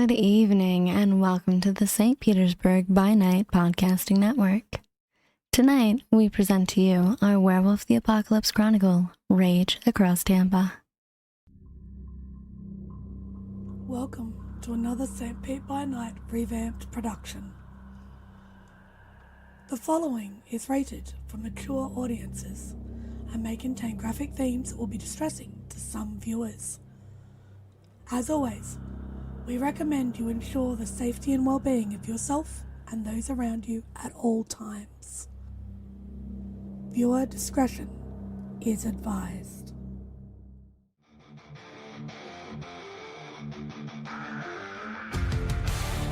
Good evening, and welcome to the St. Petersburg by Night Podcasting Network. Tonight, we present to you our Werewolf the Apocalypse Chronicle, Rage Across Tampa. Welcome to another St. Pete by Night revamped production. The following is rated for mature audiences and may contain graphic themes that will be distressing to some viewers. As always, we recommend you ensure the safety and well-being of yourself and those around you at all times. Viewer discretion is advised.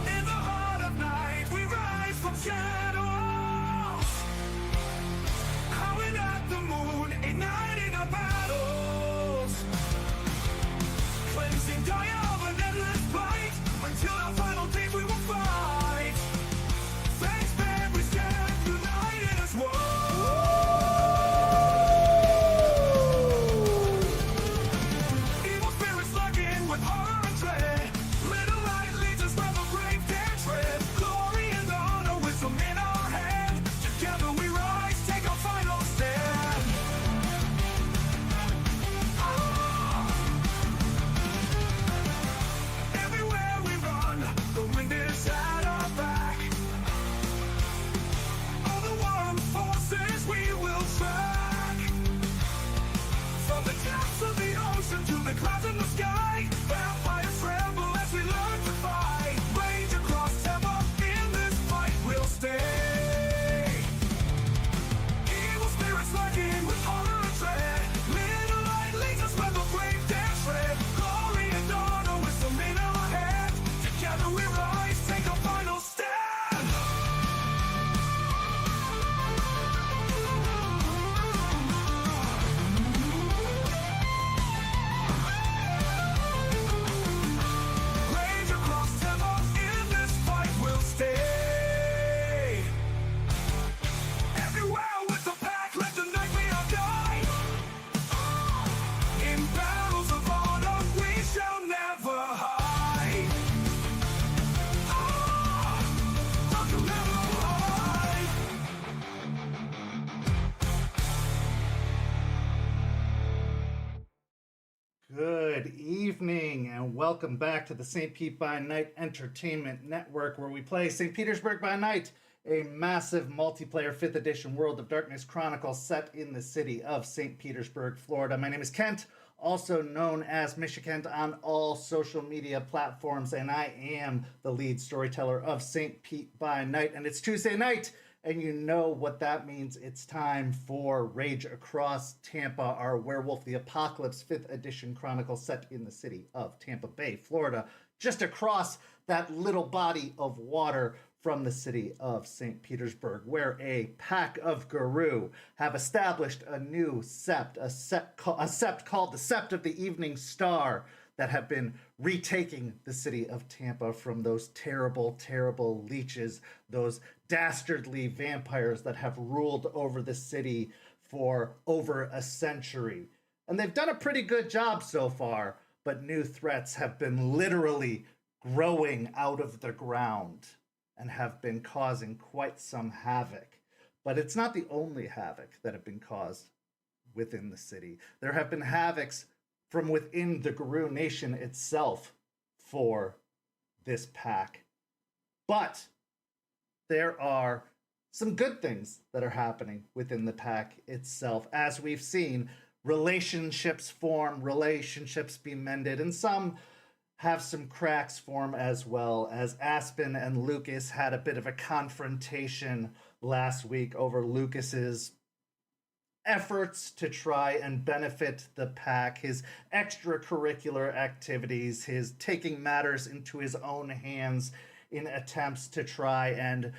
In the heart of night, we rise from shadows, howling at the moon, igniting our battles, cleansing dire of an endless fight, until our final days we will fight. Thanks, man, we stand united as one. Evil spirits lurking with horror and dread. Little light leads us where the brave dare tread. Glory and honor, wisdom in our hand. Together we rise, take our final stand. Everywhere we run, the wind is at our back. All the warring forces we will track. From the depths of the ocean to the clouds in the sky, vampires tremble as we learn to fight. Rage across Tampa, in this fight we'll stay. Evil spirits lurking with horror and dread. Little light leads us where the brave dare tread. Glory and honor, wisdom in our hand. Together we rise, take a final stand. Rage across Tampa, in this fight we'll stay. Everywhere with the pack, let the night be our guide. In battles of honor, we shall never hide. Don't you never hide. Good evening, and welcome back to the St. Pete by Night Entertainment Network, where we play St. Petersburg by Night, a massive multiplayer 5th edition World of Darkness Chronicle set in the city of St. Petersburg, Florida. My name is Kent, also known as Kent on all social media platforms, and I am the lead storyteller of St. Pete by Night, and it's Tuesday night, and you know what that means. It's time for Rage Across Tampa, our Werewolf the Apocalypse 5th edition chronicle set in the city of Tampa Bay, Florida, just across that little body of water from the city of St. Petersburg, where a pack of Guru have established a new sept, a sept called the Sept of the Evening Star, that have been retaking the city of Tampa from those terrible, terrible leeches, those dastardly vampires that have ruled over the city for over a century. And they've done a pretty good job so far, but new threats have been literally growing out of the ground and have been causing quite some havoc. But it's not the only havoc that have been caused within the city. There have been havocs from within the Guru Nation itself for this pack. But there are some good things that are happening within the pack itself. As we've seen, relationships form, relationships be mended, and some have some cracks form as well, as Aspen and Lucas had a bit of a confrontation last week over Lucas's efforts to try and benefit the pack, his extracurricular activities, his taking matters into his own hands in attempts to try and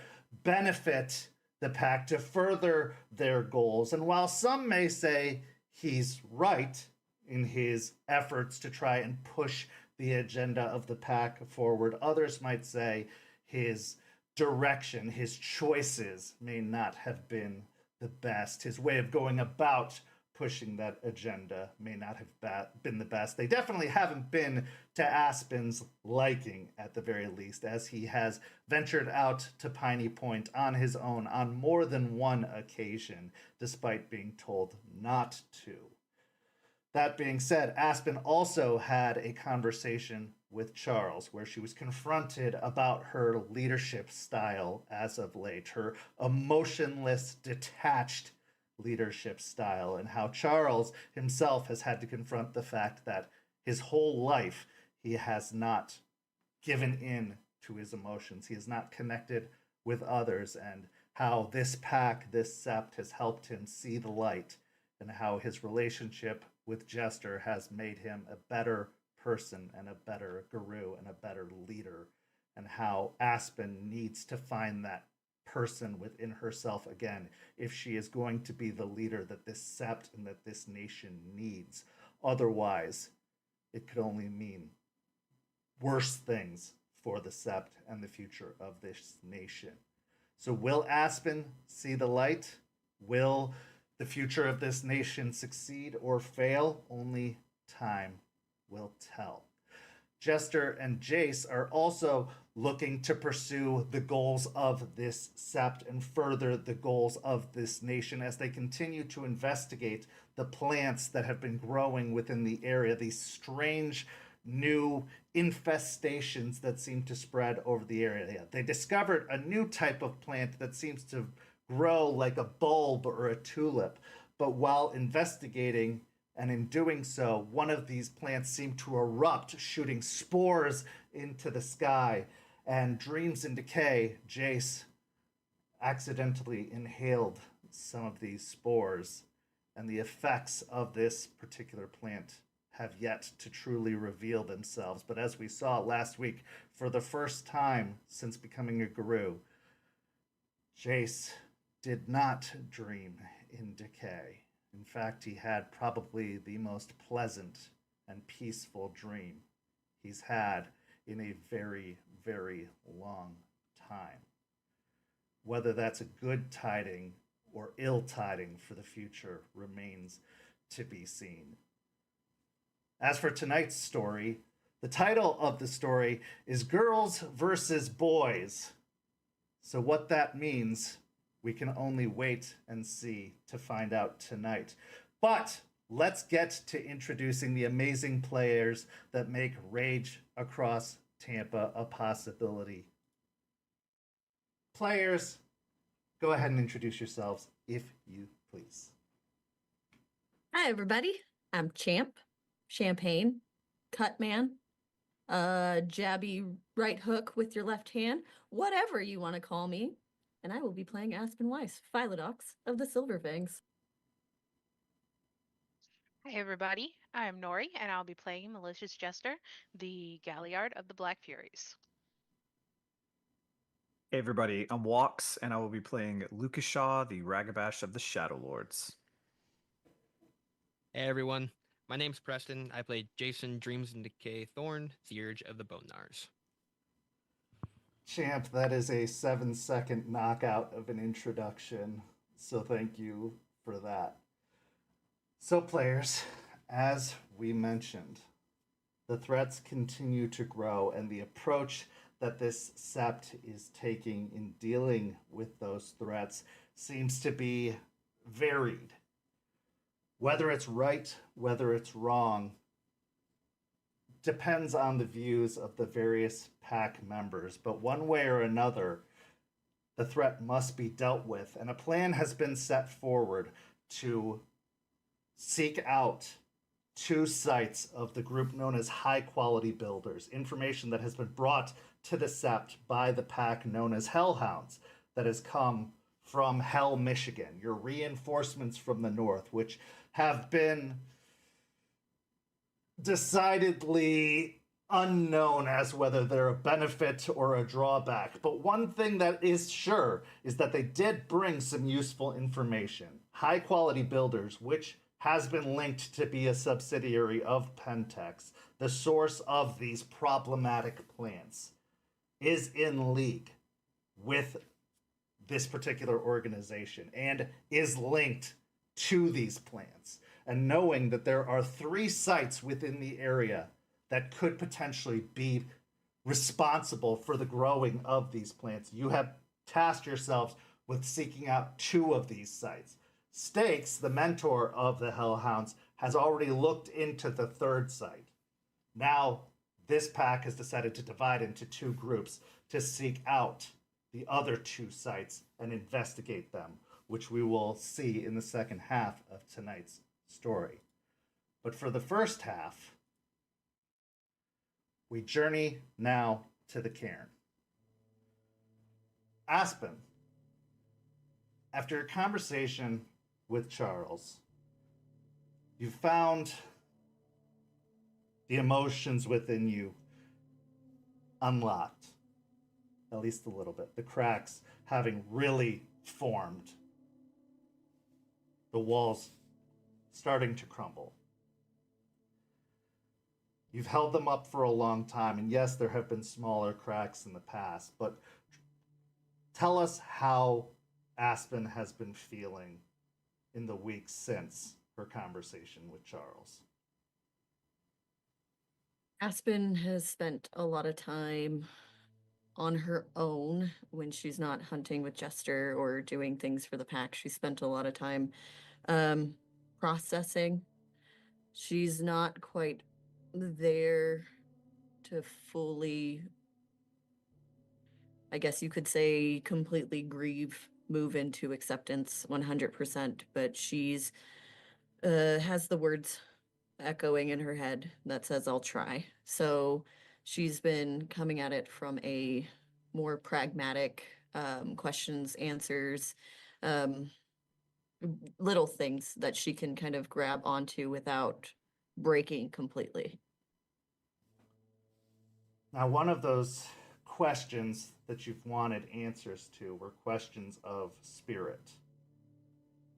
benefit the pack to further their goals. And while some may say he's right in his efforts to try and push the agenda of the pack forward, others might say his direction, his choices may not have been the best. His way of going about pushing that agenda may not have been the best. They definitely haven't been to Aspen's liking, at the very least, as he has ventured out to Piney Point on his own on more than one occasion, despite being told not to. That being said, Aspen also had a conversation with Charles where she was confronted about her leadership style as of late, her emotionless, detached leadership style, and how Charles himself has had to confront the fact that his whole life he has not given in to his emotions. He has not connected with others, and how this pack, this sept, has helped him see the light, and how his relationship with Jester has made him a better person and a better guru and a better leader, and how Aspen needs to find that person within herself again if she is going to be the leader that this sept and that this nation needs. Otherwise, it could only mean worse things for the sept and the future of this nation. So will Aspen see the light? Will the future of this nation succeed or fail? Only time will tell. Jester and Jace are also looking to pursue the goals of this sept and further the goals of this nation as they continue to investigate the plants that have been growing within the area, these strange new infestations that seem to spread over the area. They discovered a new type of plant that seems to grow like a bulb or a tulip, but while investigating and in doing so, one of these plants seemed to erupt, shooting spores into the sky. And Dreams-In-Decay, Jace accidentally inhaled some of these spores, and the effects of this particular plant have yet to truly reveal themselves. But as we saw last week, for the first time since becoming a guru, Jace did not dream in decay. In fact, he had probably the most pleasant and peaceful dream he's had in a very, very long time. Whether that's a good tiding or ill tiding for the future remains to be seen. As for tonight's story, the title of the story is Girls versus Boys. So what that means, we can only wait and see to find out tonight. But let's get to introducing the amazing players that make Rage Across Tampa a possibility. Players, go ahead and introduce yourselves, if you please. Hi, everybody. I'm Champ, Champagne, Cutman, jabby right hook with your left hand, whatever you want to call me. And I will be playing Aspen Weiss, Philodox of the Silver Fangs. Hi everybody, I'm Noree, and I'll be playing Malicious Jester, the Galliard of the Black Furies. Hey everybody, I'm Walks, and I will be playing Lucas Shaw, the Ragabash of the Shadow Lords. Hey everyone, my name's Preston. I played Jason Dreams-In-Decay Thorne, the Urge of the Bone Gnars. Champ, that is a 7-second knockout of an introduction, so thank you for that. So players, as we mentioned, the threats continue to grow, and the approach that this sept is taking in dealing with those threats seems to be varied. Whether it's right, whether it's wrong, depends on the views of the various pack members, but one way or another, the threat must be dealt with, and a plan has been set forward to seek out 2 sites of the group known as High Quality Builders, information that has been brought to the sept by the pack known as Hellhounds that has come from Hell, Michigan, your reinforcements from the north, which have been decidedly unknown as whether they're a benefit or a drawback. But one thing that is sure is that they did bring some useful information. High Quality Builders, which has been linked to be a subsidiary of Pentex, the source of these problematic plants, is in league with this particular organization and is linked to these plants. and knowing that there are 3 sites within the area that could potentially be responsible for the growing of these plants, you have tasked yourselves with seeking out 2 of these sites. Stakes, the mentor of the Hellhounds, has already looked into the 3rd site. Now, this pack has decided to divide into 2 groups to seek out the other 2 sites and investigate them, which we will see in the second half of tonight's story. But for the first half, we journey now to the Cairn. Aspen, after a conversation with Charles, you found the emotions within you unlocked, at least a little bit. The cracks having really formed. The walls starting to crumble. You've held them up for a long time, and yes, there have been smaller cracks in the past, but tell us how Aspen has been feeling in the weeks since her conversation with Charles. Aspen has spent a lot of time on her own when she's not hunting with Jester or doing things for the pack. She spent a lot of time processing. She's not quite there to fully, I guess you could say, completely grieve, move into acceptance 100%, but she's has the words echoing in her head that says, I'll try. So she's been coming at it from a more pragmatic questions, answers, little things that she can kind of grab onto without breaking completely. Now, one of those questions that you've wanted answers to were questions of spirit.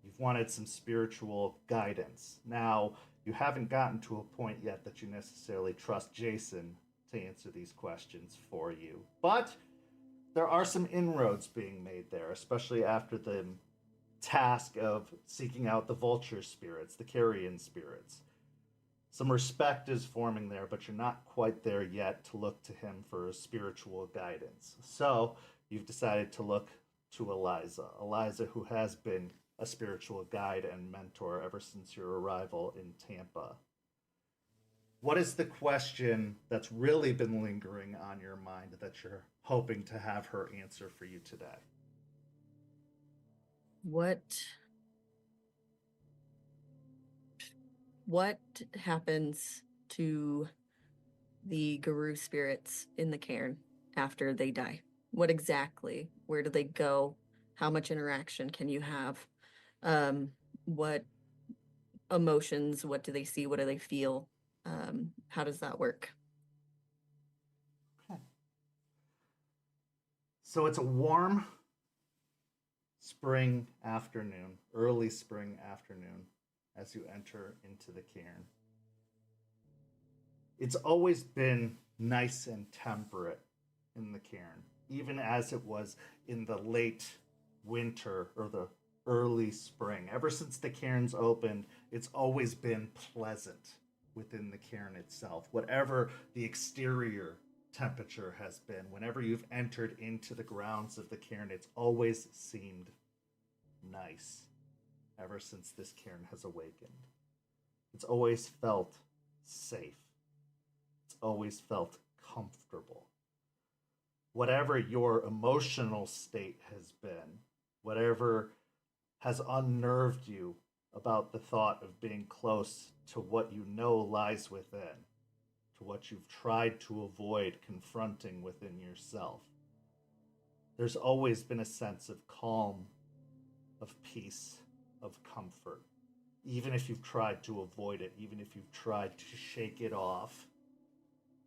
You've wanted some spiritual guidance. Now, you haven't gotten to a point yet that you necessarily trust Jason to answer these questions for you. But there are some inroads being made there, especially after the task of seeking out the vulture spirits, the carrion spirits. Some respect is forming there, but you're not quite there yet to look to him for spiritual guidance. So you've decided to look to Eliza. Eliza, who has been a spiritual guide and mentor ever since your arrival in Tampa. What is the question that's really been lingering on your mind that you're hoping to have her answer for you today? What happens to the Guru spirits in the Cairn after they die? What exactly? Where do they go? How much interaction can you have? What emotions? What do they see? What do they feel? How does that work? Okay. So it's a warm spring afternoon, early spring afternoon, as you enter into the Cairn. It's always been nice and temperate in the Cairn, even as it was in the late winter or the early spring. Ever since the Cairns opened, it's always been pleasant within the Cairn itself. Whatever the exterior temperature has been, whenever you've entered into the grounds of the Cairn, it's always seemed nice ever since this Cairn has awakened. It's always felt safe. It's always felt comfortable. Whatever your emotional state has been, whatever has unnerved you about the thought of being close to what you know lies within, to what you've tried to avoid confronting within yourself, there's always been a sense of calm, of peace, of comfort, even if you've tried to avoid it, even if you've tried to shake it off.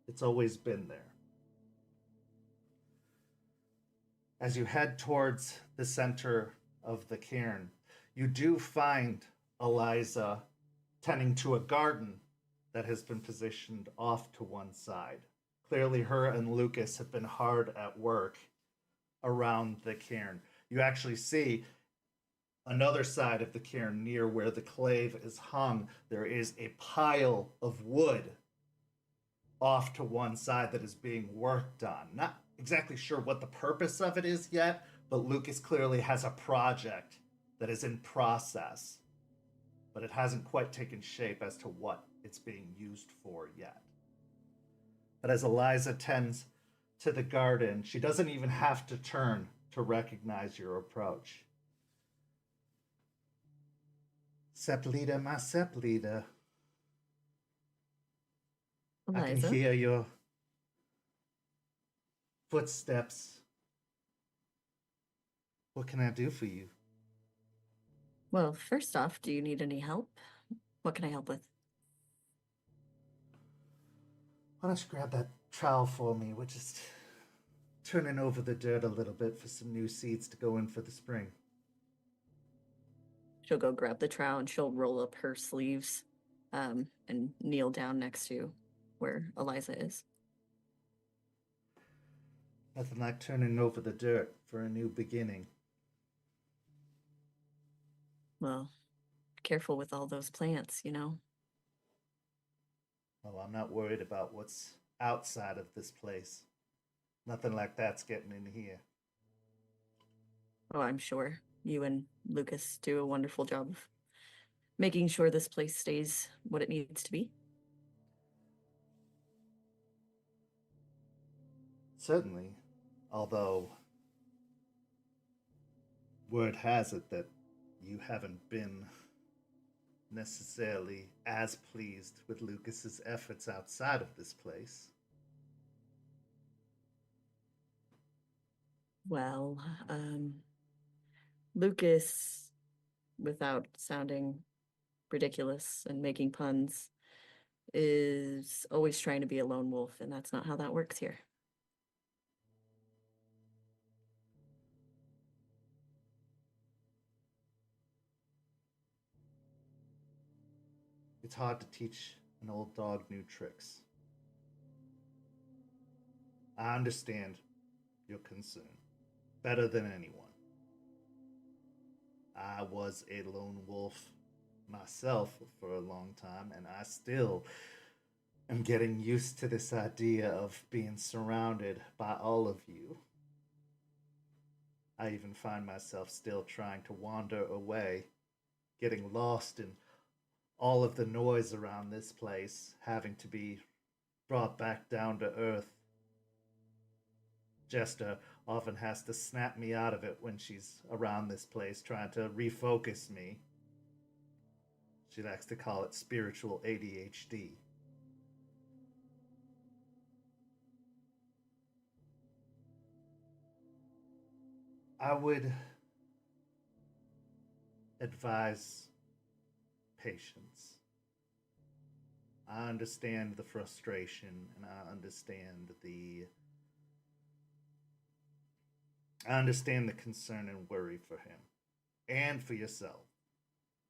It's always been there. As you head towards the center of the Cairn, you do find Eliza tending to a garden that has been positioned off to one side. Clearly, her and Lucas have been hard at work around the Cairn. You actually see another side of the cairn, near where the clave is hung, there is a pile of wood off to one side that is being worked on. Not exactly sure what the purpose of it is yet, but Lucas clearly has a project that is in process, but it hasn't quite taken shape as to what it's being used for yet. But as Eliza tends to the garden, she doesn't even have to turn to recognize your approach. Seplita, my Seplita. I can Eliza? hear your footsteps. What can I do for you? Well, first off, do you need any help? What can I help with? Why don't you grab that trowel for me? We're just turning over the dirt a little bit for some new seeds to go in for the spring. She'll go grab the trowel and she'll roll up her sleeves and kneel down next to where Eliza is. Nothing like turning over the dirt for a new beginning. Well, careful with all those plants, you know? Oh, I'm not worried about what's outside of this place. Nothing like that's getting in here. Oh, I'm sure you and Lucas do a wonderful job of making sure this place stays what it needs to be. Certainly, although word has it that you haven't been necessarily as pleased with Lucas's efforts outside of this place. Well, Lucas, without sounding ridiculous and making puns, is always trying to be a lone wolf, and that's not how that works here. It's hard to teach an old dog new tricks. I understand your concern better than anyone. I was a lone wolf myself for a long time, and I still am getting used to this idea of being surrounded by all of you. I even find myself still trying to wander away, getting lost in all of the noise around this place, having to be brought back down to earth. Jester often has to snap me out of it when she's around this place, trying to refocus me. She likes to call it spiritual ADHD. I would advise patience. I understand the frustration, and I understand the concern and worry for him, and for yourself,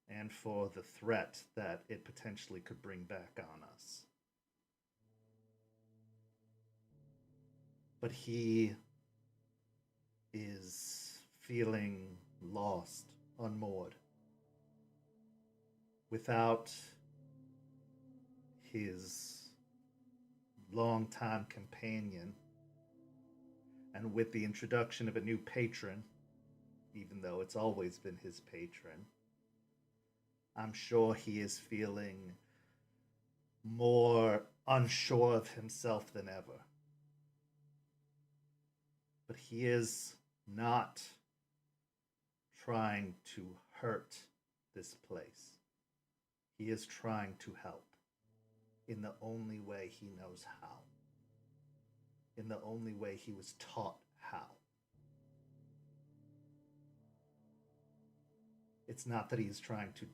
and for the threat that it potentially could bring back on us. But he is feeling lost, unmoored, without his longtime companion, and with the introduction of a new patron, even though it's always been his patron, I'm sure he is feeling more unsure of himself than ever. But he is not trying to hurt this place. He is trying to help in the only way he knows how, in the only way he was taught how. It's not that he's trying to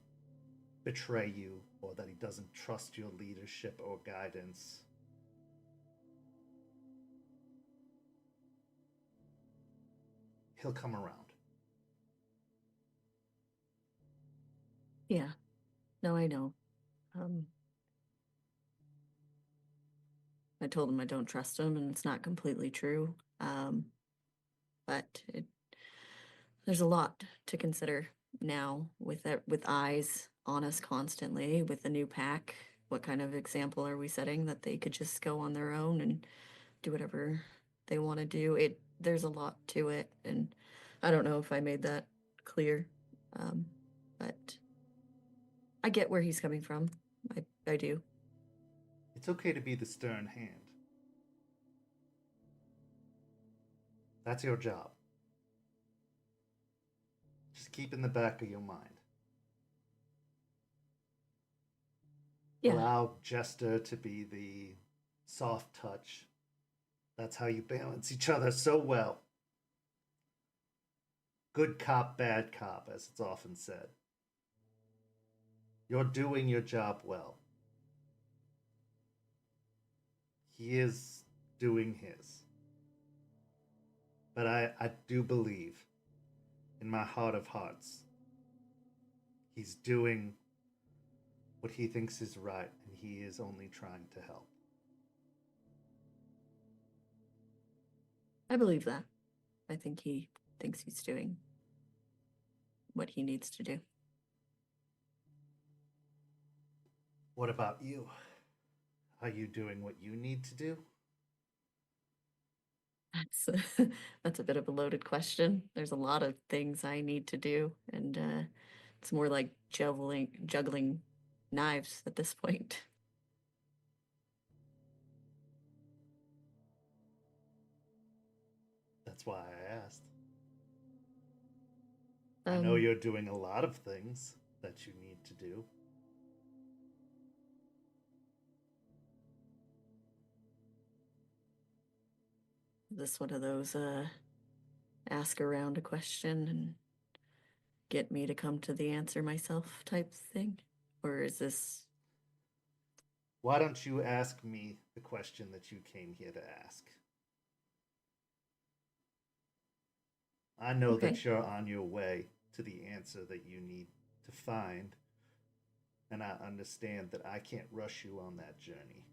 betray you or that he doesn't trust your leadership or guidance. He'll come around. Yeah. No, I know. I told him I don't trust him, and it's not completely true. But there's a lot to consider now with eyes on us constantly with the new pack? What kind of example are we setting that they could just go on their own and do whatever they want to do? There's a lot to it, and I don't know if I made that clear, but I get where he's coming from. I do. It's okay to be the stern hand. That's your job. Just keep in the back of your mind. Yeah. Allow Jester to be the soft touch. That's how you balance each other so well. Good cop, bad cop, as it's often said. You're doing your job well. He is doing his. But I do believe, in my heart of hearts, he's doing what he thinks is right, and he is only trying to help. I believe that. I think he thinks he's doing what he needs to do. What about you? Are you doing what you need to do? That's a bit of a loaded question. There's a lot of things I need to do, and it's more like juggling knives at this point. That's why I asked. I know you're doing a lot of things that you need to do. This one of those ask around a question and get me to come to the answer myself type thing? Or is this... Why don't you ask me the question that you came here to ask? I know Okay. that you're on your way to the answer that you need to find, and I understand that I can't rush you on that journey.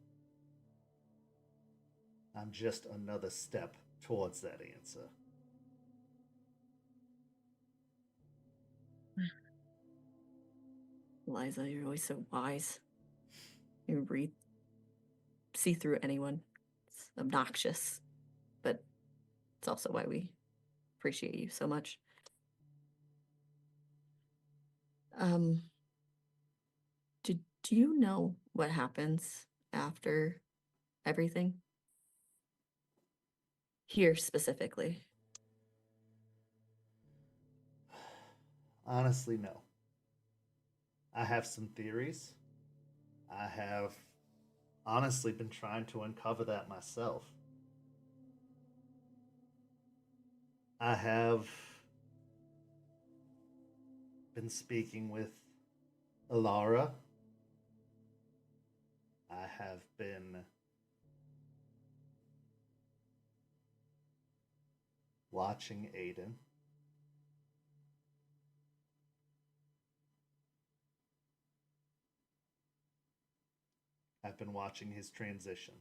I'm just another step towards that answer. Eliza, you're always so wise. You see through anyone. It's obnoxious, but it's also why we appreciate you so much. Do you know what happens after everything? Here specifically. Honestly, no. I have some theories. I have honestly been trying to uncover that myself. I have been speaking with Alara. I have been watching Aiden. I've been watching his transition.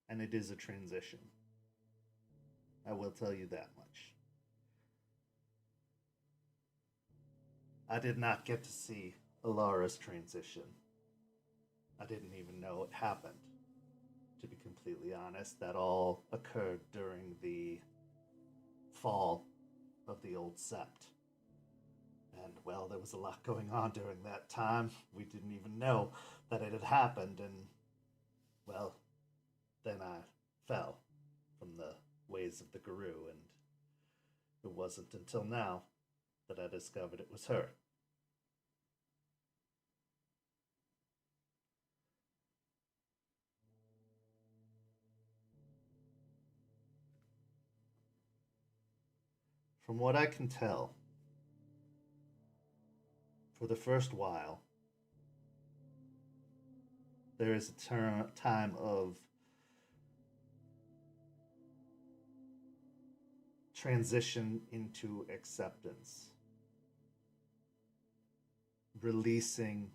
And it is a transition. I will tell you that much. I did not get to see Alara's transition. I didn't even know it happened. To be completely honest, that all occurred during the fall of the Old Sept. And, well, there was a lot going on during that time. We didn't even know that it had happened, and, well, then I fell from the ways of the Guru, and it wasn't until now that I discovered it was her. From what I can tell, for the first while, there is a time of transition into acceptance, releasing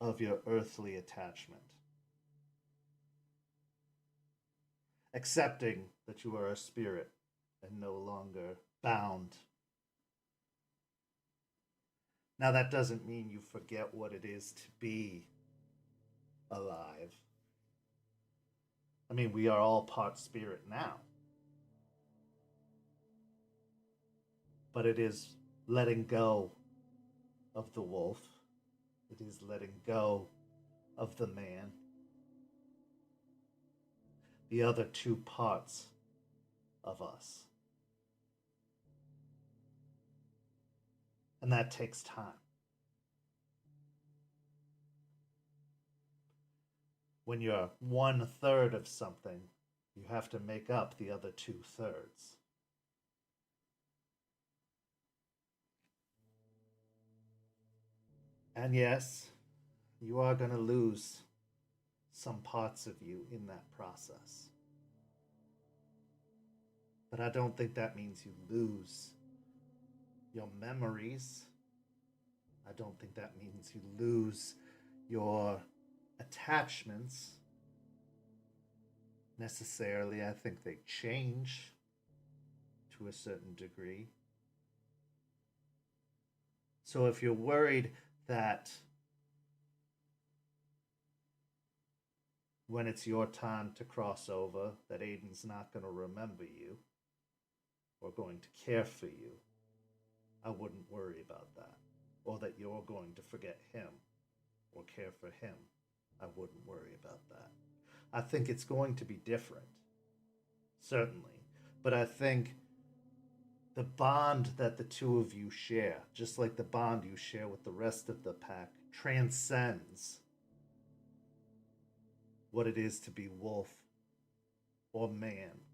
of your earthly attachment, accepting that you are a spirit and no longer bound. Now, that doesn't mean you forget what it is to be alive. I mean, we are all part spirit now. But it is letting go of the wolf. It is letting go of the man. The other two parts of us. And that takes time. When you're 1/3 of something, you have to make up the other 2/3. And yes, you are going to lose some parts of you in that process. But I don't think that means you lose your memories. I don't think that means you lose your attachments necessarily. I think they change to a certain degree. So if you're worried that when it's your time to cross over, that Aiden's not going to remember you or going to care for you, I wouldn't worry about that. Or that you're going to forget him or care for him, I wouldn't worry about that. I think it's going to be different, certainly. But I think the bond that the two of you share, just like the bond you share with the rest of the pack, transcends what it is to be wolf or man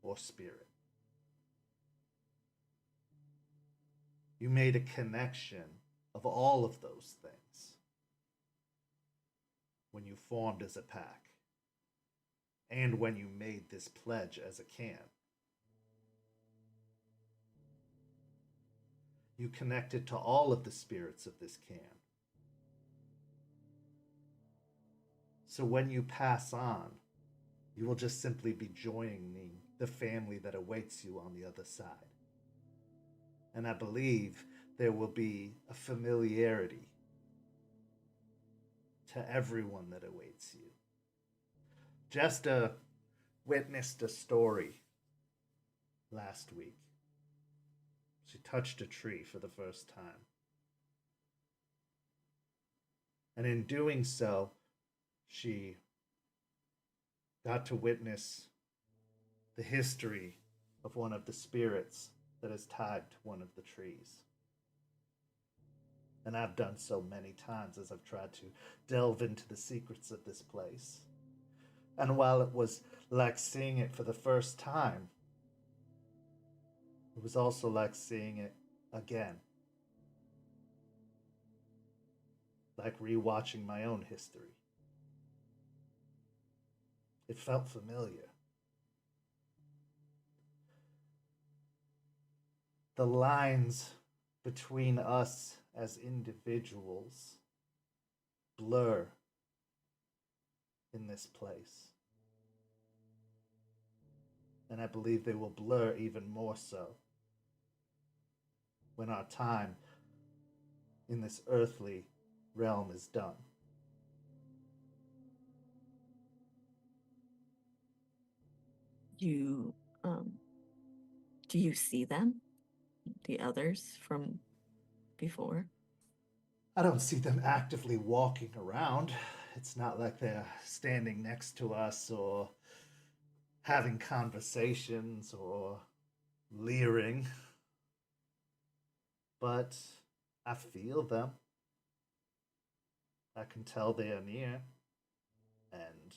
or spirit. You made a connection of all of those things when you formed as a pack and when you made this pledge as a Caern. You connected to all of the spirits of this Caern. So when you pass on, you will just simply be joining the family that awaits you on the other side. And I believe there will be a familiarity to everyone that awaits you. Jester witnessed a story last week. She touched a tree for the first time. And in doing so, she got to witness the history of one of the spirits that is tied to one of the trees. And I've done so many times as I've tried to delve into the secrets of this place. And while it was like seeing it for the first time, it was also like seeing it again. Like rewatching my own history. It felt familiar. The lines between us as individuals blur in this place. And I believe they will blur even more so when our time in this earthly realm is done. Do you see them? The others from before? I don't see them actively walking around. It's not like they're standing next to us or having conversations or leering. But I feel them. I can tell they are near. And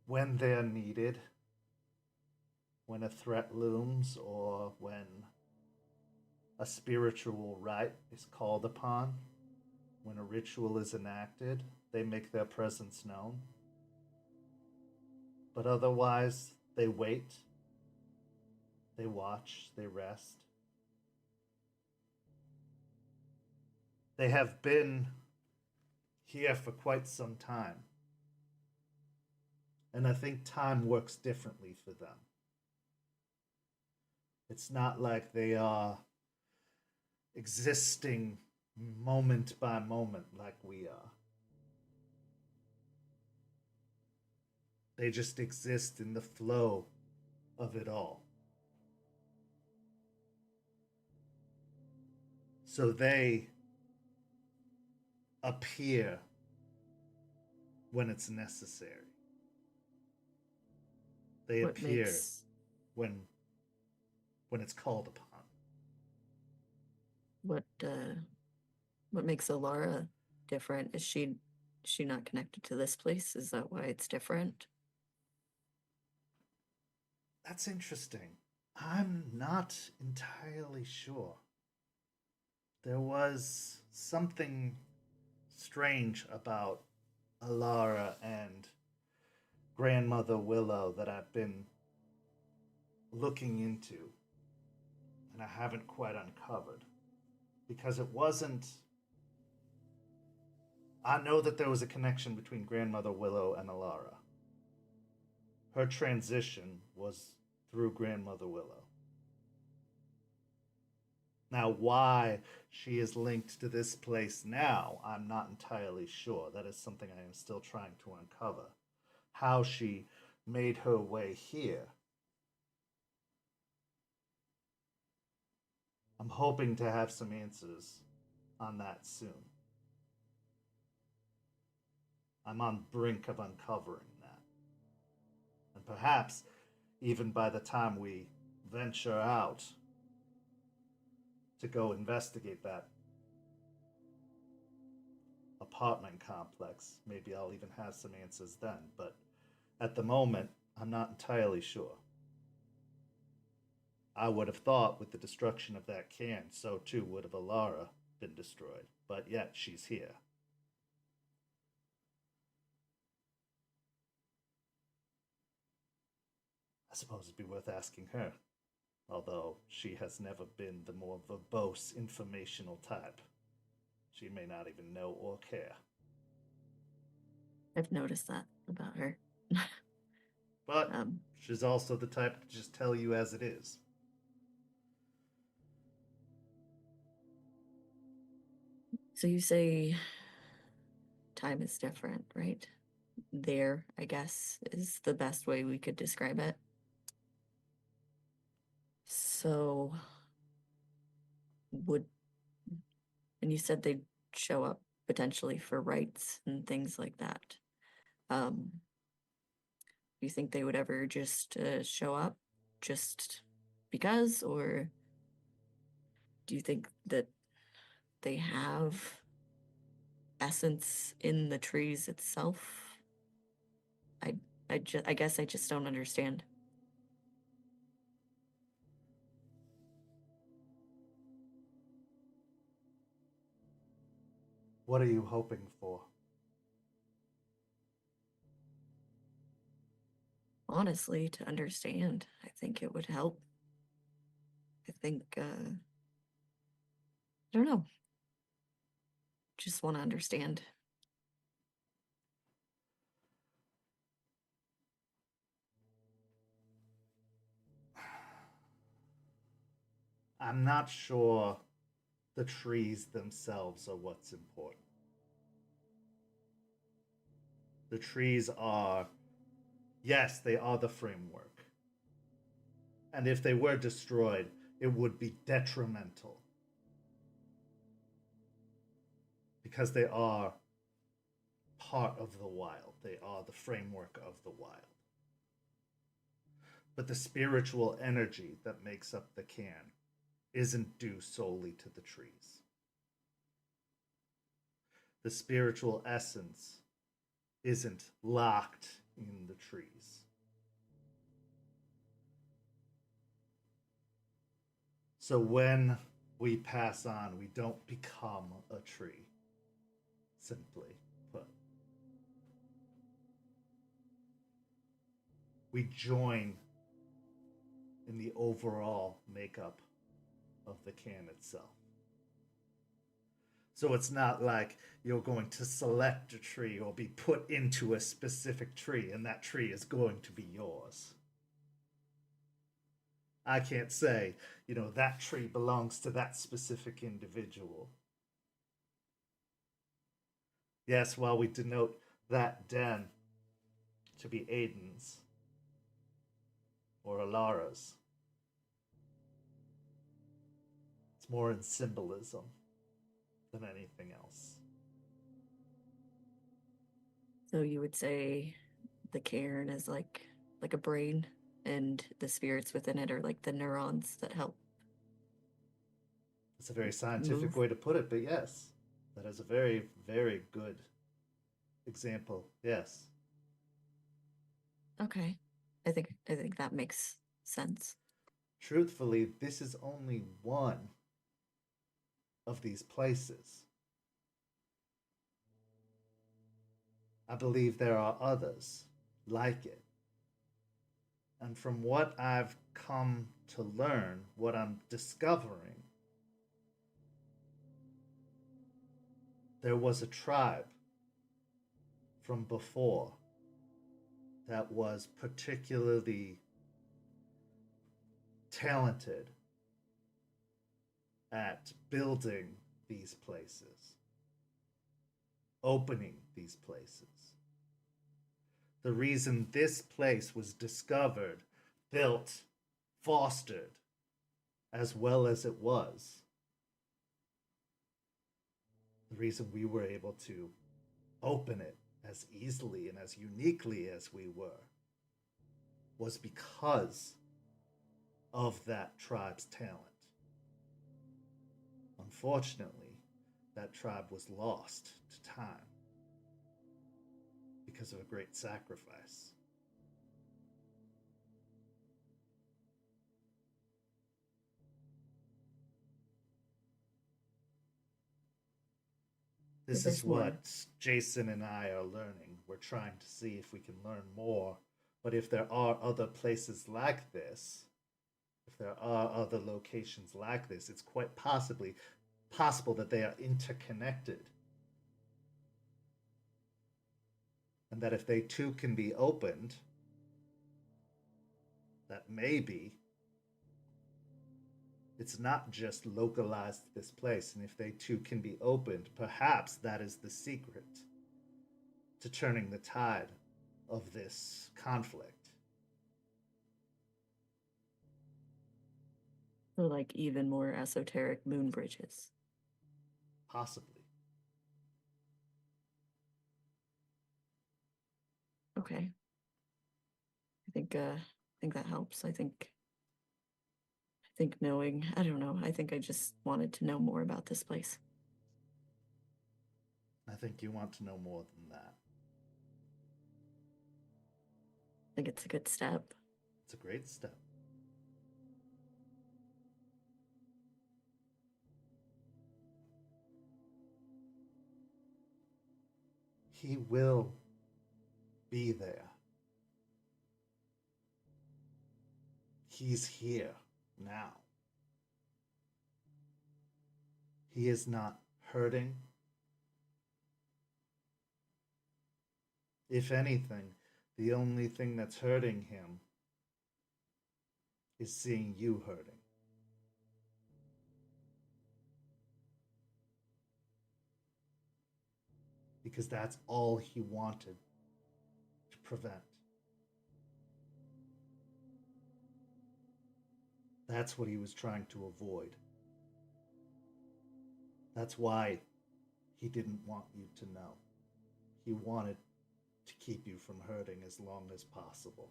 when they're needed, when a threat looms or when a spiritual rite is called upon, when a ritual is enacted, they make their presence known. But otherwise, they wait, they watch, they rest. They have been here for quite some time. And I think time works differently for them. It's not like they are existing moment by moment like we are. They just exist in the flow of it all. So they appear when it's necessary. They appear when it's called upon. What makes Alara different? Is she not connected to this place? Is that why it's different? That's interesting. I'm not entirely sure. There was something strange about Alara and Grandmother Willow that I've been looking into, and I haven't quite uncovered. Because it wasn't... I know that there was a connection between Grandmother Willow and Alara. Her transition was through Grandmother Willow. Now, why she is linked to this place now, I'm not entirely sure. That is something I am still trying to uncover. How she made her way here. I'm hoping to have some answers on that soon. I'm on brink of uncovering that. And perhaps, even by the time we venture out to go investigate that apartment complex, maybe I'll even have some answers then. But at the moment, I'm not entirely sure. I would have thought with the destruction of that Cairn, so too would have Alara been destroyed. But yet, she's here. I suppose it'd be worth asking her. Although she has never been the more verbose, informational type. She may not even know or care. I've noticed that about her. But she's also the type to just tell you as it is. So you say time is different, right? There, I guess, is the best way we could describe it. So and you said they'd show up potentially for rites and things like that. Do you think they would ever just show up just because, or do you think that they have essence in the trees itself? I guess I just don't understand. What are you hoping for? Honestly, to understand, I think it would help. I think, I don't know. Just want to understand. I'm not sure the trees themselves are what's important. The trees are, yes, they are the framework. And if they were destroyed, it would be detrimental. Because they are part of the wild. They are the framework of the wild. But the spiritual energy that makes up the Cairn isn't due solely to the trees. The spiritual essence isn't locked in the trees. So when we pass on, we don't become a tree, simply put. We join in the overall makeup of the Cairn itself. So it's not like you're going to select a tree or be put into a specific tree and that tree is going to be yours. I can't say, that tree belongs to that specific individual. Yes, while we denote that den to be Aiden's or Alara's, it's more in symbolism than anything else. So you would say the Cairn is like a brain, and the spirits within it are like the neurons that help. It's a very scientific Move. way to put it, but yes, that is a very, very good example. Yes. Okay. I think that makes sense. Truthfully, this is only one of these places. I believe there are others like it. And from what I've come to learn, what I'm discovering, there was a tribe from before that was particularly talented at building these places, opening these places. The reason this place was discovered, built, fostered, as well as it was, the reason we were able to open it as easily and as uniquely as we were, was because of that tribe's talent. Unfortunately, that tribe was lost to time because of a great sacrifice. This There's is what more. Jason and I are learning. We're trying to see if we can learn more. But if there are other places like this, if there are other locations like this, it's quite possible that they are interconnected. And that if they too can be opened, that maybe it's not just localized to this place. And if they too can be opened, perhaps that is the secret to turning the tide of this conflict. So like even more esoteric moon bridges. Possibly. Okay. I think that helps. I think knowing, I don't know, I think I just wanted to know more about this place. I think you want to know more than that. I think it's a good step. It's a great step. He will be there. He's here now. He is not hurting. If anything, the only thing that's hurting him is seeing you hurting. Because that's all he wanted to prevent. That's what he was trying to avoid. That's why he didn't want you to know. He wanted to keep you from hurting as long as possible.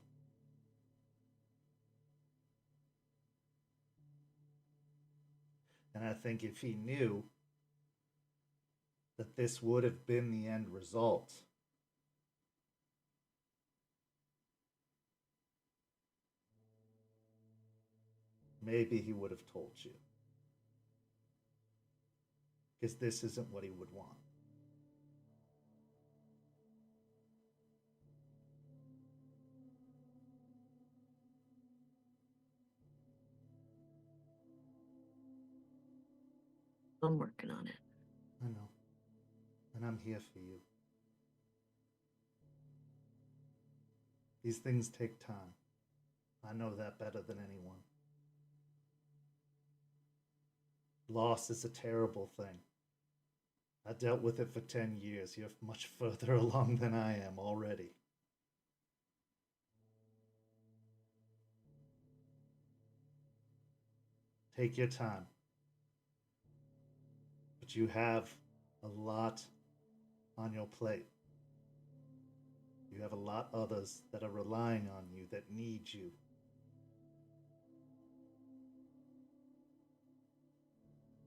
And I think if he knew that this would have been the end result, maybe he would have told you. Because this isn't what he would want. I'm working on it. I know. And I'm here for you. These things take time. I know that better than anyone. Loss is a terrible thing. I dealt with it for 10 years. You're much further along than I am already. Take your time. But you have a lot on your plate. You have a lot others that are relying on you, that need you.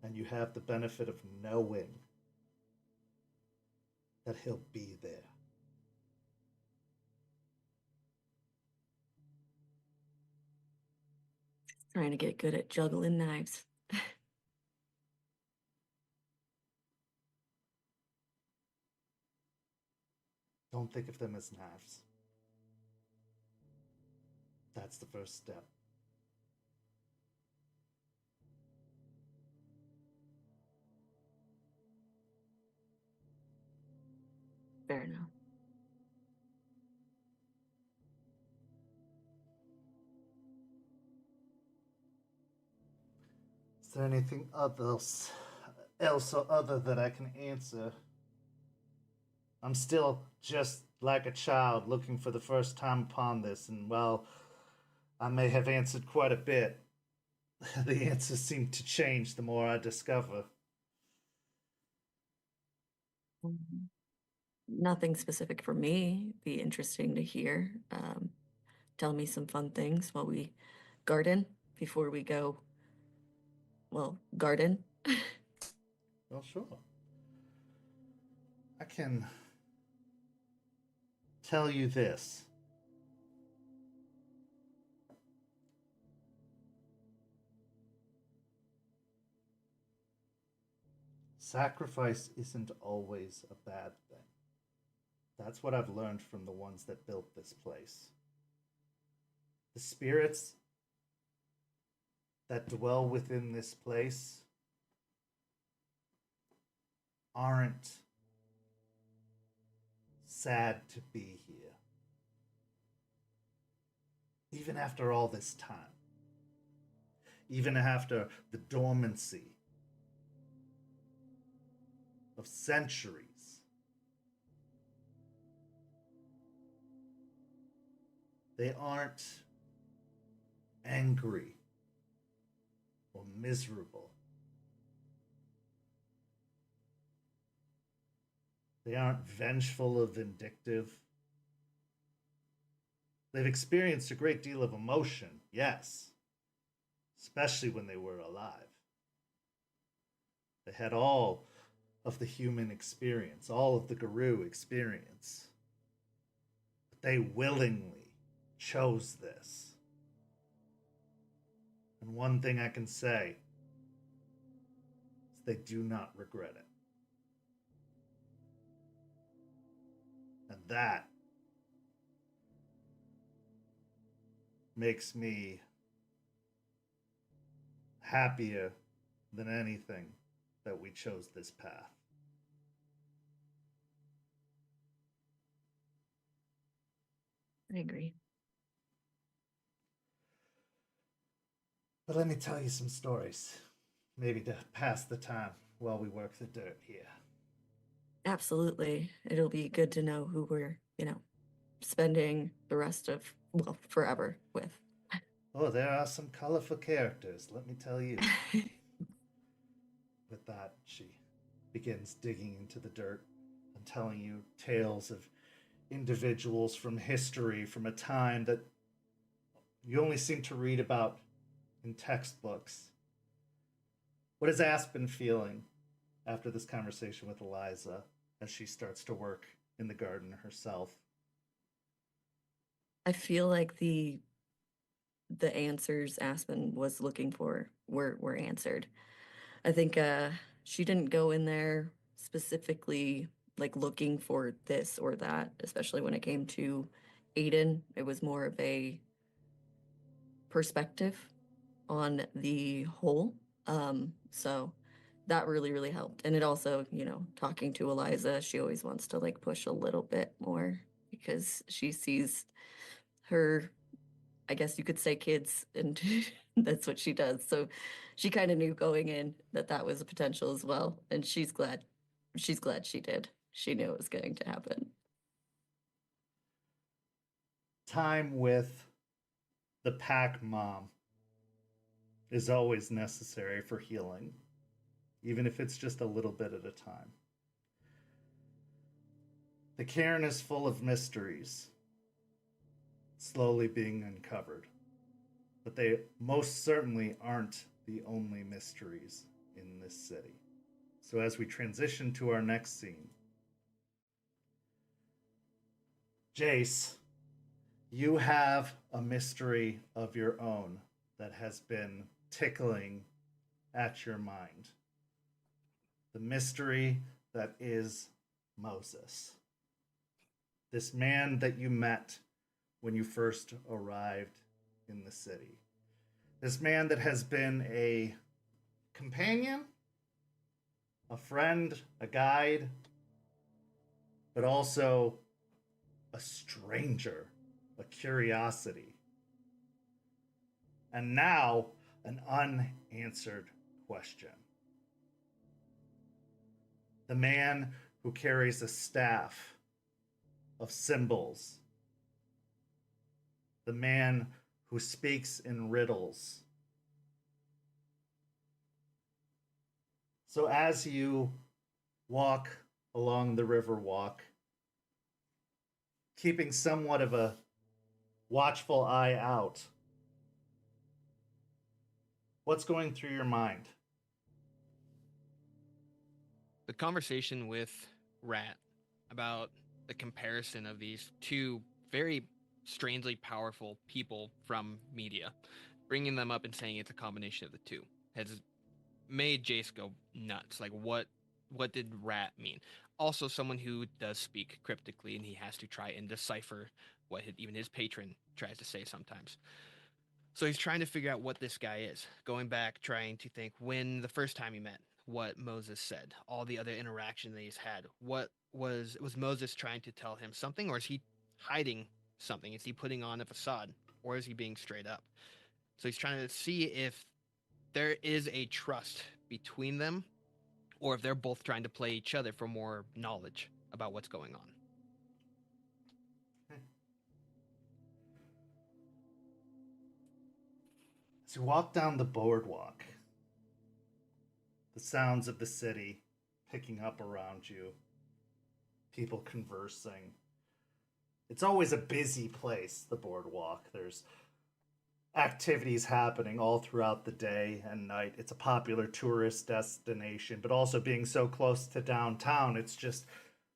And you have the benefit of knowing that he'll be there. Trying to get good at juggling knives. Don't think of them as knives. That's the first step. Fair enough. Is there anything else or other that I can answer? I'm still just like a child looking for the first time upon this, and while I may have answered quite a bit, the answers seem to change the more I discover. Nothing specific for me. Be interesting to hear. Tell me some fun things while we garden before we go. Well, garden. Well, sure. I can tell you this. Sacrifice isn't always a bad thing. That's what I've learned from the ones that built this place. The spirits that dwell within this place aren't sad to be here. Even after all this time. Even after the dormancy of centuries. They aren't angry or miserable. They aren't vengeful or vindictive. They've experienced a great deal of emotion, yes, especially when they were alive. They had all of the human experience, all of the Garou experience. But they willingly chose this. And one thing I can say is they do not regret it. And that makes me happier than anything that we chose this path. I agree. But let me tell you some stories, maybe to pass the time while we work the dirt here. Absolutely. It'll be good to know who we're, spending the rest of, well, forever with. Oh, there are some colorful characters, let me tell you. With that, she begins digging into the dirt and telling you tales of individuals from history, from a time that you only seem to read about in textbooks. What is Aspen feeling after this conversation with Eliza as she starts to work in the garden herself? I feel like the answers Aspen was looking for were answered. I think she didn't go in there specifically like looking for this or that, especially when it came to Aiden. It was more of a perspective on the whole. So that really, really helped. And it also, talking to Eliza, she always wants to like push a little bit more because she sees her, I guess you could say, kids, and that's what she does. So she kind of knew going in that that was a potential as well. And she's glad she did. She knew it was going to happen. Time with the pack mom is always necessary for healing, even if it's just a little bit at a time. The cairn is full of mysteries, slowly being uncovered, but they most certainly aren't the only mysteries in this city. So as we transition to our next scene, Jace, you have a mystery of your own that has been tickling at your mind. The mystery that is Moses. This man that you met when you first arrived in the city. This man that has been a companion, a friend, a guide, but also a stranger, a curiosity. And now, an unanswered question. The man who carries a staff of symbols. The man who speaks in riddles. So as you walk along the river walk, keeping somewhat of a watchful eye out, what's going through your mind? The conversation with Rat about the comparison of these two very strangely powerful people from media, bringing them up and saying it's a combination of the two, has made Jace go nuts. Like, what did Rat mean? Also, someone who does speak cryptically, and he has to try and decipher what even his patron tries to say sometimes. So he's trying to figure out what this guy is. Going back, trying to think when the first time he met, what Moses said, all the other interaction that he's had. What was Moses trying to tell him something, or is he hiding something? Is he putting on a facade, or is he being straight up? So he's trying to see if there is a trust between them, or if they're both trying to play each other for more knowledge about what's going on. As you walk down the boardwalk, the sounds of the city picking up around you, people conversing. It's always a busy place, the boardwalk. There's activities happening all throughout the day and night. It's a popular tourist destination, but also being so close to downtown, it's just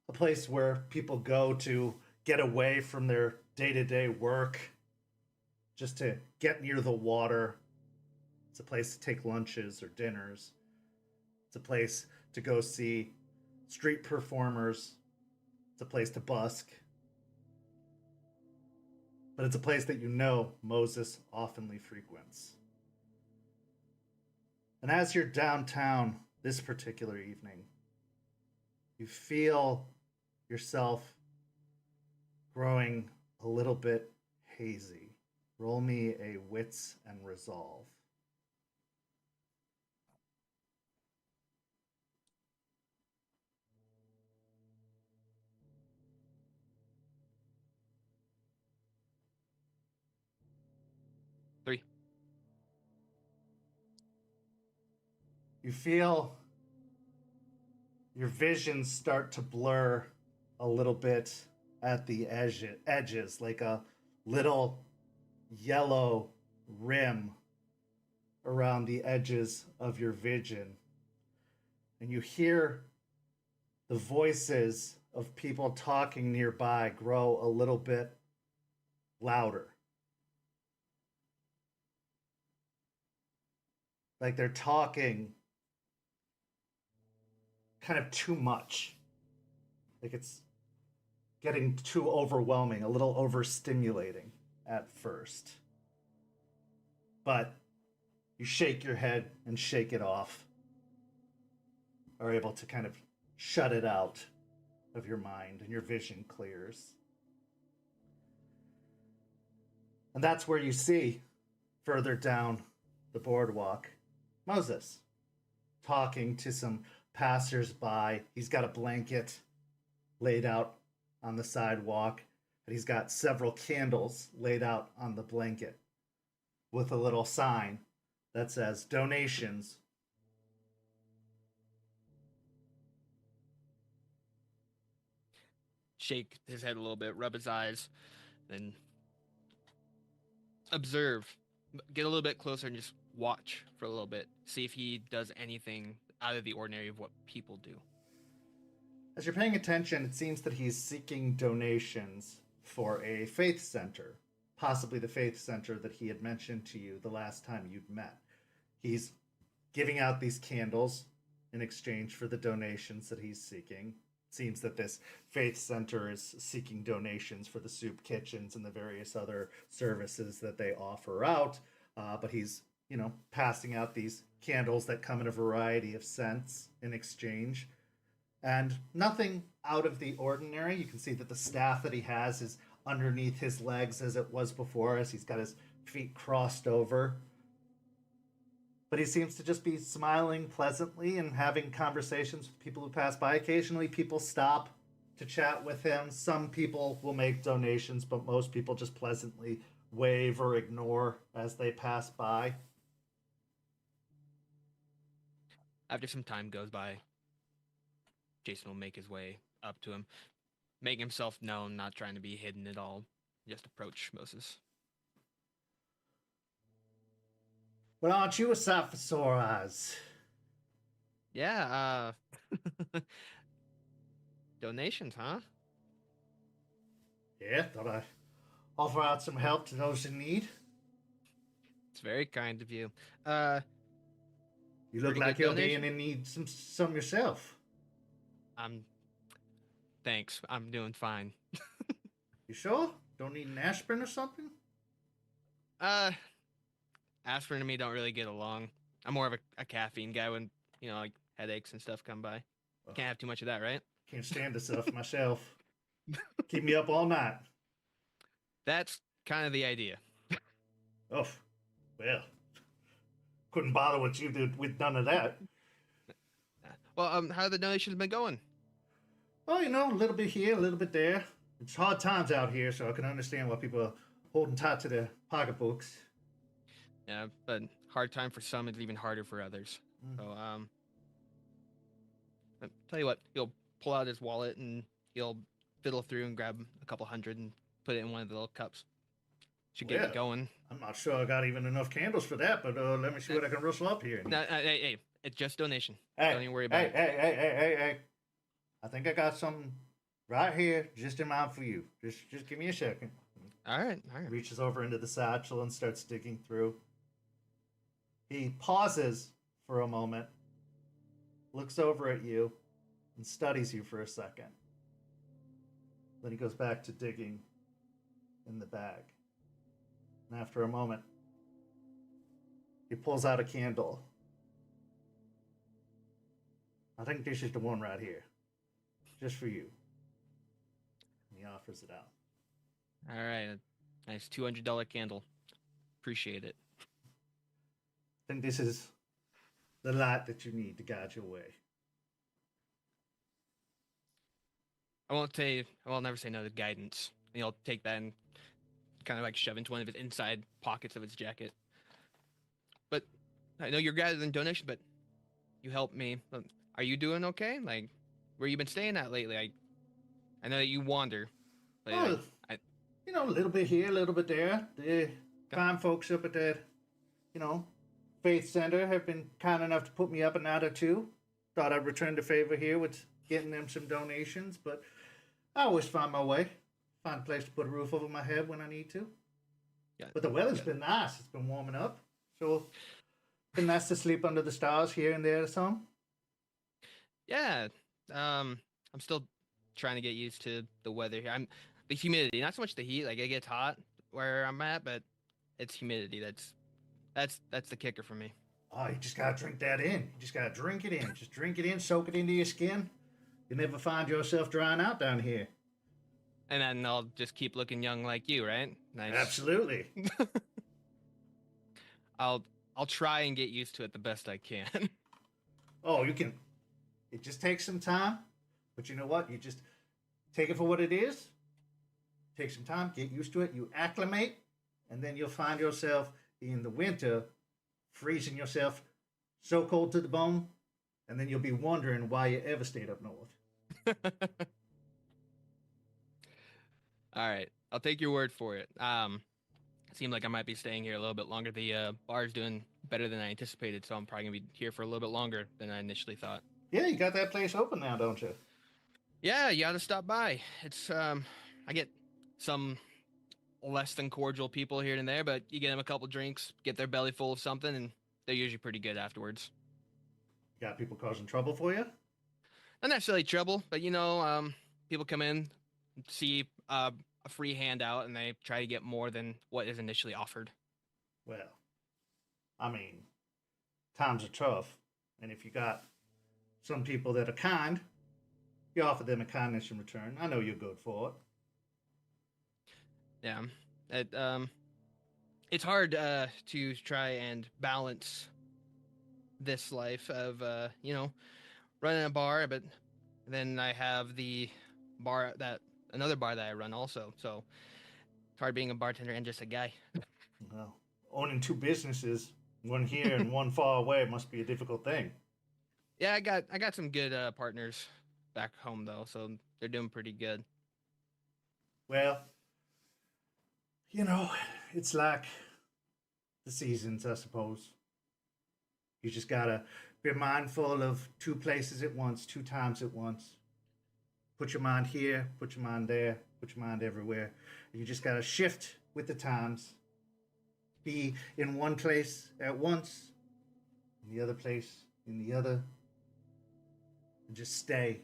a place where people go to get away from their day-to-day work, just to get near the water. It's a place to take lunches or dinners. It's a place to go see street performers. It's a place to busk. But it's a place that Moses oftenly frequents. And as you're downtown this particular evening, you feel yourself growing a little bit hazy. Roll me a wits and resolve. You feel your vision start to blur a little bit at the edges, like a little yellow rim around the edges of your vision. And you hear the voices of people talking nearby grow a little bit louder. Like they're talking kind of too much. Like it's getting too overwhelming, a little overstimulating at first. But you shake your head and shake it off. are able to kind of shut it out of your mind and your vision clears. And that's where you see, further down the boardwalk, Moses talking to some passers-by. He's got a blanket laid out on the sidewalk, and he's got several candles laid out on the blanket with a little sign that says donations. Shake his head a little bit, rub his eyes, then observe, get a little bit closer and just watch for a little bit. See if he does anything out of the ordinary of what people do. As you're paying attention, it seems that he's seeking donations for a faith center, possibly the faith center that he had mentioned to you the last time you'd met. He's giving out these candles in exchange for the donations that he's seeking. It seems that this faith center is seeking donations for the soup kitchens and the various other services that they offer out, but he's, passing out these candles that come in a variety of scents in exchange. And nothing out of the ordinary. You can see that the staff that he has is underneath his legs as it was before, as he's got his feet crossed over. But he seems to just be smiling pleasantly and having conversations with people who pass by. Occasionally people stop to chat with him. Some people will make donations, but most people just pleasantly wave or ignore as they pass by. After some time goes by, Jason will make his way up to him, make himself known, not trying to be hidden at all. Just approach Moses. Well, aren't you a sight for sore eyes? Yeah, donations, huh? Yeah, thought I'd offer out some help to those in need. It's very kind of you. You look Pretty like good you're donation. being in need some yourself. Thanks. I'm doing fine. You sure? Don't need an aspirin or something? Aspen and me don't really get along. I'm more of a caffeine guy when, like headaches and stuff come by. Ugh. Can't have too much of that, right? Can't stand this stuff myself. Keep me up all night. That's kind of the idea. Oh, well. Couldn't bother with you with none of that. Well, how have the donations been going? Well, a little bit here, a little bit there. It's hard times out here, so I can understand why people are holding tight to their pocketbooks. Yeah, but hard time for some, it's even harder for others. Mm. So, I'll tell you what, he'll pull out his wallet and he'll fiddle through and grab a couple hundred and put it in one of the little cups. Should get it going. I'm not sure I got even enough candles for that, but let me see what I can rustle up here. No, hey, it's just donation. Hey, Don't even worry about it. Hey. I think I got something right here just in mind for you. Just give me a second. All right. Reaches over into the satchel and starts digging through. He pauses for a moment, looks over at you, and studies you for a second. Then he goes back to digging in the bag. And after a moment, he pulls out a candle. I think this is the one right here. Just for you. And he offers it out. All right. A nice $200 candle. Appreciate it. I think this is the light that you need to guide your way. I will never say no to guidance. And he'll take that and kind of like shove into one of his inside pockets of his jacket. But I know you're gathering donations, but you helped me. Are you doing okay? Like, where you been staying at lately? I know that you wander. But Well, a little bit here, a little bit there. The fine folks up at that, Faith Center have been kind enough to put me up a night or two. Thought I'd return the favor here with getting them some donations, but I always find my way. Find a place to put a roof over my head when I need to. Yeah. But the weather's been nice. It's been warming up. So it's been nice to sleep under the stars here and there some. Yeah. I'm still trying to get used to the weather here. The humidity, not so much the heat. Like, it gets hot where I'm at, but it's humidity. That's the kicker for me. Oh, you just gotta drink that in. You just gotta drink it in. Just drink it in, soak it into your skin. You'll never find yourself drying out down here. And then I'll just keep looking young like you, right? Nice. Absolutely. I'll try and get used to it the best I can. Oh, you can. It just takes some time, but you know what? You just take it for what it is. Take some time, get used to it. You acclimate, and then you'll find yourself in the winter freezing yourself so cold to the bone, and then you'll be wondering why you ever stayed up north. All right, I'll take your word for it. It seemed like I might be staying here a little bit longer. The bar's doing better than I anticipated, so I'm probably gonna be here for a little bit longer than I initially thought. Yeah, you got that place open now, don't you? Yeah, you gotta stop by. It's I get some less than cordial people here and there, but you get them a couple drinks, get their belly full of something, and they're usually pretty good afterwards. Got people causing trouble for you? Not necessarily trouble, but people come in, see a free handout, and they try to get more than what is initially offered. Well, I mean, times are tough, and if you got some people that are kind, you offer them a kindness in return. I know you're good for it. Yeah, it's hard to try and balance this life of running a bar, but then I have the bar another bar that I run also. So it's hard being a bartender and just a guy. Well, owning two businesses, one here and one far away, must be a difficult thing. Yeah, I got some good partners back home though, so they're doing pretty good. Well, it's like the seasons, I suppose. You just gotta be mindful of two places at once, two times at once. Put your mind here, put your mind there, put your mind everywhere. You just gotta shift with the times. Be in one place at once, in the other place in the other. And just stay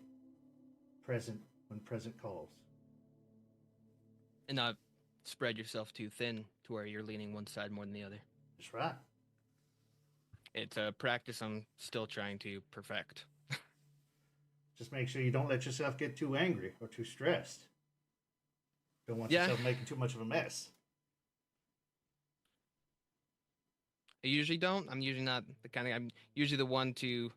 present when present calls. And not spread yourself too thin to where you're leaning one side more than the other. That's right. It's a practice I'm still trying to perfect. Just make sure you don't let yourself get too angry or too stressed. Don't want yourself making too much of a mess. I usually don't. I'm usually not the kind of. I'm usually the one to,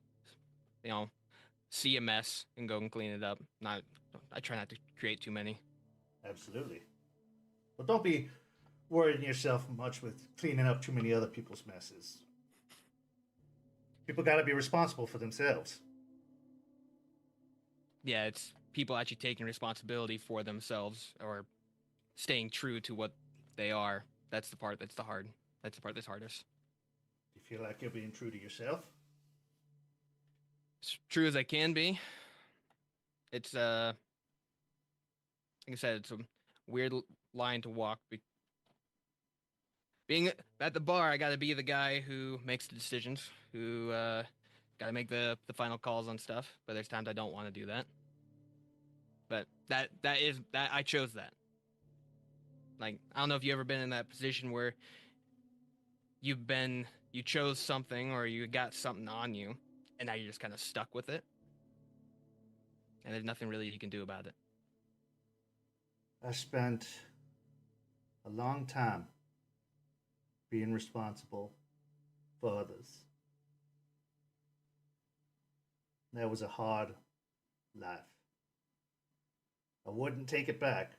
see a mess and go and clean it up. I try not to create too many. Absolutely. But don't be worrying yourself much with cleaning up too many other people's messes. People got to be responsible for themselves. Yeah, it's people actually taking responsibility for themselves or staying true to what they are. That's the part that's That's the part that's hardest. Do you feel like you're being true to yourself? As true as I can be. It's like I said, it's a weird line to walk. Being at the bar, I got to be the guy who makes the decisions, who got to make the final calls on stuff. But there's times I don't want to do that. But that I chose that. Like, I don't know if you ever been in that position where you chose something or you got something on you, and now you're just kind of stuck with it, and there's nothing really you can do about it. I spent a long time being responsible for others. That was a hard life. I wouldn't take it back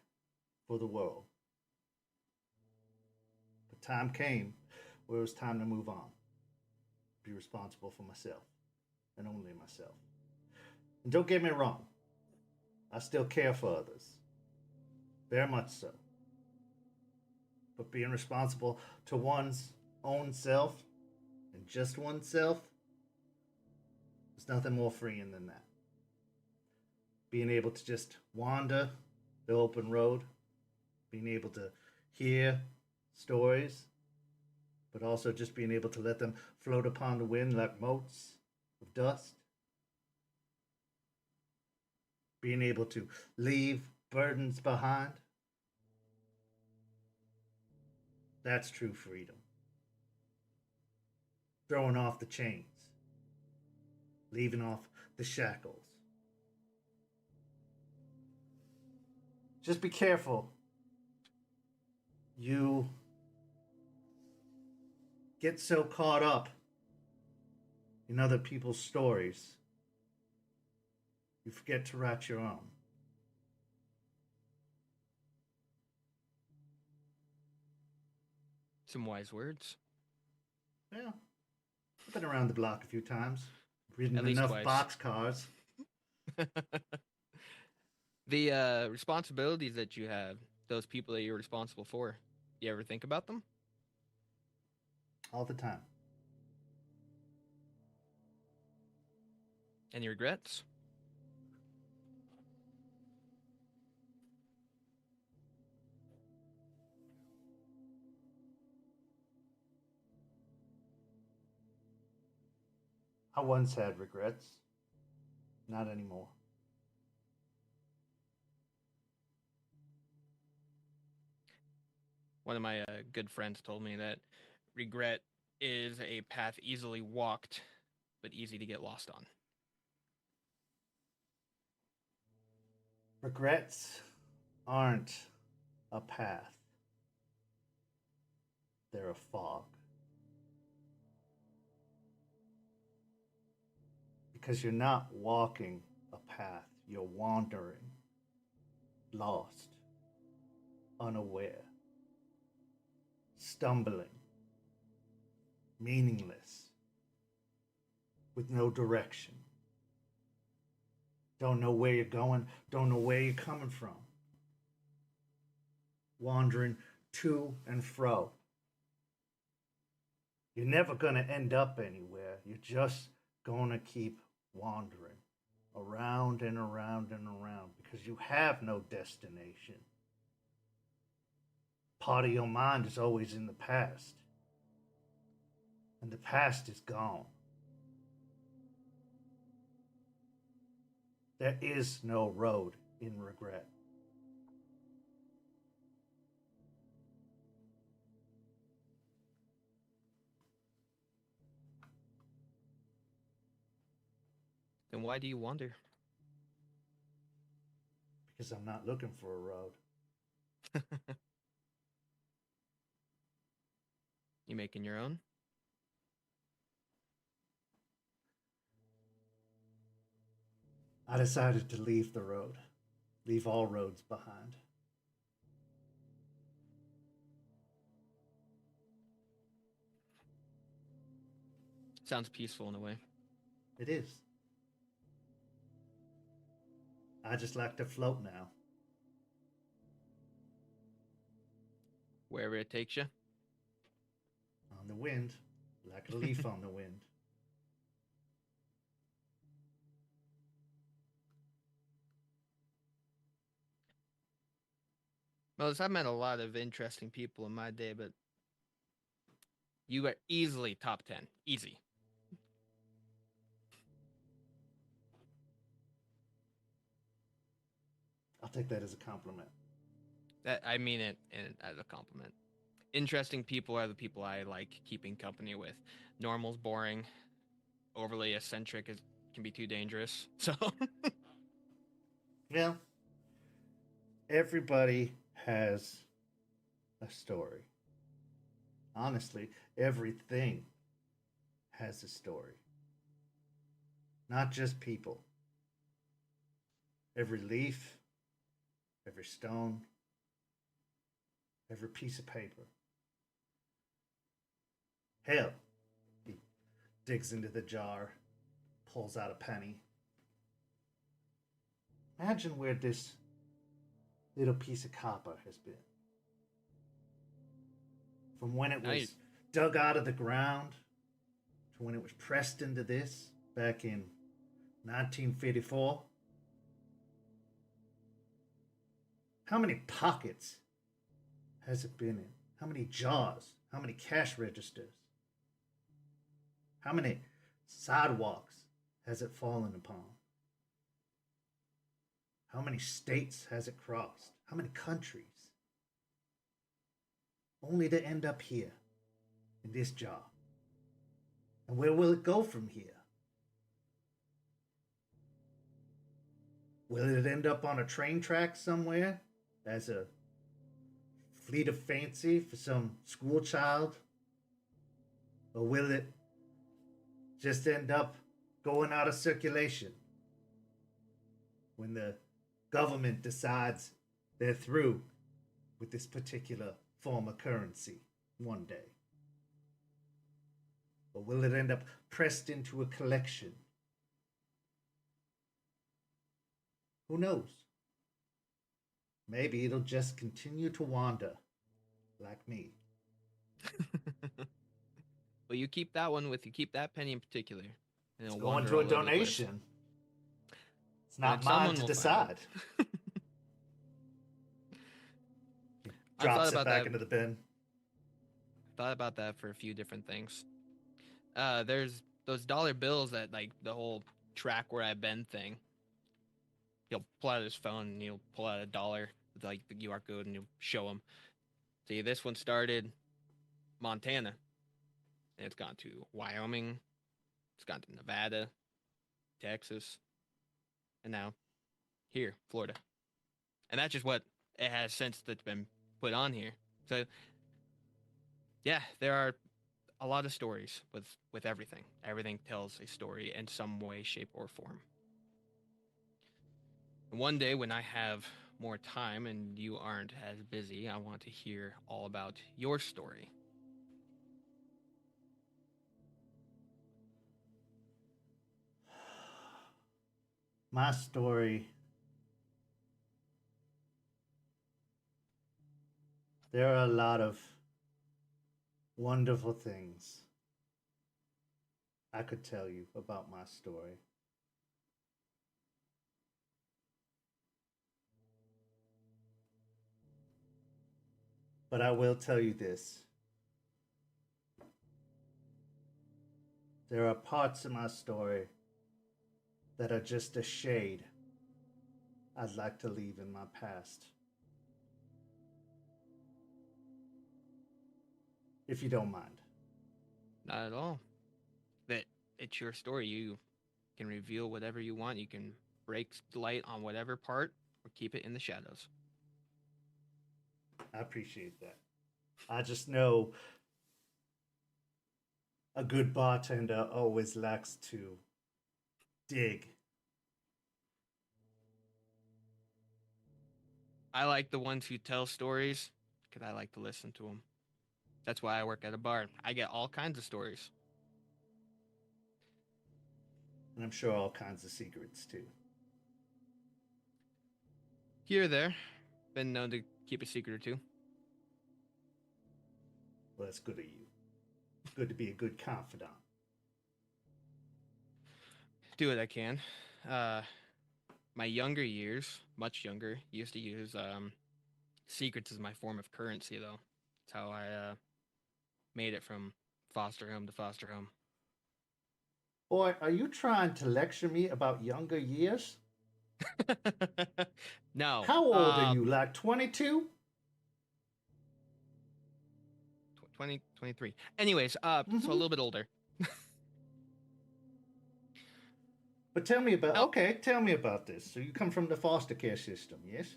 for the world. But time came where it was time to move on. Be responsible for myself, and only myself. And don't get me wrong, I still care for others. Very much so. But being responsible to one's own self, and just oneself, there's nothing more freeing than that. Being able to just wander the open road, being able to hear stories, but also just being able to let them float upon the wind like motes of dust. Being able to leave burdens behind. That's true freedom. throwing off the chains, leaving off the shackles. Just be careful. You get so caught up in other people's stories, you forget to write your own. Some wise words. Yeah, I've been around the block a few times, ridden At least enough twice. boxcars. The responsibilities that you have, those people that you're responsible for, you ever think about them? All the time. Any regrets? I once had regrets. Not anymore. One of my good friends told me that regret is a path easily walked, but easy to get lost on. Regrets aren't a path. They're a fog. Because you're not walking a path, you're wandering, lost, unaware, stumbling, meaningless, with no direction. Don't know where you're going, don't know where you're coming from. Wandering to and fro. You're never going to end up anywhere. You're just going to keep wandering around and around and around because you have no destination. Part of your mind is always in the past, and the past is gone. There is no road in regret. Then why do you wander? Because I'm not looking for a road. You making your own? I decided to leave the road, leave all roads behind. Sounds peaceful in a way. It is. I just like to float now. Wherever it takes you. On the wind, like a leaf on the wind. Well, I've met a lot of interesting people in my day, but you are easily top 10. Easy. I'll take that as a compliment. That I mean it as a compliment. Interesting people are the people I like keeping company with. Normal's boring. Overly eccentric can be too dangerous. So Well, everybody has a story. Honestly, everything has a story. Not just people. Every leaf, every stone, every piece of paper. Hell, he digs into the jar, pulls out a penny. Imagine where this little piece of copper has been. From when it was dug out of the ground to when it was pressed into this back in 1954. How many pockets has it been in? How many jars? How many cash registers? How many sidewalks has it fallen upon? How many states has it crossed? How many countries? Only to end up here, in this jar. And where will it go from here? Will it end up on a train track somewhere as a fleet of fancy for some school child? Or will it just end up going out of circulation when the government decides they're through with this particular form of currency one day? Or will it end up pressed into a collection? Who knows? Maybe it'll just continue to wander like me. Well, you keep that one with you. Keep that penny in particular. And It's it'll going wander to a all over the place. donation. It's not And mine someone to will decide. find He I thought drops it about back that. into the bin. Thought about that for a few different things. There's those dollar bills that like the whole track where I've been thing. He'll pull out his phone and he'll pull out a dollar with like the QR code and he'll show him. See, this one started Montana, and it's gone to Wyoming, it's gone to Nevada, Texas, and now here, Florida. And that's just what it has since that's been put on here. So yeah, there are a lot of stories with everything. Everything tells a story in some way, shape, or form. And one day when I have more time and you aren't as busy, I want to hear all about your story. My story. There are a lot of wonderful things I could tell you about my story. But I will tell you this. There are parts of my story that are just a shade I'd like to leave in my past. If you don't mind. Not at all. That it's your story. You can reveal whatever you want. You can break light on whatever part or keep it in the shadows. I appreciate that. I just know a good bartender always likes to dig. I like the ones who tell stories because I like to listen to them. That's why I work at a bar. I get all kinds of stories. And I'm sure all kinds of secrets too. Here or there. Been known to keep a secret or two. Well, that's good of you. Good to be a good confidant. Do what I can. My younger years, much younger, used to use secrets as my form of currency, though. That's how I made it from foster home to foster home. Boy, are you trying to lecture me about younger years? No. How old are you? Like 22? 20, 23. Anyways, so a little bit older. But tell me about, Oh. okay, tell me about this. So you come from the foster care system, yes?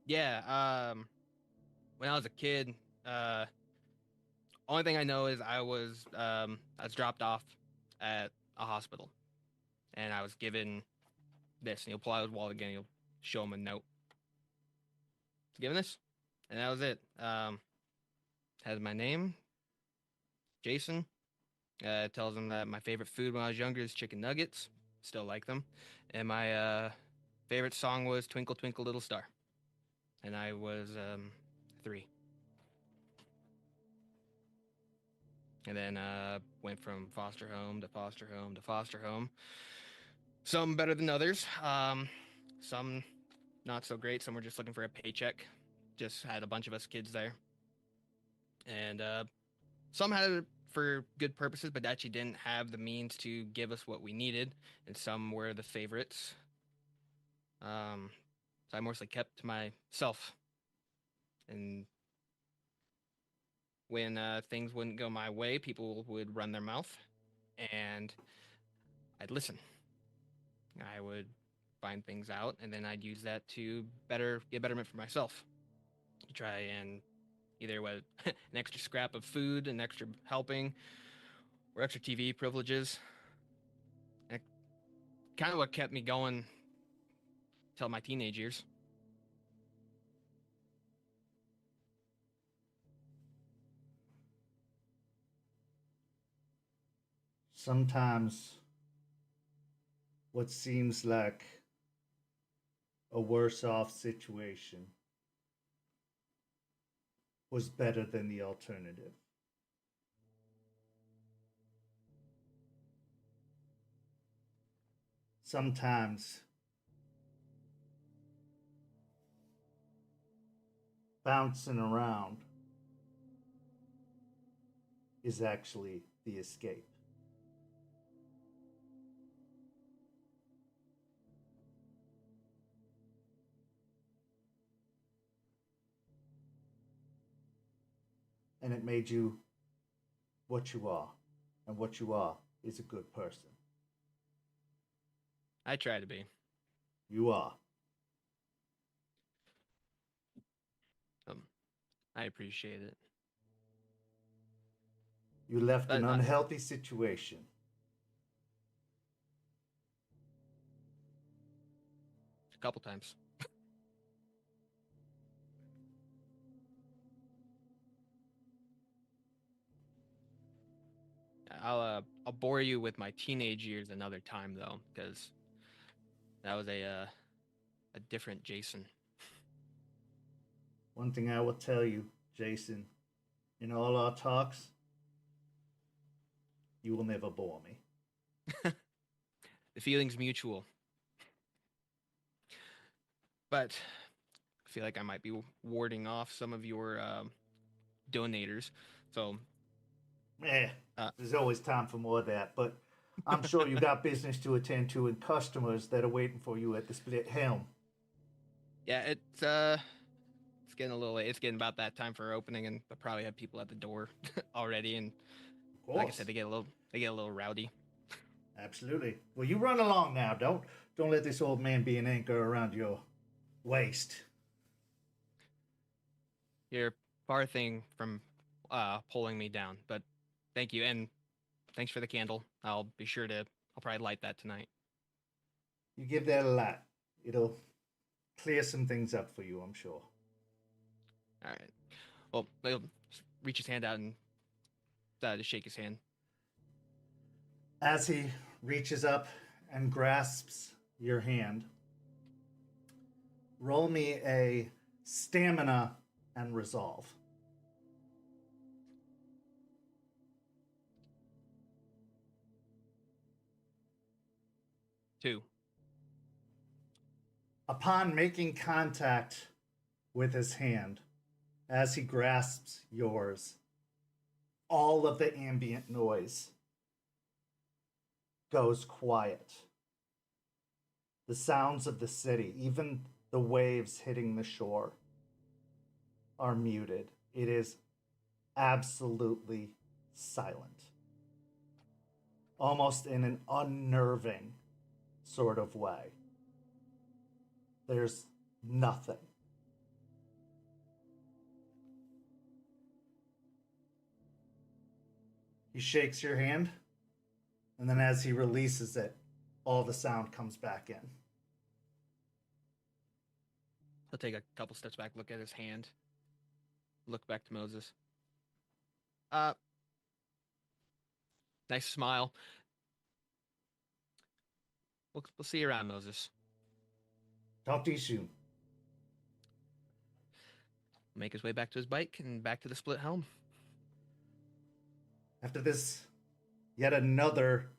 Yeah, when I was a kid, only thing I know is I was dropped off at a hospital, and I was given this, and he'll pull out his wallet again, he'll show him a note. Given this, and that was it. Has my name, Jason. Tells him that my favorite food when I was younger is chicken nuggets. Still like them. And my favorite song was Twinkle Twinkle Little Star. And I was 3. And then went from foster home to foster home to foster home. Some better than others. Some not so great. Some were just looking for a paycheck. Just had a bunch of us kids there. And some had it for good purposes, but actually didn't have the means to give us what we needed. And some were the favorites. So I mostly kept to myself. And when things wouldn't go my way, people would run their mouth. and I'd listen. I would find things out, and then I'd use that to get betterment for myself. Try and either with an extra scrap of food, an extra helping, or extra TV privileges. And kind of what kept me going till my teenage years. Sometimes what seems like a worse off situation was better than the alternative. Sometimes bouncing around is actually the escape. And it made you what you are. And what you are is a good person. I try to be. You are. I appreciate it. You left But an unhealthy situation. A couple times. I'll bore you with my teenage years another time though, because that was a different Jason. One thing I will tell you, Jason, in all our talks, you will never bore me. The feeling's mutual. But I feel like I might be warding off some of your donators. So there's always time for more of that, but I'm sure you got business to attend to and customers that are waiting for you at the Split Helm. Yeah, it's getting a little late. It's getting about that time for opening, and I probably have people at the door already. And like I said, they get a little rowdy. Absolutely. Well, you run along now. Don't let this old man be an anchor around your waist. You're far thing from pulling me down, but thank you, and thanks for the candle. I'll probably light that tonight. You give that a light. It'll clear some things up for you, I'm sure. All right. Well, he'll reach his hand out and to shake his hand. As he reaches up and grasps your hand, roll me a stamina and resolve. Two. Upon making contact with his hand, as he grasps yours, all of the ambient noise goes quiet. The sounds of the city, even the waves hitting the shore, are muted. It is absolutely silent. Almost in an unnerving sort of way. There's nothing. He shakes your hand, and then as he releases it, all the sound comes back in. He'll take a couple steps back, look at his hand, look back to Moses. Nice smile. We'll see you around, Moses. Talk to you soon. Make his way back to his bike and back to the Split Helm. After this, yet another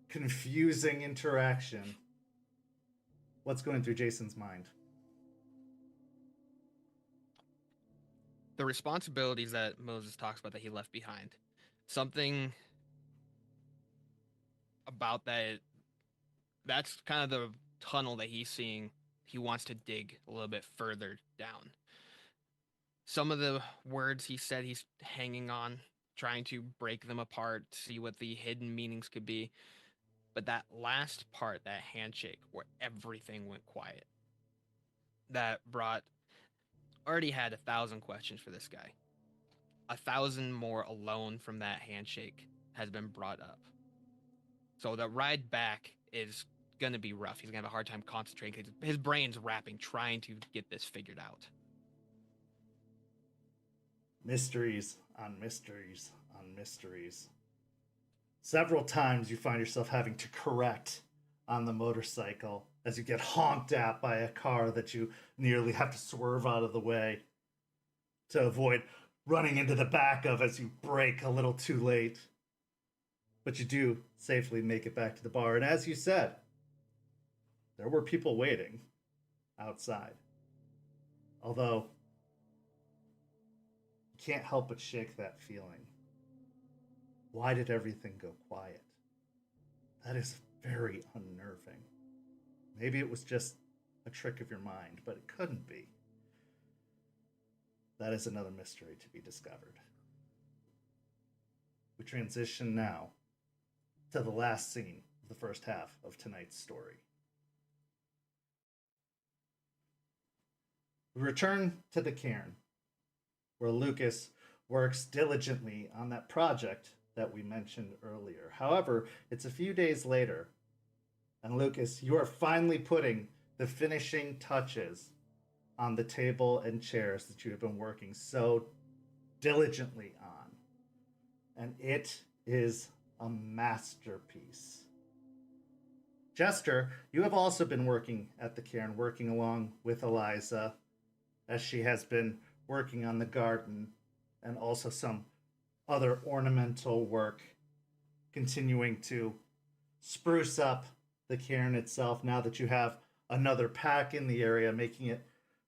confusing interaction, what's going through Jason's mind? The responsibilities that Moses talks about that he left behind. Something about that's kind of the tunnel that he's seeing. He wants to dig a little bit further down. Some of the words he said he's hanging on trying to break them apart, see what the hidden meanings could be. But that last part, that handshake where everything went quiet, that brought, already had 1,000 questions for this guy. 1,000 more alone from that handshake has been brought up. So the ride back is going to be rough. He's going to have a hard time concentrating because his brain's wrapping, trying to get this figured out. Mysteries on mysteries on mysteries. Several times you find yourself having to correct on the motorcycle as you get honked at by a car that you nearly have to swerve out of the way to avoid running into the back of as you brake a little too late. But you do safely make it back to the bar. And as you said, there were people waiting outside. Although, you can't help but shake that feeling. Why did everything go quiet? That is very unnerving. Maybe it was just a trick of your mind, but it couldn't be. That is another mystery to be discovered. We transition now to the last scene of the first half of tonight's story. We return to the cairn, where Lucas works diligently on that project that we mentioned earlier. However, it's a few days later, and Lucas, you are finally putting the finishing touches on the table and chairs that you have been working so diligently on. And it is a masterpiece. Jester, you have also been working at the cairn, working along with Eliza, as she has been working on the garden and also some other ornamental work, continuing to spruce up the cairn itself now that you have another pack in the area, making it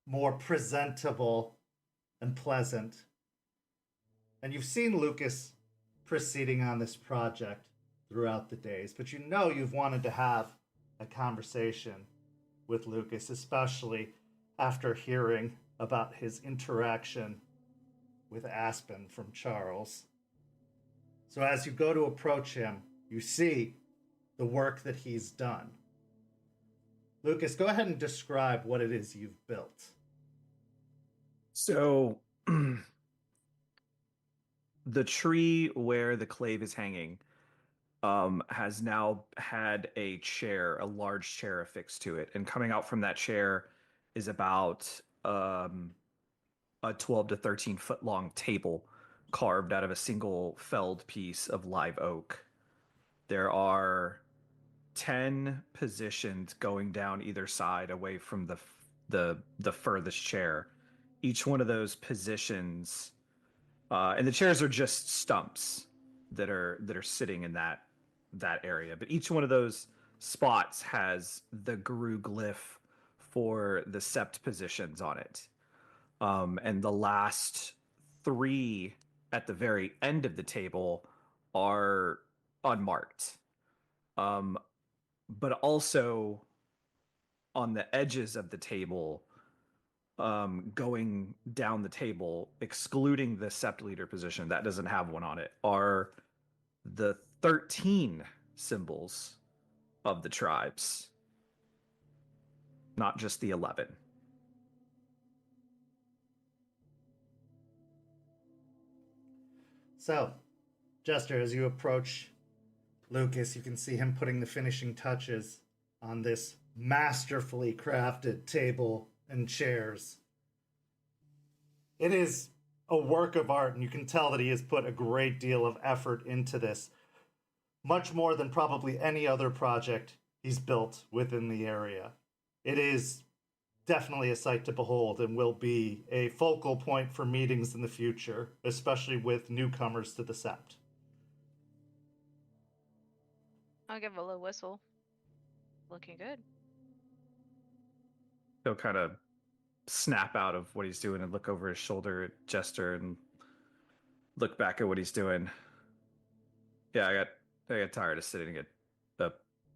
more presentable and pleasant. And you've seen Lucas proceeding on this project throughout the days, but you know you've wanted to have a conversation with Lucas, especially after hearing about his interaction with Aspen from Charles. So as you go to approach him, you see the work that he's done. Lucas, go ahead and describe what it is you've built. So the tree where the clave is hanging has now had a chair, a large chair affixed to it. And coming out from that chair is about a 12 to 13 foot long table carved out of a single felled piece of live oak. There are 10 positions going down either side away from the furthest chair. Each one of those positions, and the chairs are just stumps that are sitting in that area. But each one of those spots has the guru glyph for the sept positions on it. And the last 3 at the very end of the table are unmarked. But also on the edges of the table, going down the table, excluding the sept leader position, that doesn't have one on it, are the 13 symbols of the tribes, not just the 11. So, Jester, as you approach Lucas, you can see him putting the finishing touches on this masterfully crafted table and chairs. It is a work of art, and you can tell that he has put a great deal of effort into this, much more than probably any other project he's built within the area. It is definitely a sight to behold and will be a focal point for meetings in the future, especially with newcomers to the sept. I'll give a little whistle. Looking good. He'll kind of snap out of what he's doing and look over his shoulder at Jester and look back at what he's doing. Yeah, I got tired of sitting at the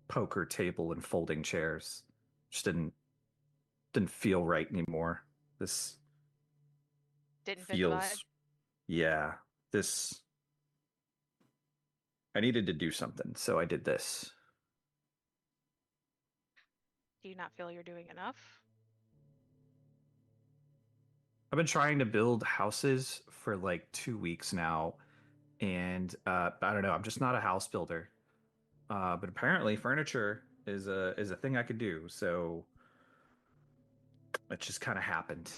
poker table and folding chairs. Just didn't feel right anymore. This Didn't fit the vibe. Yeah, this I needed to do something, so I did this. Do you not feel you're doing enough? I've been trying to build houses for like 2 weeks now, and I don't know. I'm just not a house builder. But apparently, furniture is a thing I could do. So it just kind of happened.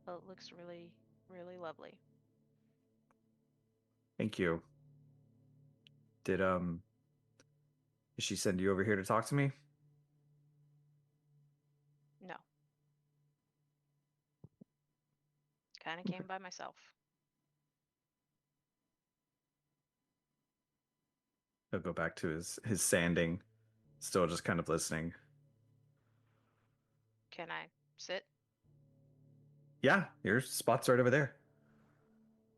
Well, it looks really, really lovely. Thank you. Did she send you over here to talk to me? No. Kind of came by myself. He'll go back to his sanding, still just kind of listening. Can I sit? Yeah, your spot's right over there.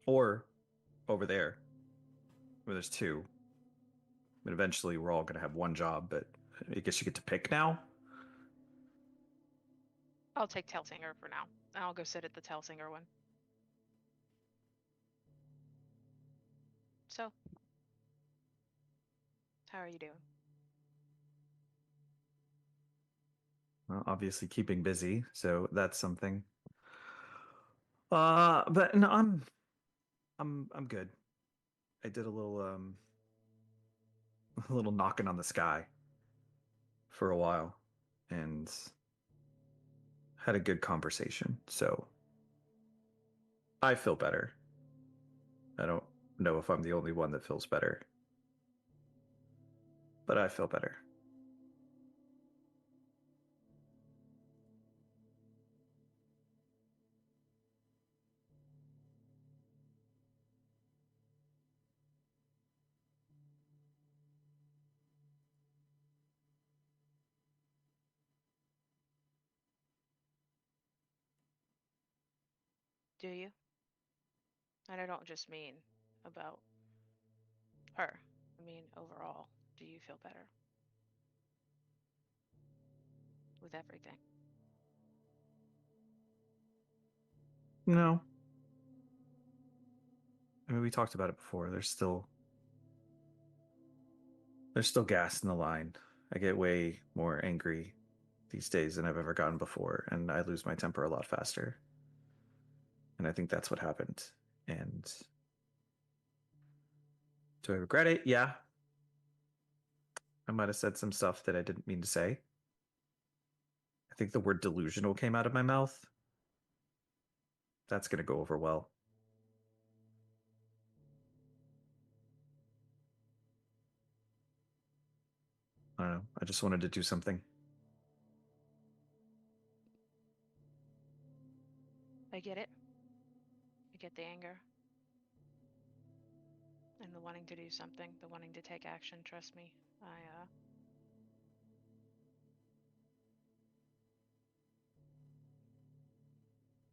Or over there. Where there's two. But eventually we're all gonna have one job, but I guess you get to pick now. I'll take Telsinger for now. I'll go sit at the Telsinger one. So, how are you doing? Well, obviously keeping busy, so that's something. But no, I'm good. I did a little knocking on the sky for a while and had a good conversation. So I feel better. I don't know if I'm the only one that feels better, but I feel better. Do you? And I don't just mean about her. I mean overall. Do you feel better? With everything? No. I mean, we talked about it before. There's still gas in the line. I get way more angry these days than I've ever gotten before, and I lose my temper a lot faster. And I think that's what happened. And do I regret it? Yeah. I might have said some stuff that I didn't mean to say. I think the word delusional came out of my mouth. That's going to go over well. I don't know. I just wanted to do something. I get it. I get the anger. And the wanting to do something, the wanting to take action, trust me.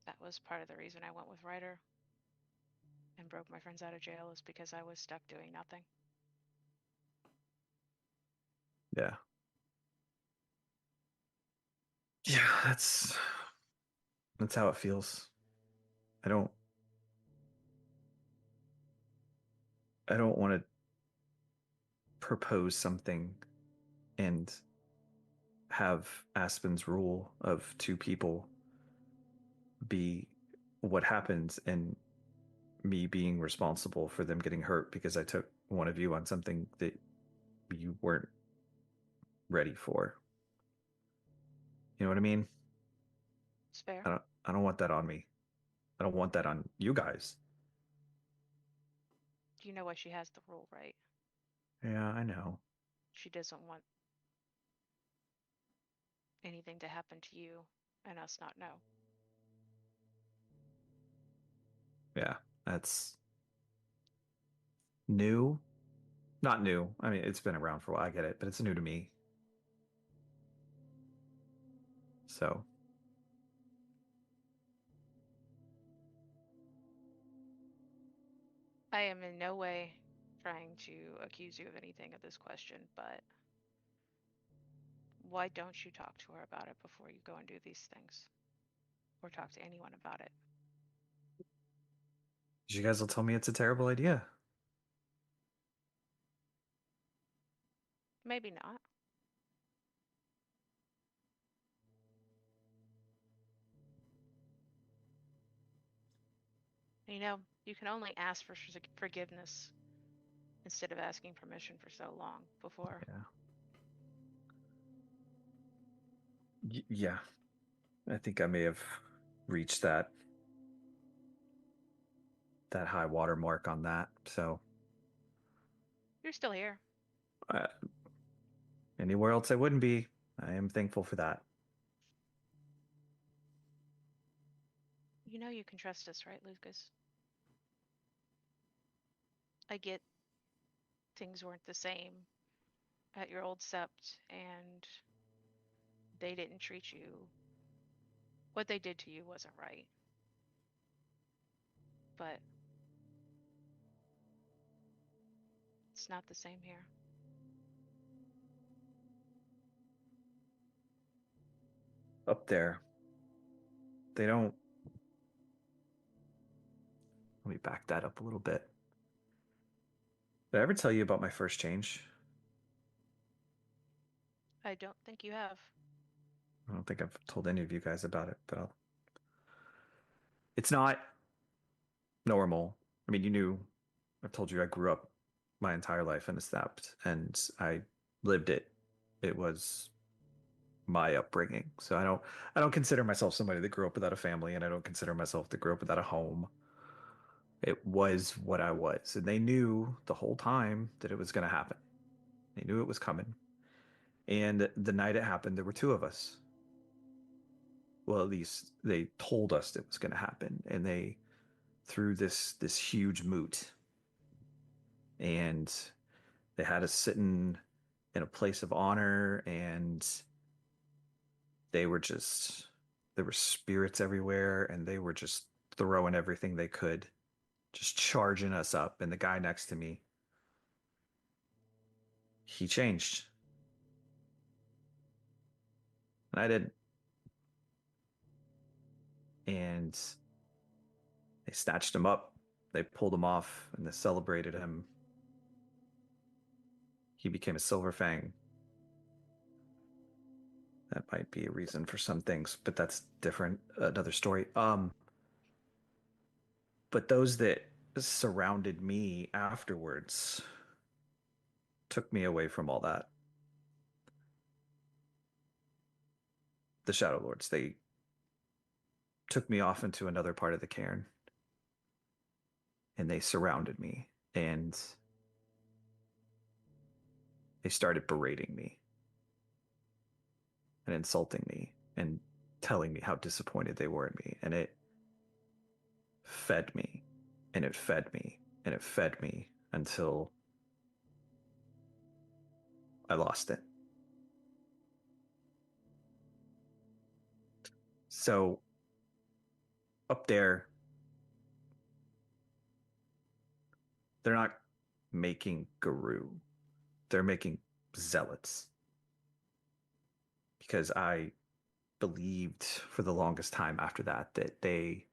That was part of the reason I went with Ryder and broke my friends out of jail is because I was stuck doing nothing. Yeah. Yeah, that's how it feels. I don't want to propose something and have Aspen's rule of two people be what happens and me being responsible for them getting hurt because I took one of you on something that you weren't ready for. You know what I mean? It's fair. I don't want that on me. I don't want that on you guys. You know why she has the rule, right? Yeah, I know. She doesn't want anything to happen to you and us not know. Yeah, that's new. Not new. I mean, it's been around for a while. I get it, but it's new to me. So, I am in no way trying to accuse you of anything of this question, but why don't you talk to her about it before you go and do these things? Or talk to anyone about it? You guys will tell me it's a terrible idea. Maybe not. You know, you can only ask for forgiveness instead of asking permission for so long before. Yeah. Yeah. I think I may have reached that high water mark on that. So You're still here. Anywhere else I wouldn't be. I am thankful for that. You know you can trust us, right, Lucas? I get things weren't the same at your old sept, and they didn't treat you. What they did to you wasn't right. But it's not the same here. Up there, they don't. Let me back that up a little bit. Did I ever tell you about my first change? I don't think you have. I don't think I've told any of you guys about it, but it's not normal. I mean, you knew. I've told you I grew up my entire life in a sept, and I lived it. It was my upbringing. So I don't consider myself somebody that grew up without a family, and I don't consider myself that grew up without a home. It was what I was. And they knew the whole time that it was going to happen. They knew it was coming. And the night it happened, there were two of us. Well, at least they told us it was going to happen. And they threw this huge moot. And they had us sitting in a place of honor, and there were spirits everywhere, and they were just throwing everything they could, just charging us up. And the guy next to me, he changed. And I didn't. And they snatched him up. They pulled him off, and they celebrated him. He became a Silver Fang. That might be a reason for some things, but that's different. Another story. But those that surrounded me afterwards took me away from all that. The Shadow Lords, they took me off into another part of the cairn, and they surrounded me, and they started berating me and insulting me and telling me how disappointed they were in me. And it fed me, and it fed me, and it fed me until I lost it. So up there, they're not making Guru. They're making zealots. Because I believed for the longest time after that they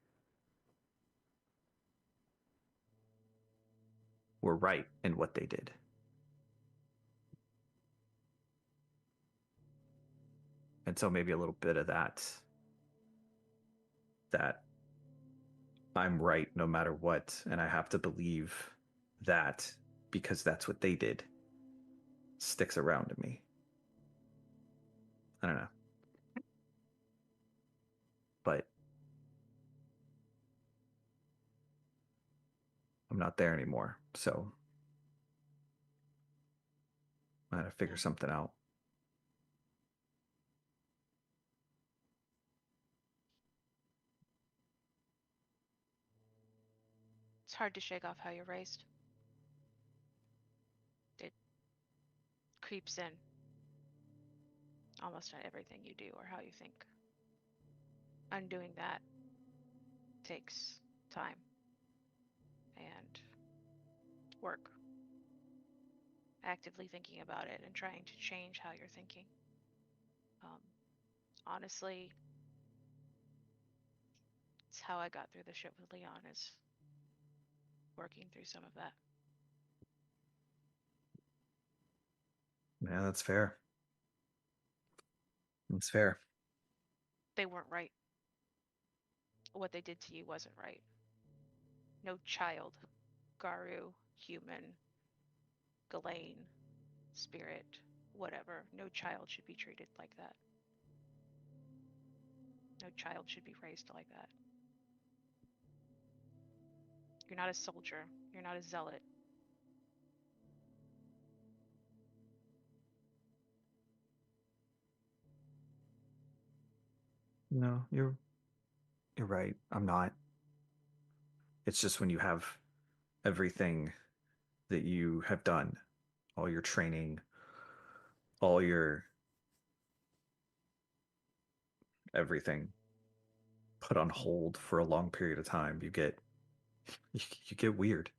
were right in what they did. And so maybe a little bit of that I'm right no matter what, and I have to believe that because that's what they did, sticks around in me. I don't know. But I'm not there anymore, so I had to figure something out. It's hard to shake off how you're raised. It creeps in almost on everything you do or how you think. Undoing that takes time and work. Actively thinking about it and trying to change how you're thinking. Honestly, it's how I got through the shit with Leon is working through some of that. Yeah, that's fair. That's fair. They weren't right. What they did to you wasn't right. No child, Garu, human, Ghislaine, spirit, whatever, no child should be treated like that. No child should be raised like that. You're not a soldier. You're not a zealot. No, you're right. I'm not. It's just when you have everything that you have done, all your training, all your everything put on hold for a long period of time, you get weird.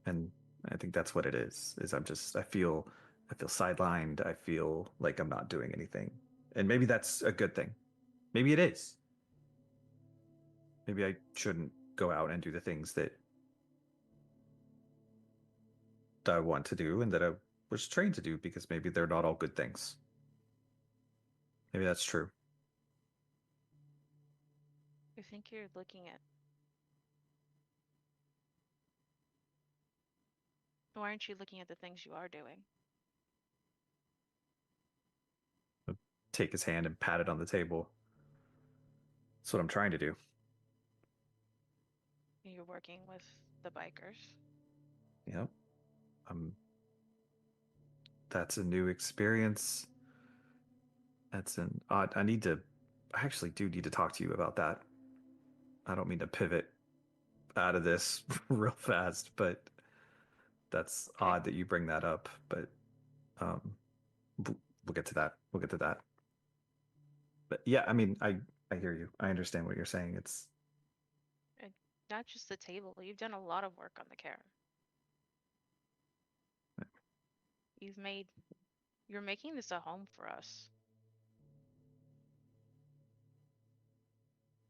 And I think that's what it is I feel sidelined. I feel like I'm not doing anything. And maybe that's a good thing. Maybe it is. Maybe I shouldn't go out and do the things that I want to do and that I was trained to do, because maybe they're not all good things. Maybe that's true. I think you're looking at... Why aren't you looking at the things you are doing? I'll take his hand and pat it on the table. That's what I'm trying to do. You're working with the bikers. Yep. That's a new experience. That's an odd. I actually do need to talk to you about that. I don't mean to pivot out of this real fast, but that's Okay. odd that you bring that up. But we'll get to that. We'll get to that. But yeah, I mean, I hear you. I understand what you're saying. It's And not just the table. You've done a lot of work on the Caern. You're making this a home for us.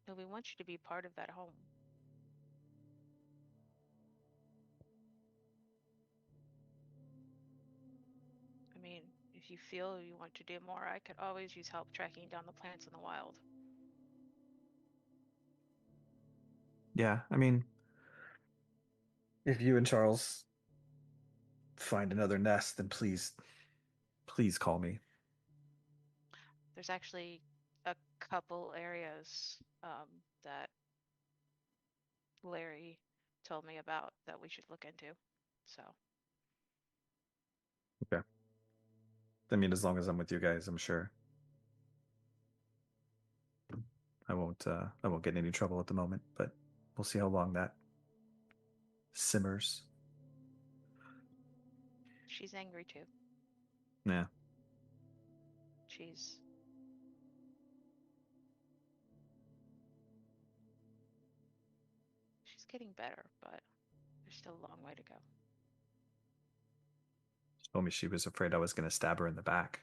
And we want you to be part of that home. I mean, if you feel you want to do more, I could always use help tracking down the plants in the wild. yeah. I mean, if you and Charles find another nest, then please call me. There's actually a couple areas that Larry told me about that we should look into. So Okay. I mean, as long as I'm with you guys, I'm sure I won't get in any trouble at the moment, but we'll see how long that simmers. she's angry too. Yeah. She's getting better, but there's still a long way to go. She told me she was afraid I was going to stab her in the back.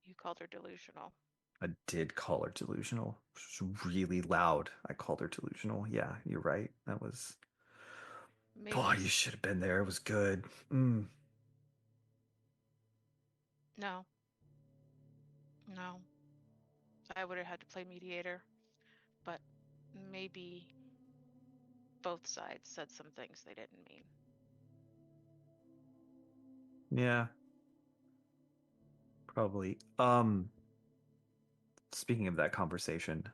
You called her delusional. I did call her delusional. She was really loud. I called her delusional. Yeah, you're right. That was... Maybe Boy, you should have been there. It was good. No. I would have had to play mediator, but maybe both sides said some things they didn't mean. Yeah. Probably. Speaking of that conversation,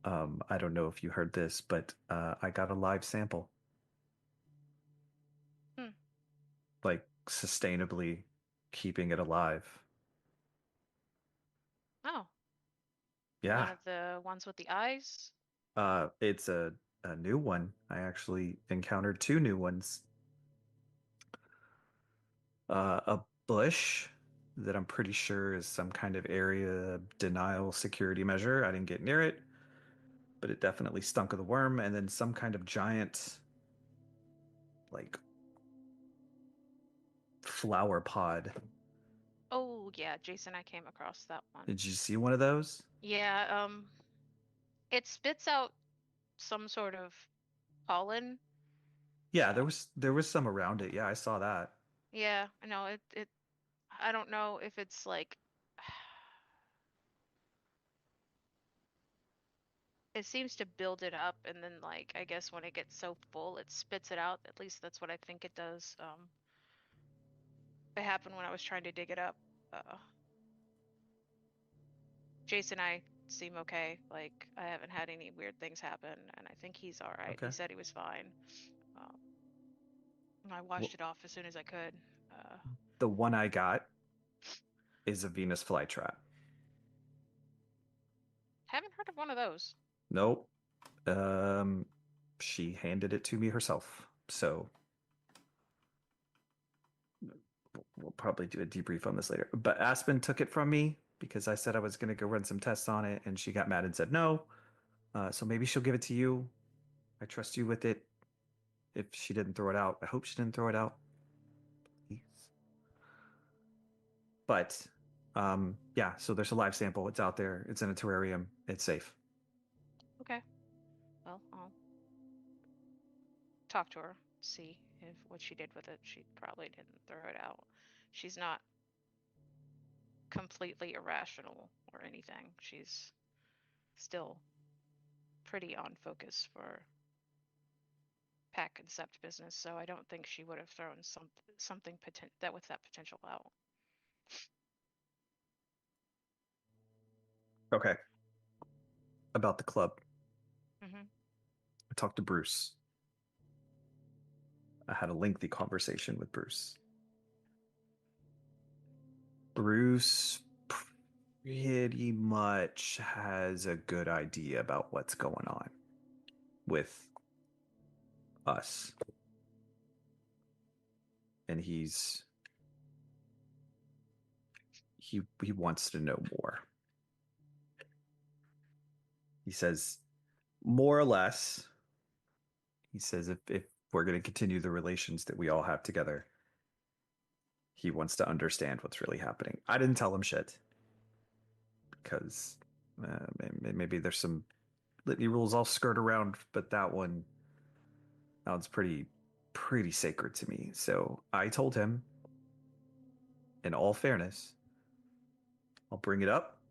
I don't know if you heard this, but I got a live sample. Like, sustainably keeping it alive. Oh. Yeah. One of the ones with the eyes? It's a new one. I actually encountered two new ones. A bush that I'm pretty sure is some kind of area denial security measure. I didn't get near it, but it definitely stunk of the worm. And then some kind of giant, like, flower pod. Oh, yeah, Jason, I came across that one. Did you see one of those? Yeah, it spits out some sort of pollen. Yeah, there was some around it. Yeah, I saw that. Yeah, I know it I don't know if it's like it seems to build it up and then like I guess when it gets so full it spits it out. At least that's what I think it does. It happened when I was trying to dig it up. Jace and I seem okay. Like I haven't had any weird things happen and I think he's all right. Okay. He said he was fine. I washed it off as soon as I could. The one I got is a Venus flytrap. Haven't heard of one of those. Nope. She handed it to me herself. So we'll probably do a debrief on this later. But Aspen took it from me because I said I was going to go run some tests on it, and she got mad and said no. So maybe she'll give it to you. I trust you with it. If she didn't throw it out, I hope she didn't throw it out. Please. But yeah, so there's a live sample. It's out there. It's in a terrarium. It's safe. Okay. Well, I'll talk to her, see if what she did with it. She probably didn't throw it out. She's not completely irrational or anything. She's still pretty on focus for pack concept business, so I don't think she would have thrown something that with that potential out. Okay. About the club. Mm-hmm. I talked to Bruce. I had a lengthy conversation with Bruce. Bruce pretty much has a good idea about what's going on with us. And he wants to know more. He says, more or less, he says if we're going to continue the relations that we all have together, he wants to understand what's really happening. I didn't tell him shit because maybe there's some litany rules I'll skirt around, but that one's pretty sacred to me. So I told him, in all fairness, I'll bring it up,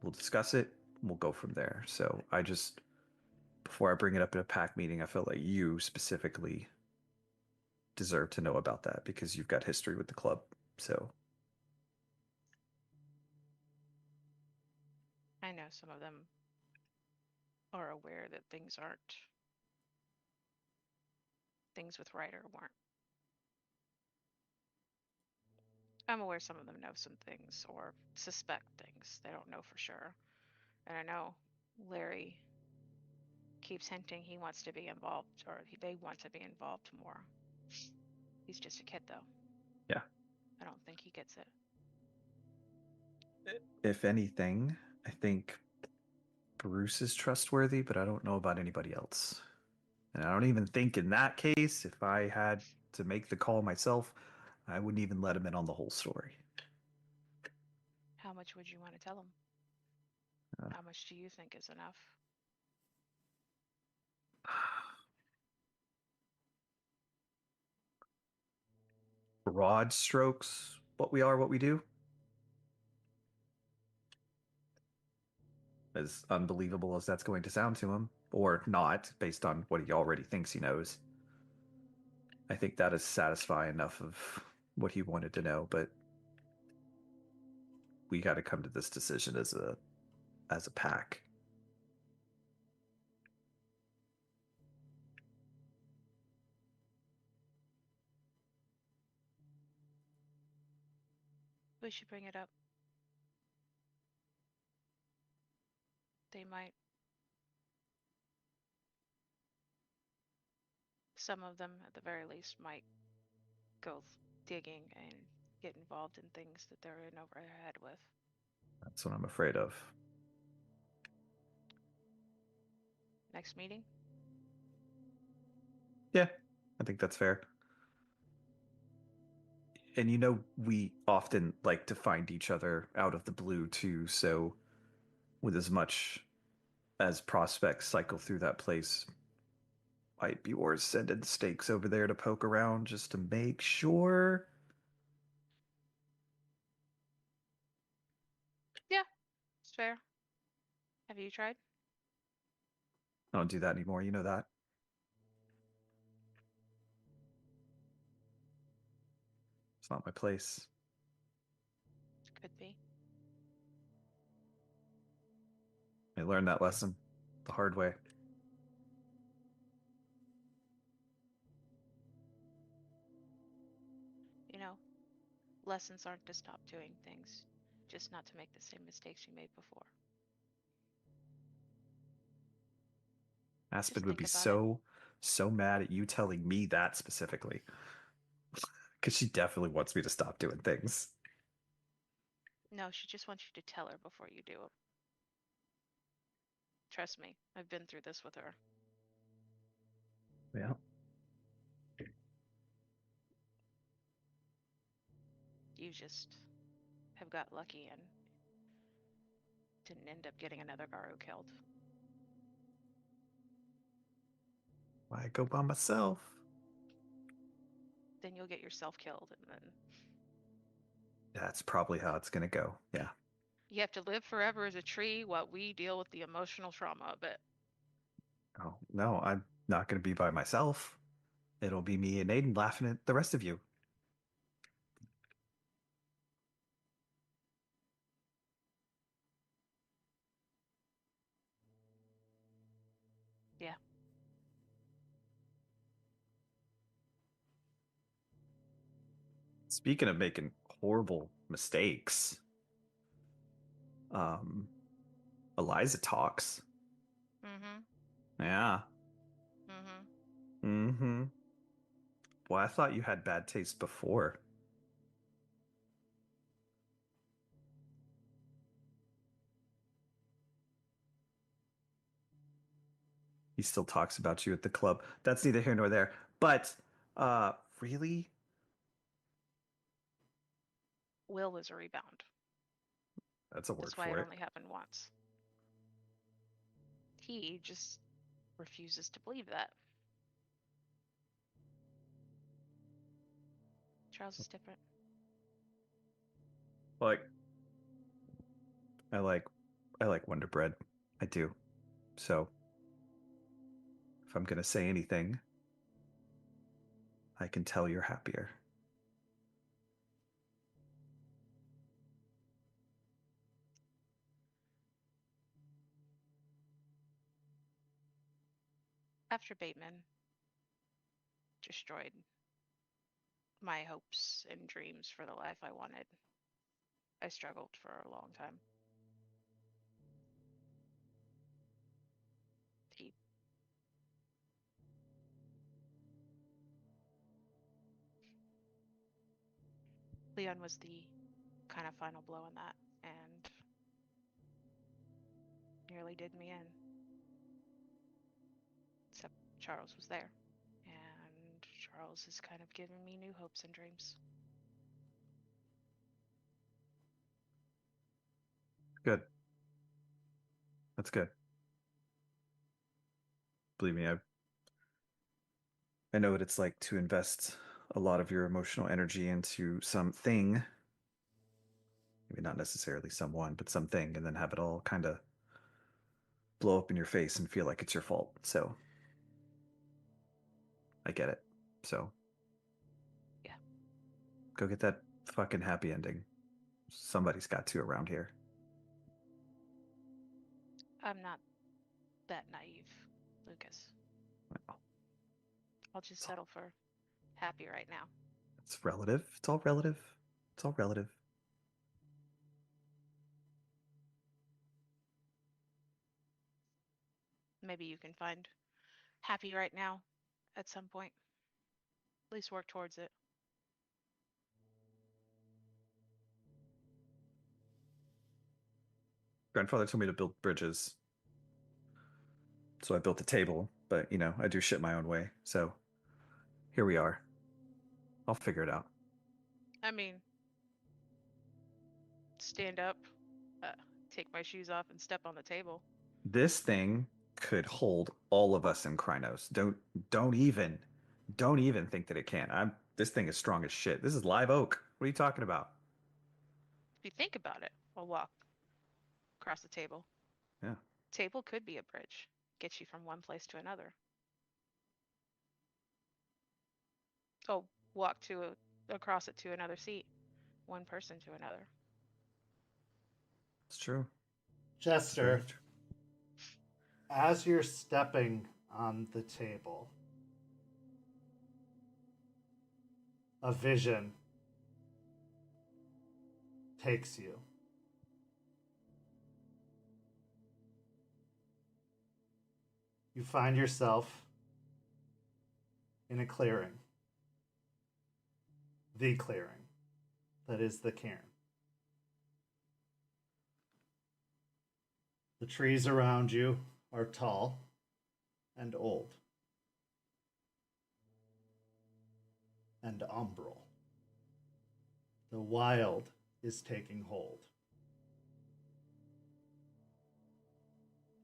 we'll discuss it, we'll go from there. So I just, before I bring it up in a pack meeting, I felt like you specifically deserve to know about that because you've got history with the club. So I know some of them are aware that things with Ryder weren't. I'm aware some of them know some things or suspect things. They don't know for sure. And I know Larry keeps hinting he wants to be involved, or they want to be involved more. He's just a kid, though. yeah. I don't think he gets it. If anything, I think Bruce is trustworthy, but I don't know about anybody else. And I don't even think in that case, if I had to make the call myself, I wouldn't even let him in on the whole story. How much would you want to tell him? How much do you think is enough? Broad strokes, what we are, what we do. As unbelievable as that's going to sound to him, or not, based on what he already thinks he knows. I think that is satisfy enough of what he wanted to know, but we got to come to this decision as a pack. We should bring it up. They might. Some of them, at the very least, might go digging and get involved in things that they're in over their head with. That's what I'm afraid of. Next meeting? Yeah, I think that's fair. And you know, we often like to find each other out of the blue too, so with as much as prospects cycle through that place, might be worth sending stakes over there to poke around just to make sure. Yeah, it's fair. Have you tried? I don't do that anymore, you know that. It's not my place. Could be. I learned that lesson the hard way. You know, lessons aren't to stop doing things, just not to make the same mistakes you made before. Aspen Just would think be about it. so mad at you telling me that specifically. Because she definitely wants me to stop doing things. No, she just wants you to tell her before you do it. Trust me, I've been through this with her. Yeah. You just have got lucky and didn't end up getting another Garu killed. Why go by myself? Then you'll get yourself killed, and then That's probably how it's gonna go. Yeah. you have to live forever as a tree while we deal with the emotional trauma of it. Oh, no, I'm not gonna be by myself. It'll be me and Aiden laughing at the rest of you. Yeah. Speaking of making horrible mistakes, um, Eliza talks. Mm-hmm. Yeah. Mm-hmm. Mm-hmm. Well, I thought you had bad taste before. He still talks about you at the club. That's neither here nor there. But, really? Will is a rebound. That's a word That's why for it it. only happened once. He just refuses to believe that. Charles is different. Like, I like, I like Wonder Bread. I do. So, if I'm gonna say anything, I can tell you're happier. After Bateman destroyed my hopes and dreams for the life I wanted, I struggled for a long time. He Leon was the kind of final blow in that, and nearly did me in. Except Charles was there, and Charles has kind of given me new hopes and dreams. Good. That's good. Believe me, I know what it's like to invest a lot of your emotional energy into something. Maybe not necessarily someone, but something, and then have it all kind of blow up in your face and feel like it's your fault. So I get it. So Yeah. go get that fucking happy ending. Somebody's got to around here. I'm not that naive, Lucas. Well, I'll just settle for happy right now. it's relative. It's all relative. It's all relative. Maybe you can find happy right now at some point. At least work towards it. Grandfather told me to build bridges. So I built a table, but I do shit my own way. So here we are. I'll figure it out. I mean, stand up, uh, take my shoes off, and step on the table. This thing could hold all of us in Krynos. Don't even think that it can. This thing is strong as shit. This is live oak. What are you talking about? If you think about it, I'll walk across the table. Yeah. Table could be a bridge, get you from one place to another. Oh, walk across it to another seat, one person to another. It's true. Jester, It's very true. as you're stepping on the table, a vision takes you. You find yourself in a clearing. The clearing that is the cairn. The trees around you are tall and old and umbral. The wild is taking hold.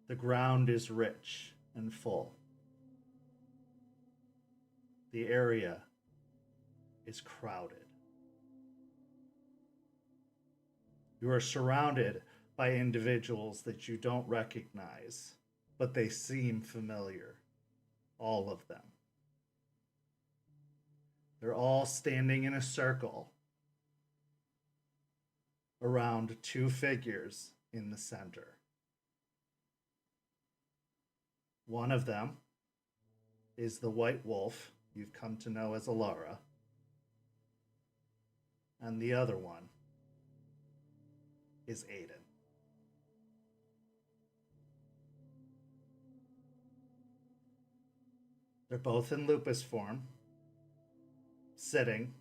The ground is rich and full. The area is crowded. You are surrounded by individuals that you don't recognize, but they seem familiar. All of them. They're all standing in a circle around two figures in the center. One of them is the white wolf you've come to know as Alara, and the other one is Aiden. They're both in lupus form, sitting,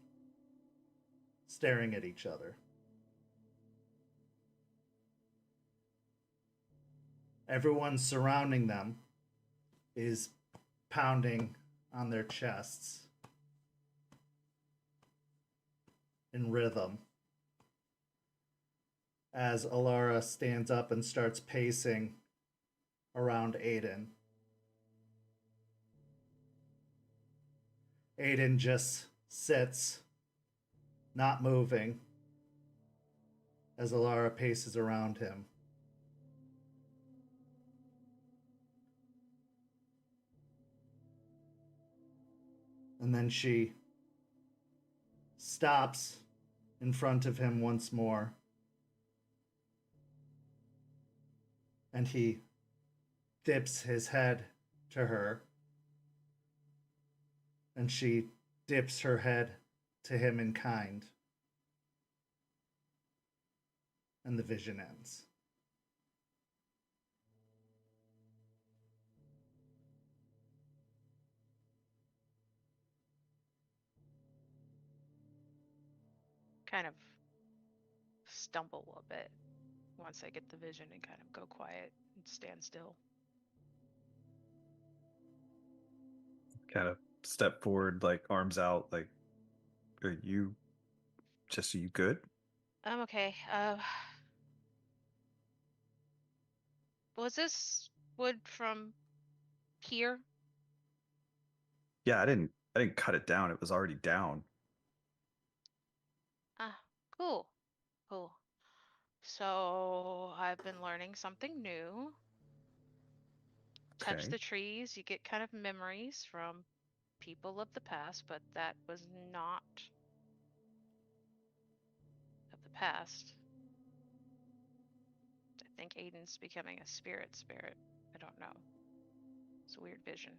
staring at each other. Everyone surrounding them is pounding on their chests in rhythm as Alara stands up and starts pacing around Aiden. Aiden just sits, not moving, as Alara paces around him. And then she stops in front of him once more. And he dips his head to her. And she dips her head to him in kind. And the vision ends. Kind of stumble a bit once I get the vision and kind of go quiet and stand still. Kind of step forward, like arms out, like, are you good? I'm okay. Was this wood from here? Yeah, I didn't cut it down. It was already down. Ah, cool. Cool. So I've been learning something new. Touch Okay. the trees, you get kind of memories from people of the past, but that was not of the past. I think Aiden's becoming a spirit. I don't know. It's a weird vision.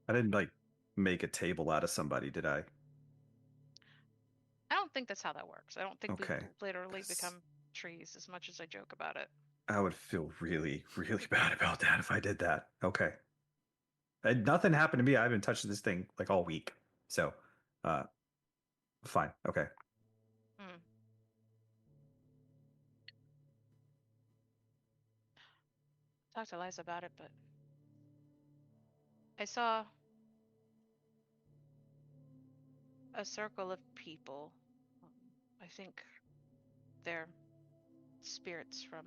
I didn't like make a table out of somebody, did I? I don't think that's how that works. I don't think we Okay. literally 'Cause become trees as much as I joke about it. I would feel really, really bad about that if I did that. Okay. Nothing happened to me. I haven't touched this thing like all week. So, uh, fine. Okay. Hmm. Talked to Eliza about it, but I saw a circle of people. I think they're spirits from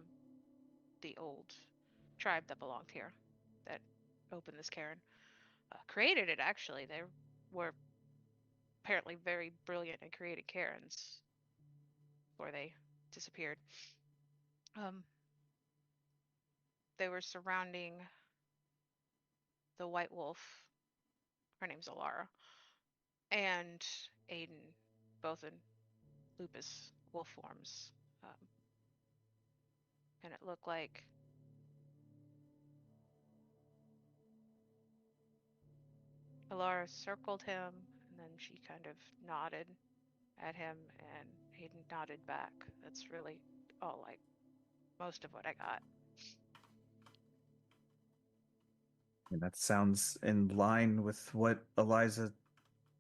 the old tribe that belonged here, that opened this cairn. Created it, actually. They were apparently very brilliant at creating cairns before they disappeared. They were surrounding the White Wolf. Her name's Alara. And Aiden, both in lupus wolf forms. And it looked like Alara circled him, and then she kind of nodded at him, and Aiden nodded back. That's really all most of what I got. And that sounds in line with what Eliza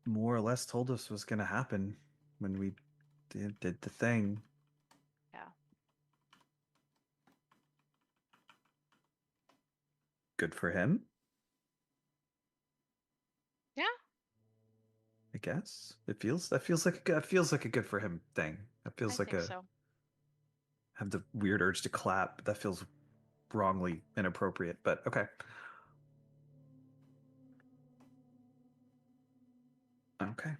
more or less told us was going to happen when we did the thing. Yeah. Good for him. Yeah. I guess that feels like a good for him thing. That feels I like think so. I have the weird urge to clap. That feels wrongly inappropriate, but okay. Okay.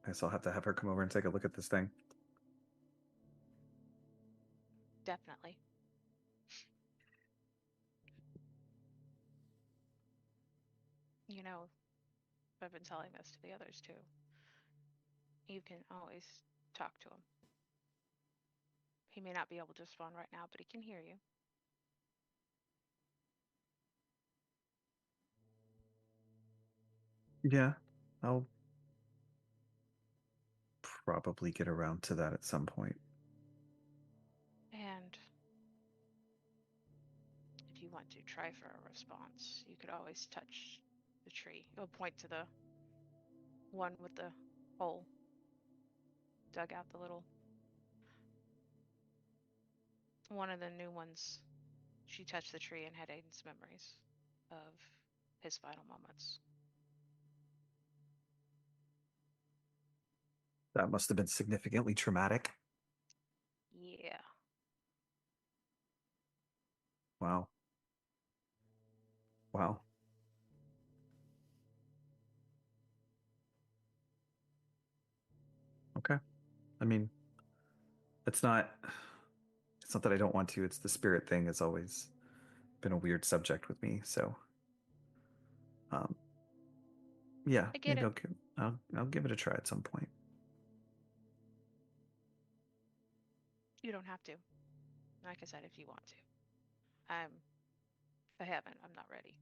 I guess I'll have to have her come over and take a look at this thing. Definitely. You know, I've been telling this to the others too. You can always talk to him. He may not be able to respond right now, but he can hear you. Yeah, I'll probably get around to that at some point. And if you want to try for a response, you could always touch the tree. You'll point to the one with the hole. Dug out the little... One of the new ones. She touched the tree and had Aiden's memories of his final moments. That must have been significantly traumatic. Yeah. Wow. Wow. Okay. I mean, it's not that I don't want to. It's the spirit thing has always been a weird subject with me. So, yeah, I get maybe it. I'll give it a try at some point. You don't have to. Like I said, if you want to. I haven't. I'm not ready.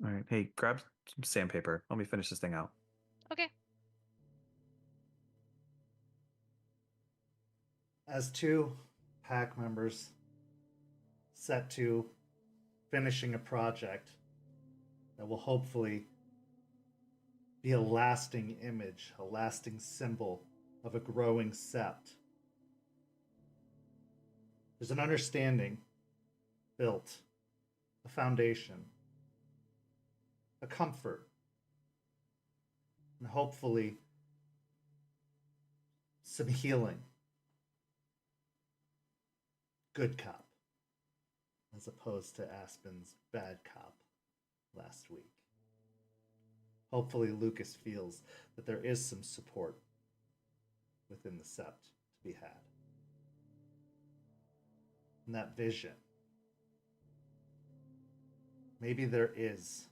All right. Hey, grab some sandpaper. Let me finish this thing out. Okay. As two pack members set to finishing a project that will hopefully be a lasting image, a lasting symbol of a growing sept, there's an understanding built, a foundation, a comfort, and hopefully some healing. Good cop, as opposed to Aspen's bad cop last week. Hopefully Lucas feels that there is some support within the sept to be had. And that vision. Maybe there is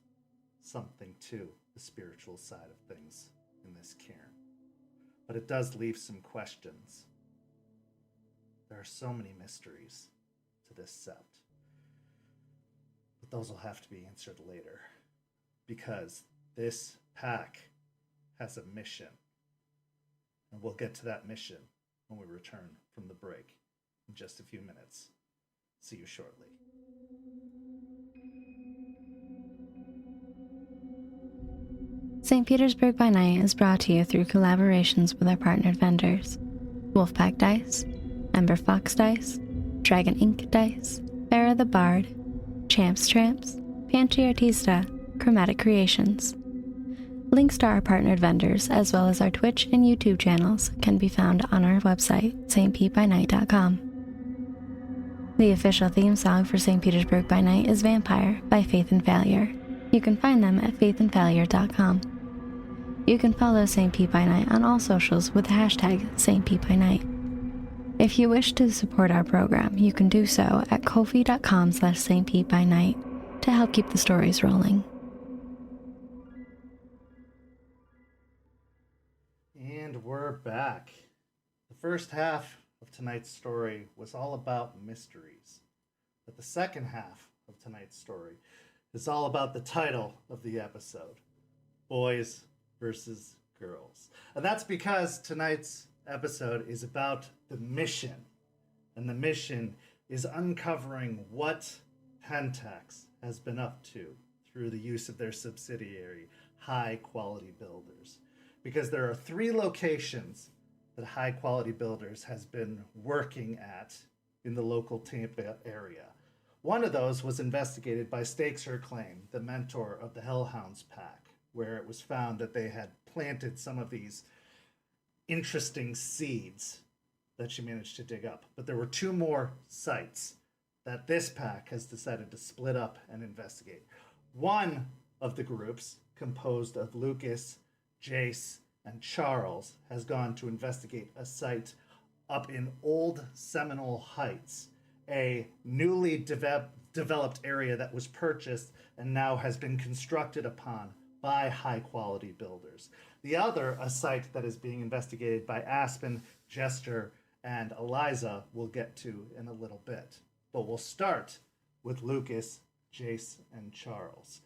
something to the spiritual side of things in this cairn. But it does leave some questions. There are so many mysteries to this sept. But those will have to be answered later. Because this pack has a mission. And we'll get to that mission when we return from the break in just a few minutes. See you shortly. St. Petersburg by Night is brought to you through collaborations with our partnered vendors: Wolfpack Dice, Ember Fox Dice, Dragon Ink Dice, Farrah the Bard, Champs Tramps, Panty Artista, Chromatic Creations. Links to our partnered vendors, as well as our Twitch and YouTube channels, can be found on our website, stpbynight.com. The official theme song for St. Petersburg by Night is Vampire by Faith and Failure. You can find them at faithandfailure.com. You can follow St. Pete by Night on all socials with the hashtag St. Pete by Night. If you wish to support our program, you can do so at ko-fi.com/St. Pete by Night to help keep the stories rolling. And we're back. The first half of tonight's story was all about mysteries. But the second half of tonight's story is all about the title of the episode, Boys versus Girls. And that's because tonight's episode is about the mission. And the mission is uncovering what Pentax has been up to through the use of their subsidiary, High Quality Builders. Because there are 3 locations that High Quality Builders has been working at in the local Tampa area. One of those was investigated by Stakes Her Claim, the mentor of the Hellhounds Pack, where it was found that they had planted some of these interesting seeds that she managed to dig up. But there were 2 more sites that this pack has decided to split up and investigate. One of the groups, composed of Lucas, Jace, and Charles, has gone to investigate a site up in Old Seminole Heights, a newly developed area that was purchased and now has been constructed upon by High Quality Builders. The other, a site that is being investigated by Aspen, Jester, and Eliza, we'll get to in a little bit. But we'll start with Lucas, Jace, and Charles.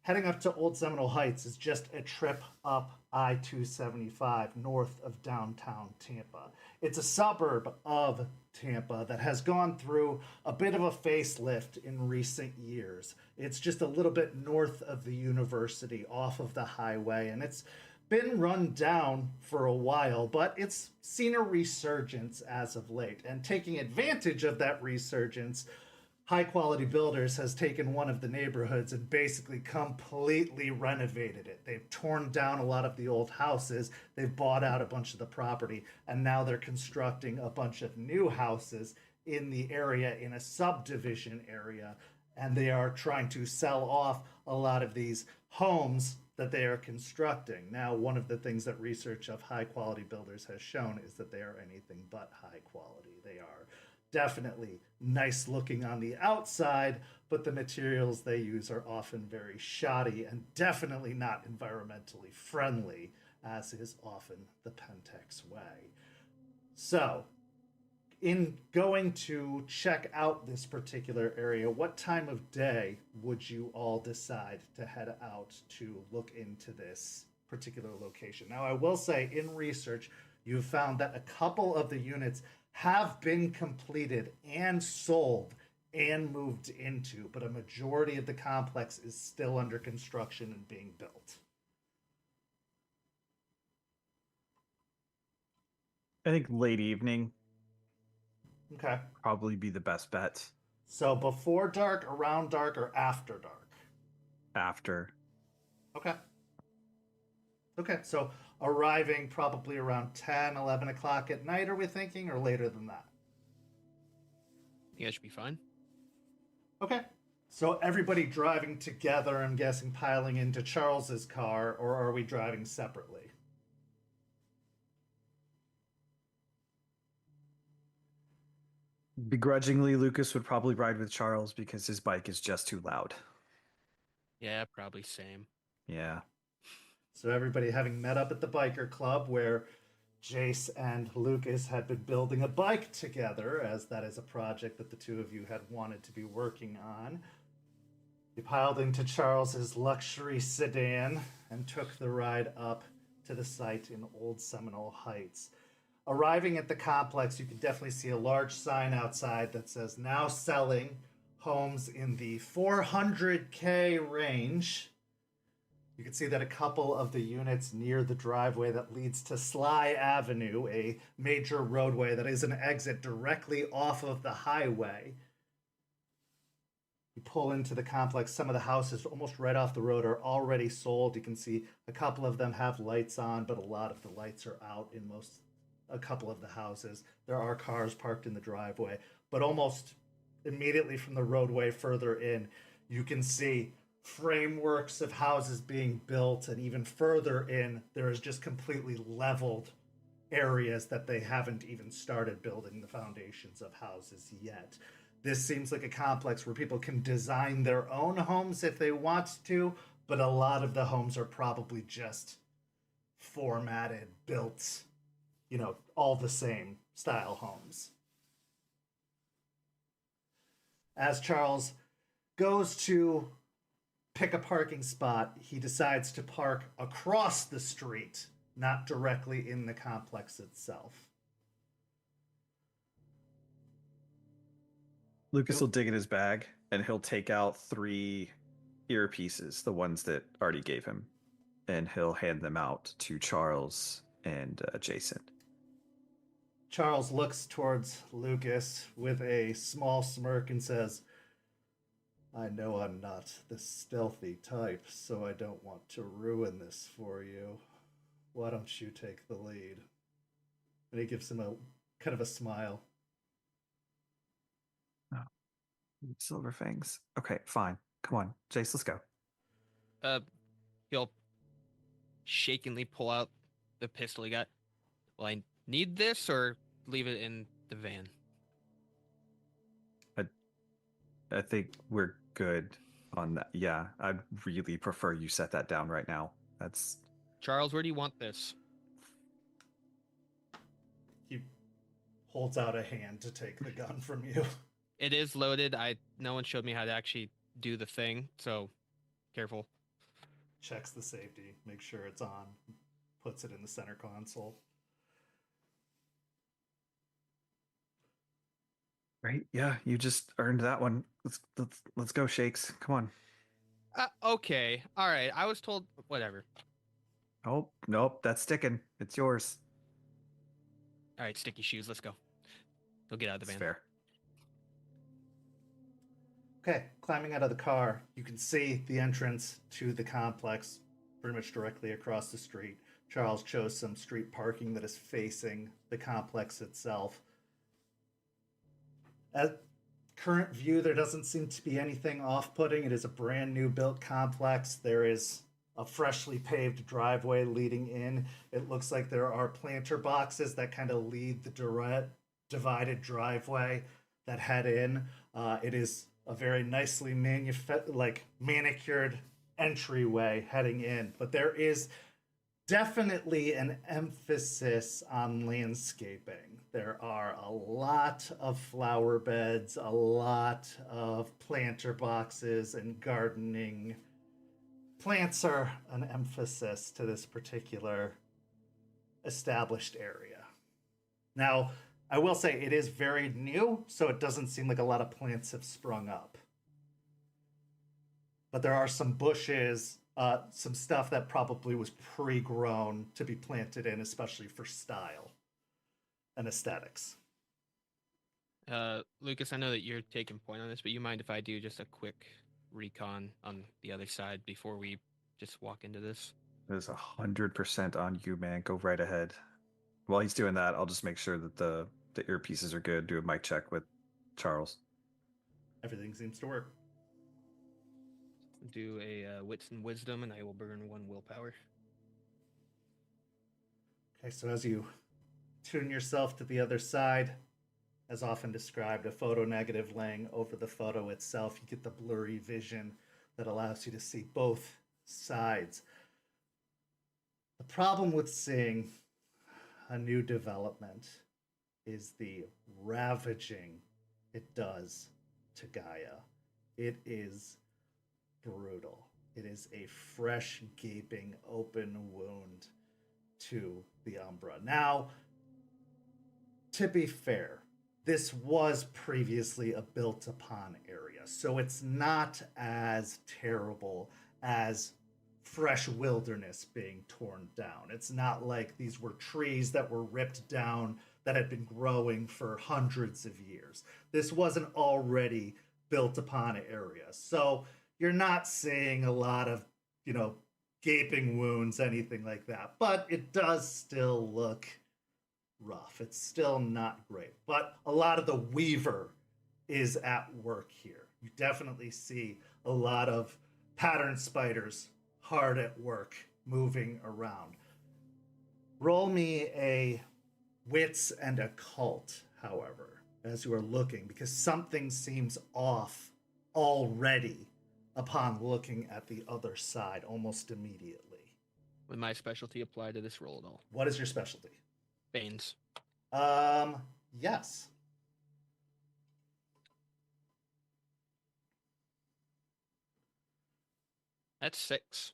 Heading up to Old Seminole Heights is just a trip up I-275 north of downtown Tampa. It's a suburb of Tampa that has gone through a bit of a facelift in recent years. It's just a little bit north of the university, off of the highway, and it's been run down for a while, but it's seen a resurgence as of late. And taking advantage of that resurgence, High Quality Builders has taken one of the neighborhoods and basically completely renovated it. They've torn down a lot of the old houses, they've bought out a bunch of the property, and now they're constructing a bunch of new houses in the area, in a subdivision area, and they are trying to sell off a lot of these homes that they are constructing. Now, one of the things that research of High Quality Builders has shown is that they are anything but high quality. They are definitely nice looking on the outside, but the materials they use are often very shoddy and definitely not environmentally friendly, as is often the Pentax way. So, in going to check out this particular area, what time of day would you all decide to head out to look into this particular location? Now, I will say, in research, you've found that a couple of the units have been completed and sold and moved into, but a majority of the complex is still under construction and being built. I think late evening Okay. probably be the best bet. So before dark, around dark, or after dark? After. Okay. Okay, so arriving probably around 10, 11 o'clock at night, are we thinking, or later than that? You guys should be fine. Okay. So everybody driving together, I'm guessing piling into Charles's car, or are we driving separately? Begrudgingly, Lucas would probably ride with Charles because his bike is just too loud. Yeah, probably same. Yeah. So everybody having met up at the biker club where Jace and Lucas had been building a bike together, as that is a project that the two of you had wanted to be working on. You piled into Charles's luxury sedan and took the ride up to the site in Old Seminole Heights. Arriving at the complex, you can definitely see a large sign outside that says, now selling homes in the 400K range. You can see that a couple of the units near the driveway that leads to Sly Avenue, a major roadway that is an exit directly off of the highway. You pull into the complex. Some of the houses almost right off the road are already sold. You can see a couple of them have lights on, but a lot of the lights are out in a couple of the houses. There are cars parked in the driveway, but almost immediately from the roadway further in, you can see frameworks of houses being built, and even further in, there is just completely leveled areas that they haven't even started building the foundations of houses yet. This seems like a complex where people can design their own homes if they want to, but a lot of the homes are probably just formatted, built, all the same style homes. As Charles goes to pick a parking spot, he decides to park across the street, not directly in the complex itself. Lucas will dig in his bag and he'll take out 3 earpieces, the ones that Artie gave him, and he'll hand them out to Charles and Jason. Charles looks towards Lucas with a small smirk and says, I know I'm not the stealthy type, so I don't want to ruin this for you. Why don't you take the lead? And he gives him a kind of a smile. Oh, silver fangs. Okay, fine. Come on, Jace, let's go. He'll shakingly pull out the pistol he got. Well, I need this or leave it in the van? I think we're good on that. Yeah, I'd really prefer you set that down right now. That's... Charles, where do you want this? He holds out a hand to take the gun from you. It is loaded. No one showed me how to actually do the thing, so careful. Checks the safety, makes sure it's on, puts it in the center console. Right? Yeah, you just earned that one. Let's go, Shakes. Come on. Okay. All right. I was told whatever. Oh, nope, that's sticking. It's yours. All right, sticky shoes. Let's go. He'll get out of the van. Fair. Okay, climbing out of the car, you can see the entrance to the complex pretty much directly across the street. Charles chose some street parking that is facing the complex itself. At current view, there doesn't seem to be anything off-putting. It is a brand new built complex. There is a freshly paved driveway leading in. It looks like there are planter boxes that kind of lead the direct divided driveway that head in. It is a very nicely manicured entryway heading in, but there is definitely an emphasis on landscaping. There are a lot of flower beds, a lot of planter boxes and gardening. Plants are an emphasis to this particular established area. Now, I will say it is very new, so it doesn't seem like a lot of plants have sprung up. But there are some bushes, some stuff that probably was pre-grown to be planted in, especially for style and aesthetics. Lucas, I know that you're taking point on this, but you mind if I do just a quick recon on the other side before we just walk into this? It is 100% on you, man. Go right ahead. While he's doing that, I'll just make sure that the earpieces are good. Do a mic check with Charles. Everything seems to work. Do a wits and wisdom, and I will burn 1 willpower. Okay, so as you tune yourself to the other side, as often described, a photo negative laying over the photo itself, you get the blurry vision that allows you to see both sides. The problem with seeing a new development is the ravaging it does to Gaia. It is brutal. It is a fresh, gaping, open wound to the Umbra. Now, to be fair, this was previously a built-upon area, so it's not as terrible as fresh wilderness being torn down. It's not like these were trees that were ripped down that had been growing for hundreds of years. This was an already built upon area. So you're not seeing a lot of, gaping wounds, anything like that. But it does still look rough. It's still not great. But a lot of the weaver is at work here. You definitely see a lot of pattern spiders hard at work moving around. Roll me a wits and occult, however, as you are looking, because something seems off already upon looking at the other side almost immediately. Would my specialty apply to this roll at all? What is your specialty? Banes. Yes. That's 6.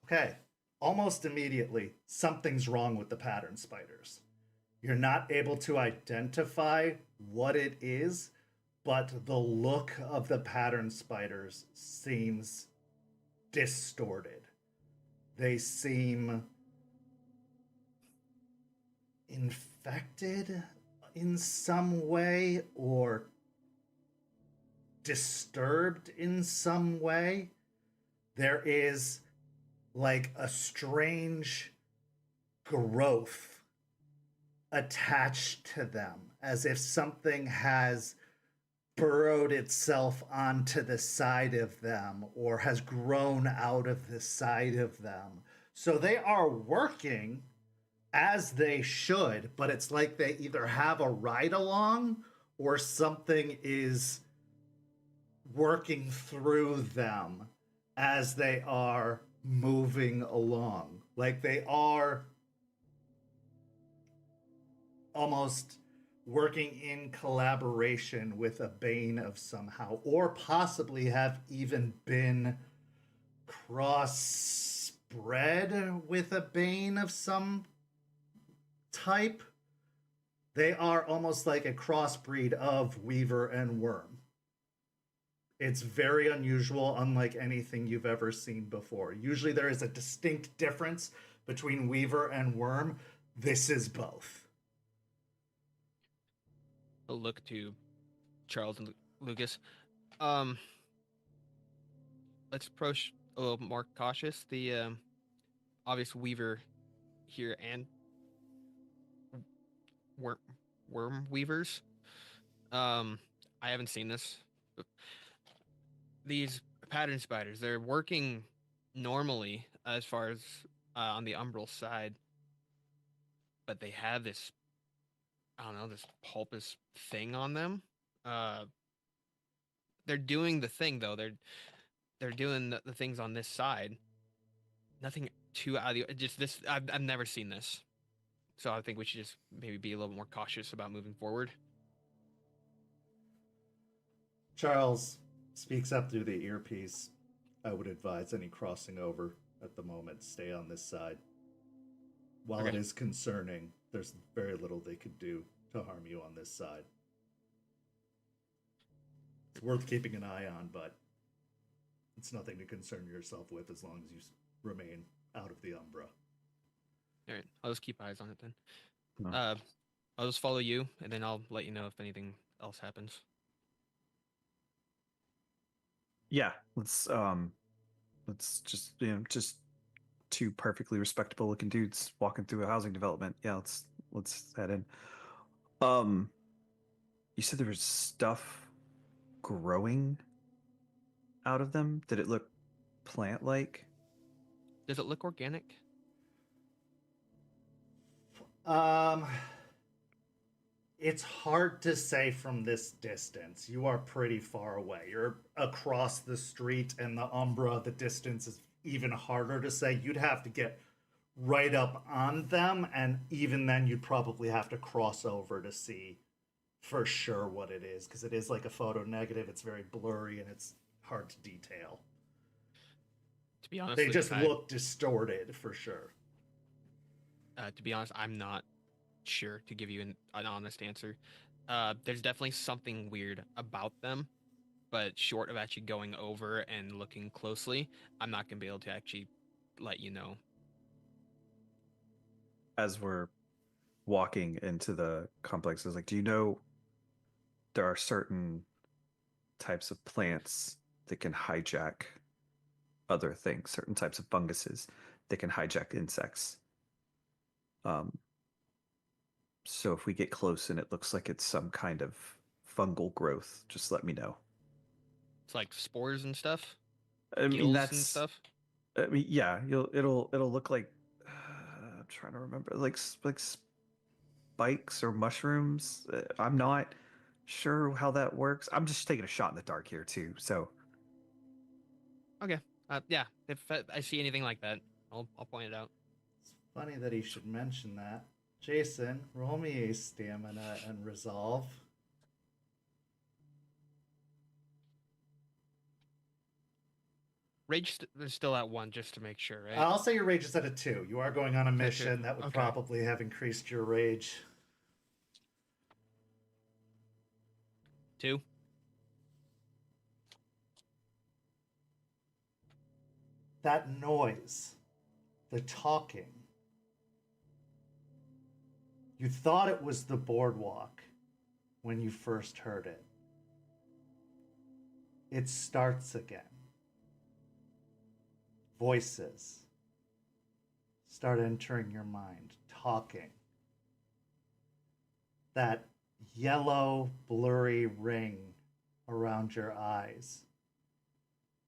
Okay. Almost immediately, something's wrong with the pattern spiders. You're not able to identify what it is, but the look of the pattern spiders seems distorted. They seem infected in some way or disturbed in some way. There is like a strange growth attached to them, as if something has burrowed itself onto the side of them or has grown out of the side of them. So they are working as they should, but it's like they either have a ride along or something is working through them as they are moving along. Like they are almost working in collaboration with a Bane of somehow, or possibly have even been crossbred with a Bane of some type. They are almost like a crossbreed of Weaver and Worm. It's very unusual, unlike anything you've ever seen before. Usually there is a distinct difference between Weaver and Worm. This is both. A look to Charles and Lucas. Let's approach a little more cautious. The obvious Weaver here and worm weavers. I haven't seen this. These pattern spiders, they're working normally as far as on the umbral side, but they have this, I don't know, this pulpous thing on them. They're doing the thing though. They're doing the things on this side. Nothing too out of the just this. I've never seen this, so I think we should just maybe be a little more cautious about moving forward. Charles speaks up through the earpiece. I would advise any crossing over at the moment stay on this side. While it is concerning, there's very little they could do to harm you on this side. It's worth keeping an eye on, but it's nothing to concern yourself with as long as you remain out of the Umbra. All right, I'll just keep eyes on it then. No. I'll just follow you, and then I'll let you know if anything else happens. Yeah, let's just just two perfectly respectable looking dudes walking through a housing development. Yeah, let's head in. You said there was stuff growing out of them. Did it look plant-like? Does it look organic? It's hard to say from this distance. You are pretty far away. You're across the street, and the Umbra, the distance is even harder to say. You'd have to get right up on them, and even then you'd probably have to cross over to see for sure what it is, because it is like a photo negative. It's very blurry, and it's hard to detail. To be honest, They just look distorted for sure. To be honest, I'm not sure to give you an honest answer. There's definitely something weird about them, but short of actually going over and looking closely, I'm not gonna be able to actually let you know. As we're walking into the complex, I was like, do you know there are certain types of plants that can hijack other things, certain types of funguses that can hijack insects. So if we get close and it looks like it's some kind of fungal growth, just let me know. It's like spores and stuff. I mean, Gills that's. and stuff. I mean, yeah, it'll look like. I'm trying to remember, like spikes or mushrooms. I'm not sure how that works. I'm just taking a shot in the dark here too. So Okay. Yeah. If I see anything like that, I'll point it out. It's funny that he should mention that. Jason, roll me a stamina and resolve. Rage is still at 1, just to make sure, right? I'll say your rage is at a 2. You are going on a mission. That would Okay. probably have increased your rage. 2. That noise, the talking, you thought it was the boardwalk when you first heard it. It starts again. Voices start entering your mind, talking. That yellow, blurry ring around your eyes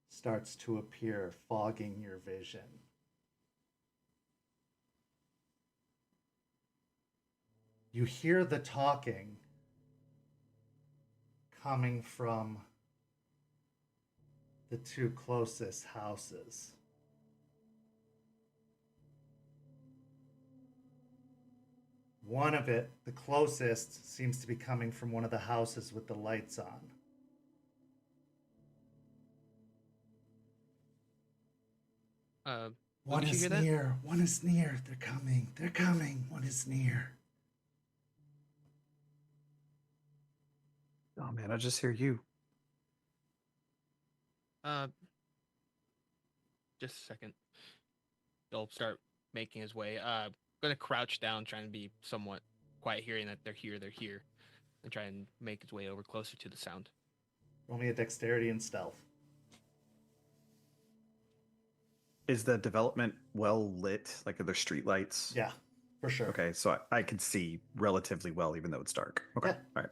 starts to appear, fogging your vision. You hear the talking coming from the 2 closest houses. One of it, the closest, seems to be coming from one of the houses with the lights on. One is near. One is near. They're coming. They're coming. One is near. oh man, I just hear you. Just a second. He'll start making his way. Gonna crouch down, trying to be somewhat quiet, hearing that they're here, and try and make his way over closer to the sound. Roll me a dexterity and stealth. Is the development well lit? Like, are there street lights? Yeah, for sure. Okay, so I can see relatively well, even though it's dark. Okay, Yeah. all right.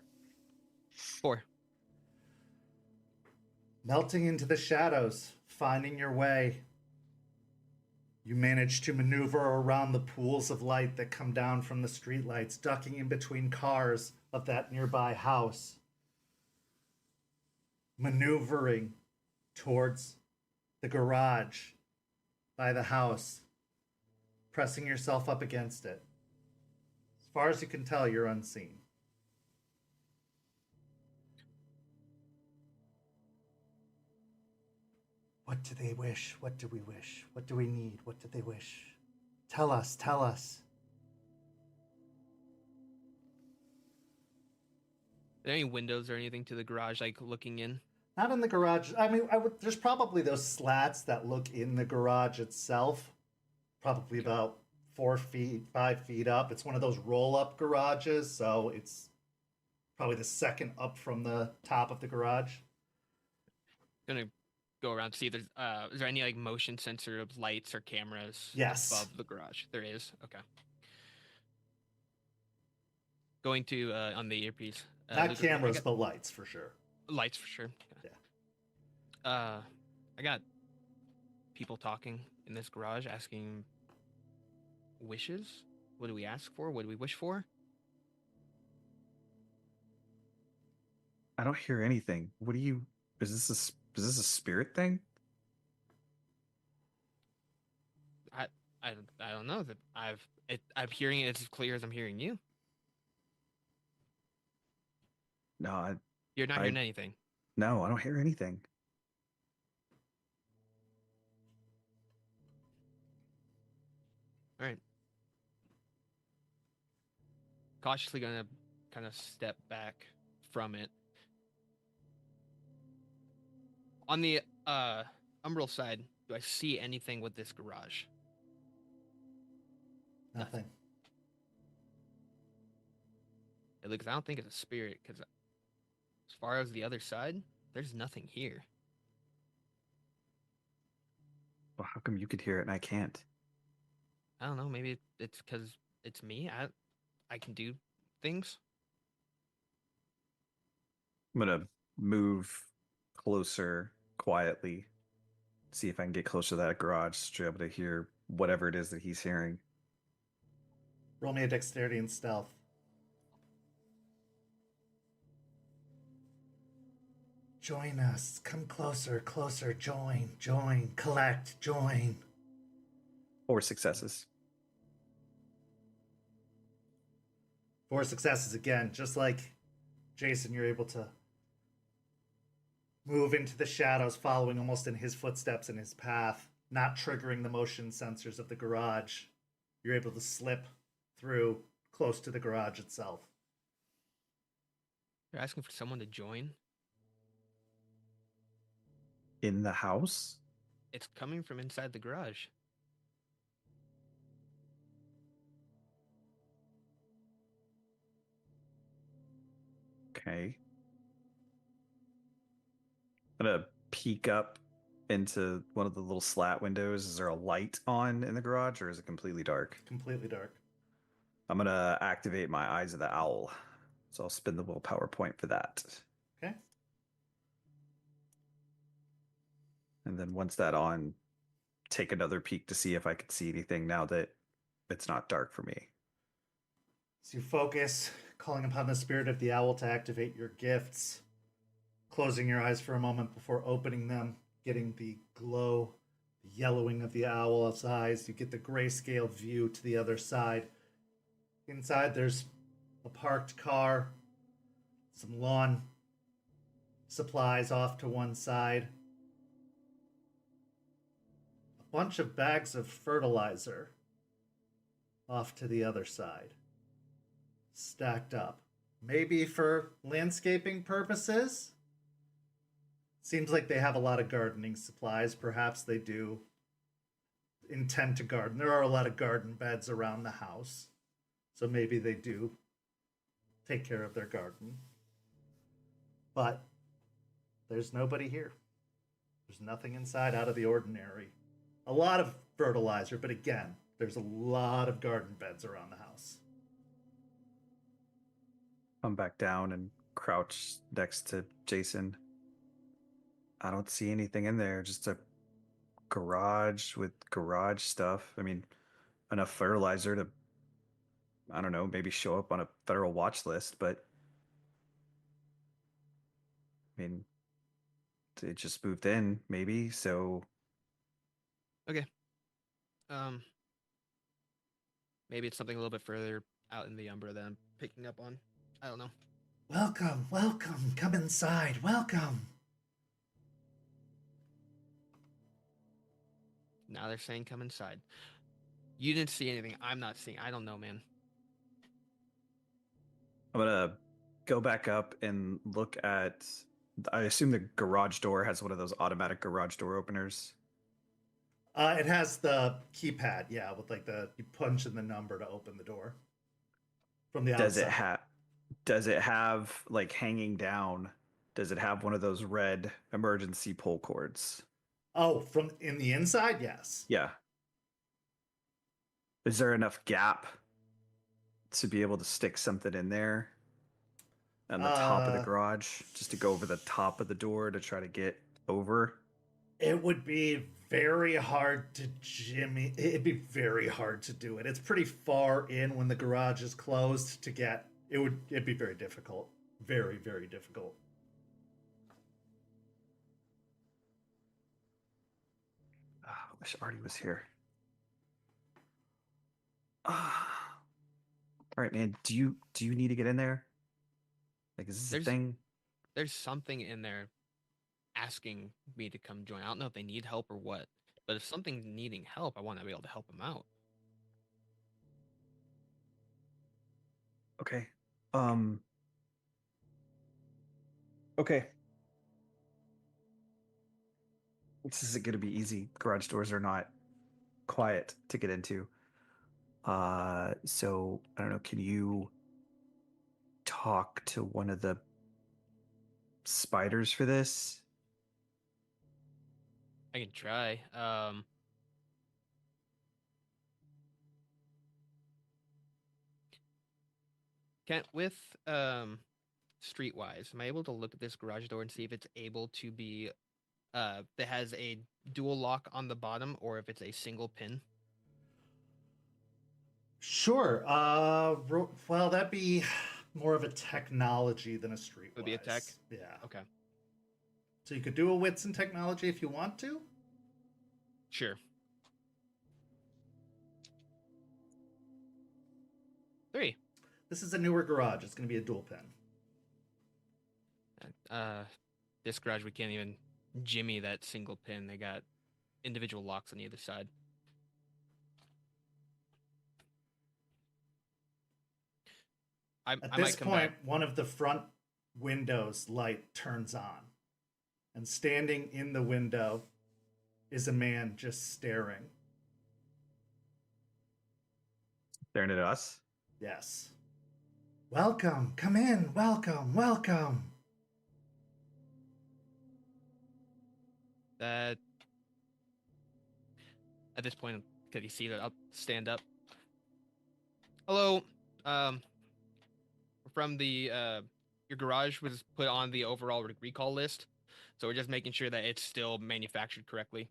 4. Melting into the shadows, finding your way. You manage to maneuver around the pools of light that come down from the streetlights, ducking in between cars of that nearby house. Maneuvering towards the garage by the house, pressing yourself up against it. As far as you can tell, you're unseen. What do they wish? What do we wish? What do we need? What do they wish? Tell us, tell us. Are there any windows or anything to the garage, like looking in? Not in the garage. I mean, there's probably those slats that look in the garage itself. Probably about 4 feet, 5 feet up. It's one of those roll-up garages, so it's probably the second up from the top of the garage. Gonna go around to see if there's is there any like motion sensor of lights or cameras Yes. above the garage? There is. Okay. Going to on the earpiece. Not cameras, but lights for sure. Lights for sure. Yeah. I got people talking in this garage asking wishes. What do we ask for? What do we wish for? I don't hear anything. What do you? Is this a spirit thing? I don't know that I'm hearing it as clear as I'm hearing you. No, You're not hearing anything. no, I don't hear anything. All right. Cautiously gonna kind of step back from it. On the umbral side, do I see anything with this garage? Nothing. Because I don't think it's a spirit. Because as far as the other side, There's nothing here. Well, how come you could hear it and I can't? I don't know. Maybe it's because it's me. I can do things. I'm gonna move closer quietly, see if I can get closer to that garage to be able to hear whatever it is that he's hearing. Roll me a dexterity and stealth. Join us. Come closer, closer. Join, collect, join. 4 successes. 4 successes again. Just like Jason, you're able to move into the shadows, following almost in his footsteps in his path, not triggering the motion sensors of the garage. You're able to slip through close to the garage itself. You're asking for someone to join. In the house? It's coming from inside the garage. Okay. I'm gonna peek up into one of the little slat windows. Is there a light on in the garage, or is it completely dark? Completely dark. I'm gonna activate my Eyes of the Owl. So I'll spin the willpower point for that. Okay. And then once that on, take another peek to see if I can see anything now that it's not dark for me. So you focus, calling upon the spirit of the owl to activate your gifts, closing your eyes for a moment before opening them, getting the glow, the yellowing of the owl's eyes. You get the grayscale view to the other side. Inside, there's a parked car, some lawn supplies off to one side, a bunch of bags of fertilizer off to the other side, stacked up. Maybe for landscaping purposes? Seems like they have a lot of gardening supplies. Perhaps they do intend to garden. There are a lot of garden beds around the house. So maybe they do take care of their garden. But there's nobody here. There's nothing inside out of the ordinary. A lot of fertilizer, but again, there's a lot of garden beds around the house. Come back down and crouch next to Jason. I don't see anything in there, just a garage with garage stuff. I mean, enough fertilizer to, I don't know, maybe show up on a federal watch list, but I mean, it just moved in, maybe, so Okay. Maybe it's something a little bit further out in the Umbra that I'm picking up on. I don't know. Welcome, welcome. Come inside. Welcome. Now they're saying come inside. You didn't see anything. I'm not seeing. I don't know, man. I'm gonna go back up and look at. I assume the garage door has one of those automatic garage door openers. It has the keypad, yeah, with like you punch in the number to open the door from the outside. Does it have like hanging down? Does it have one of those red emergency pull cords? Oh, from in the inside, yes. Yeah. Is there enough gap to be able to stick something in there on the top of the garage, just to go over the top of the door to try to get over? It would be very hard to jimmy. It'd be very hard to do it. It's pretty far in when the garage is closed to get. It'd be very difficult. Very, very difficult. Oh, I wish Artie was here. All right, man. Do you need to get in there? Like, is this a thing? There's something in there asking me to come join. I don't know if they need help or what, but if something's needing help, I want to be able to help them out. Okay. Okay. This isn't going to be easy. Garage doors are not quiet to get into. So I don't know. Can you talk to one of the spiders for this? I can try. Can't with Streetwise, am I able to look at this garage door and see if it's able to be that has a dual lock on the bottom or if it's a single pin? Sure. Well, that'd be more of a technology than a streetwise. Would be a tech? Yeah. Okay. So you could do a wits and technology if you want to. Sure. 3. This is a newer garage. It's going to be a dual pin. This garage, we can't even jimmy that single pin. They got individual locks on either side. At this point, one of the front windows light turns on. And standing in the window is a man just staring. Staring at us? Yes. Welcome. Come in. Welcome. Welcome. At this point, could you see that? I'll stand up. Hello. From the your garage was put on the overall recall list, so we're just making sure that it's still manufactured correctly.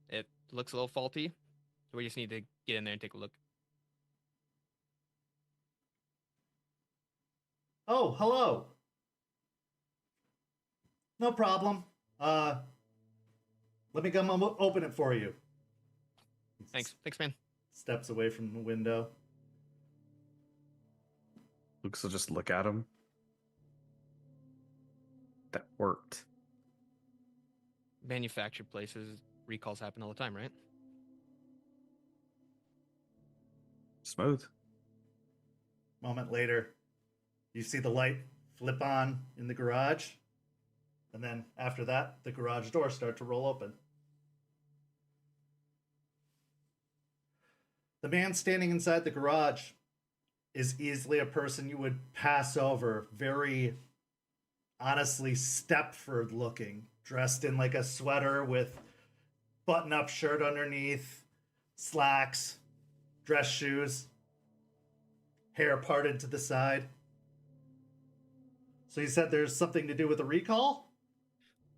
It looks a little faulty, so we just need to get in there and take a look. Oh, hello. No problem. Let me come open it for you. Thanks, man. Steps away from the window. Lucas will just look at him. That worked. Manufactured places, recalls happen all the time, right? Smooth. Moment later, you see the light flip on in the garage. And then after that, the garage doors start to roll open. The man standing inside the garage is easily a person you would pass over. Very, honestly, Stepford looking. Dressed in like a sweater with button-up shirt underneath, slacks, dress shoes, hair parted to the side. So you said there's something to do with a recall?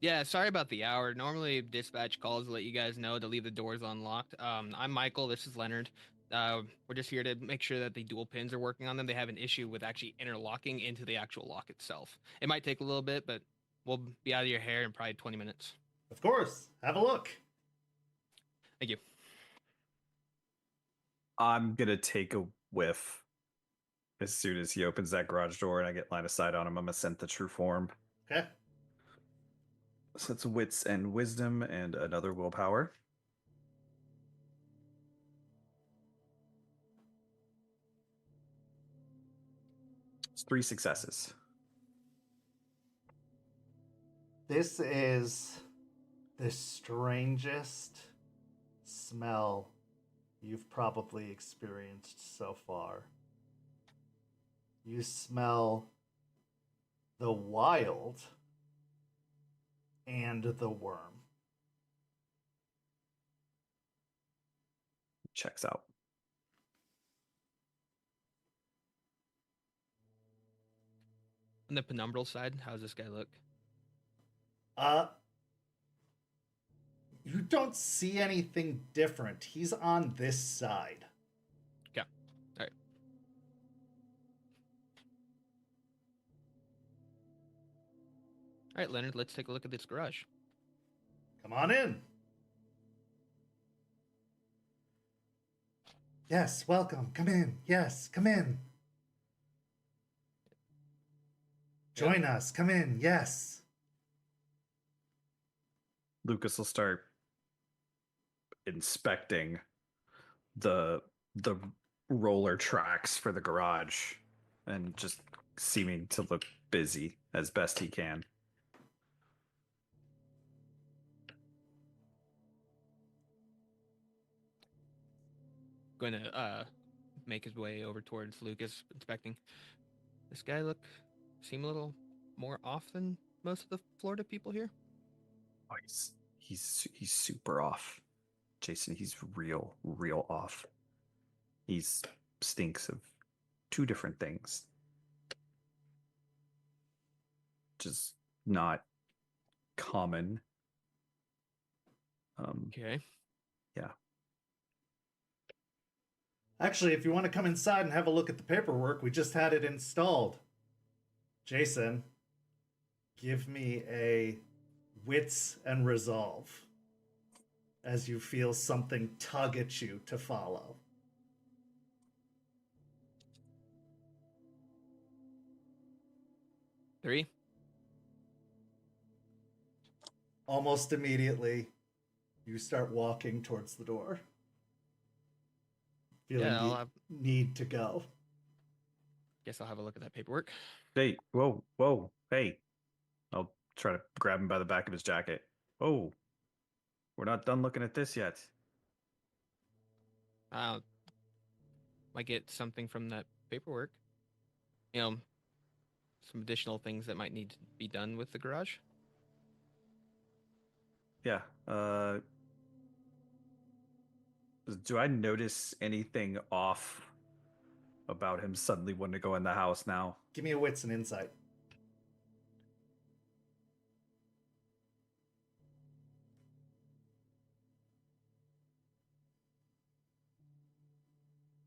Yeah, sorry about the hour. Normally, dispatch calls to let you guys know to leave the doors unlocked. I'm Michael. This is Leonard. We're just here to make sure that the dual pins are working on them. They have an issue with actually interlocking into the actual lock itself. It might take a little bit, but we'll be out of your hair in probably 20 minutes. Of course. Have a look. Thank you. I'm going to take a whiff as soon as he opens that garage door and I get line of sight on him. I'm going to scent the true form. Okay. So it's wits and wisdom and another willpower. It's 3 successes. This is the strangest smell you've probably experienced so far. You smell the wild and the worm. Checks out. On the penumbral side, how does this guy look? You don't see anything different. He's on this side. Okay. All right. All right, Leonard, let's take a look at this garage. Come on in. Yes, welcome. Come in. Yes, come in. Join us. Come in. Yes. Lucas will start inspecting the roller tracks for the garage and just seeming to look busy as best he can. Going to make his way over towards Lucas, inspecting. This guy seem a little more off than most of the Florida people here? Oh, he's super off. Jason, he's real off. He's stinks of two different things. Just not common. Okay. Yeah. Actually, if you want to come inside and have a look at the paperwork, we just had it installed. Jason, give me a wits and resolve as you feel something tug at you to follow. Three. Almost immediately, you start walking towards the door. Feeling Yeah, the need to go. Guess I'll have a look at that paperwork. Hey, whoa, hey. I'll try to grab him by the back of his jacket. Oh, we're not done looking at this yet. Might get something from that paperwork. Some additional things that might need to be done with the garage. Yeah. Do I notice anything off about him suddenly wanting to go in the house now? Give me a wits and insight.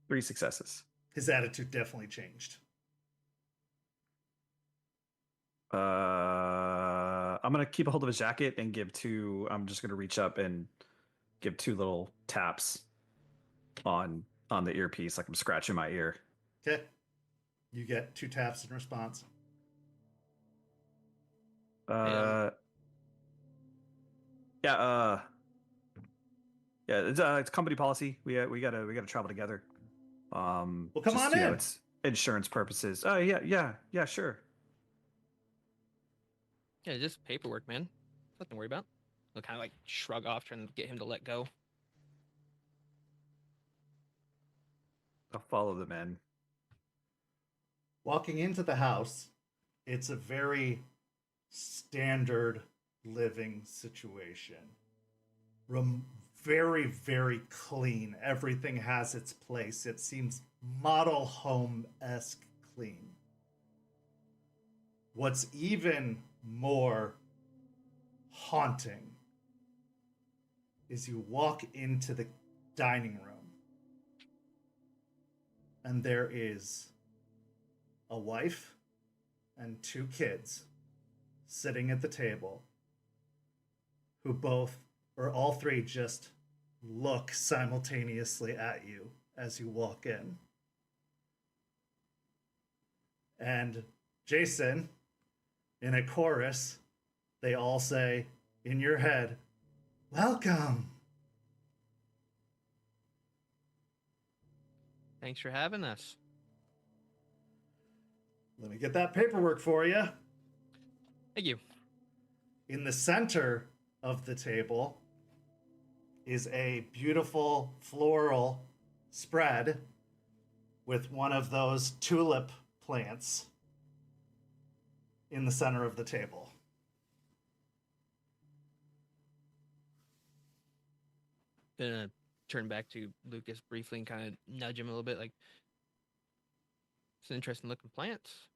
Three successes. His attitude definitely changed. I'm gonna keep a hold of his jacket and I'm just gonna reach up and give two little taps on the earpiece, like I'm scratching my ear. Okay. You get 2 taps in response. It's company policy. We gotta travel together. Well, come on in. It's insurance purposes. Oh yeah, sure. Yeah, just paperwork, man. Nothing to worry about. I'll kind of like shrug off, trying to get him to let go. I'll follow the men. Walking into the house, it's a very standard living situation. Very, very clean. Everything has its place. It seems model home-esque clean. What's even more haunting is you walk into the dining room and there is a wife and 2 kids sitting at the table who all 3 just look simultaneously at you as you walk in. And Jason, in a chorus, they all say in your head, "Welcome." Thanks for having us. Let me get that paperwork for you. Thank you. In the center of the table is a beautiful floral spread with one of those tulip plants in the center of the table. Gonna turn back to Lucas briefly and kind of nudge him a little bit, like, it's an interesting looking plants.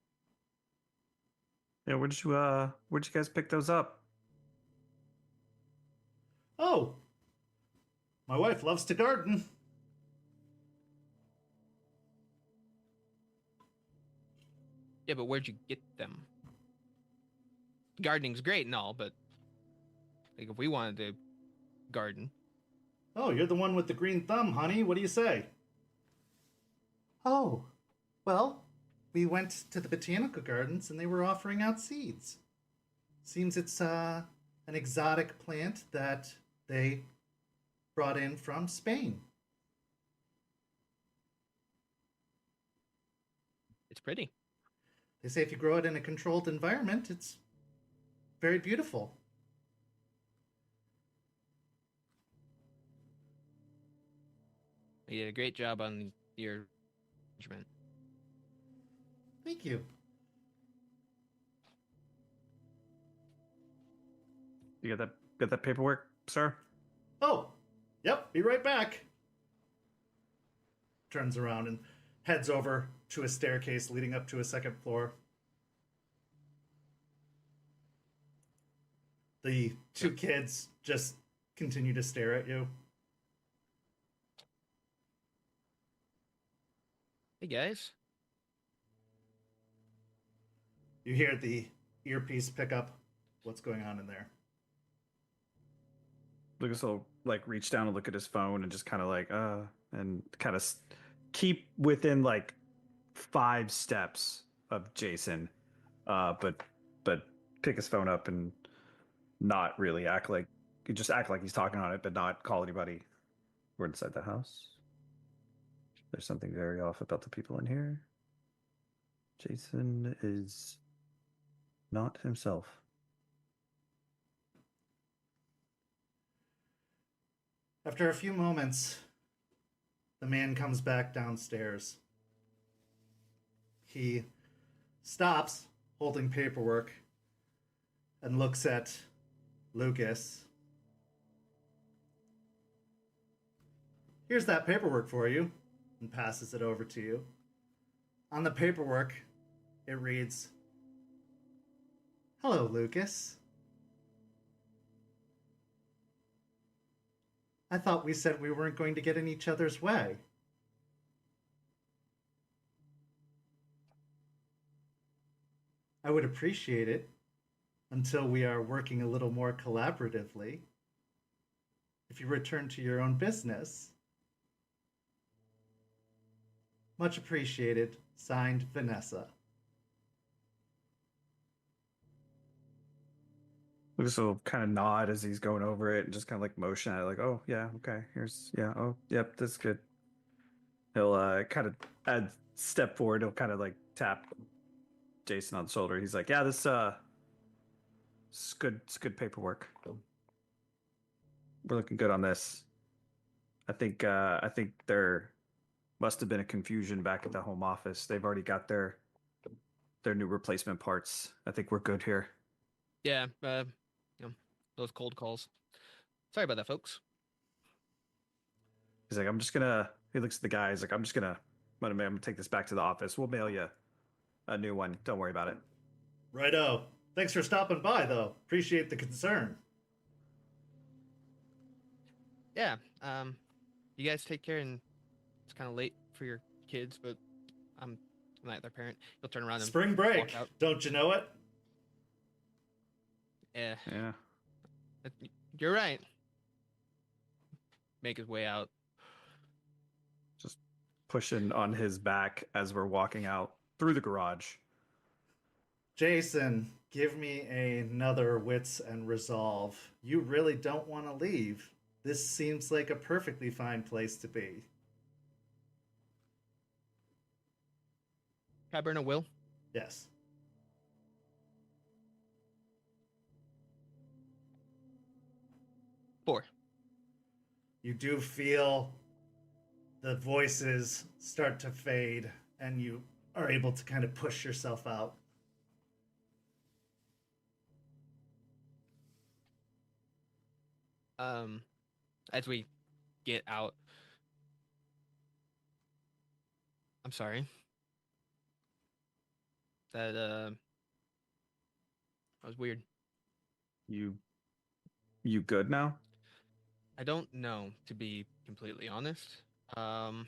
Yeah, where'd you guys pick those up? Oh, my wife loves to garden. Yeah, but where'd you get them? Gardening's great and all, but like if we wanted to garden. Oh, you're the one with the green thumb, honey. What do you say? Oh, well, we went to the botanical gardens and they were offering out seeds. Seems it's an exotic plant that they brought in from Spain. It's pretty. They say if you grow it in a controlled environment, it's very beautiful. You did a great job on your arrangement. Thank you. You got that paperwork, sir? Oh, yep, be right back. Turns around and heads over to a staircase leading up to a second floor. The two kids just continue to stare at you. Hey guys. You hear the earpiece pick up what's going on in there. Lucas will like reach down and look at his phone and just kind of like and kind of keep within like 5 steps of Jason, but pick his phone up and not really act like he's talking on it, but not call anybody. We're inside the house. There's something very off about the people in here. Jason is not himself. After a few moments, the man comes back downstairs. He stops holding paperwork and looks at Lucas. Here's that paperwork for you, and passes it over to you. On the paperwork, it reads, "Hello, Lucas. I thought we said we weren't going to get in each other's way." I would appreciate it until we are working a little more collaboratively. If you return to your own business. Much appreciated. Signed, Vanessa. Lucas will kind of nod as he's going over it and just kind of like motion at it, like, "Oh yeah, okay, oh yep, that's good." He'll kind of step forward. He'll kind of like tap Jason on the shoulder. He's like, "Yeah, this it's good. It's good paperwork. We're looking good on this. I think there must have been a confusion back at the home office. They've already got their new replacement parts. I think we're good here." Yeah, those cold calls. Sorry about that, folks. He's like, he looks at the guy. He's like, I'm gonna take this back to the office. We'll mail you a new one. Don't worry about it. Righto. Thanks for stopping by, though. Appreciate the concern. Yeah, you guys take care, and it's kind of late for your kids, but I'm not their parent. He'll turn around and Spring break. walk out. Don't you know it? Yeah. You're right. Make his way out. Just pushing on his back as we're walking out through the garage. Jason, give me another wits and resolve. You really don't want to leave. This seems like a perfectly fine place to be. Can I burn a will? Yes. Four. You do feel the voices start to fade, and you are able to kind of push yourself out. As we get out, I'm sorry. That was weird. You good now? I don't know, to be completely honest. I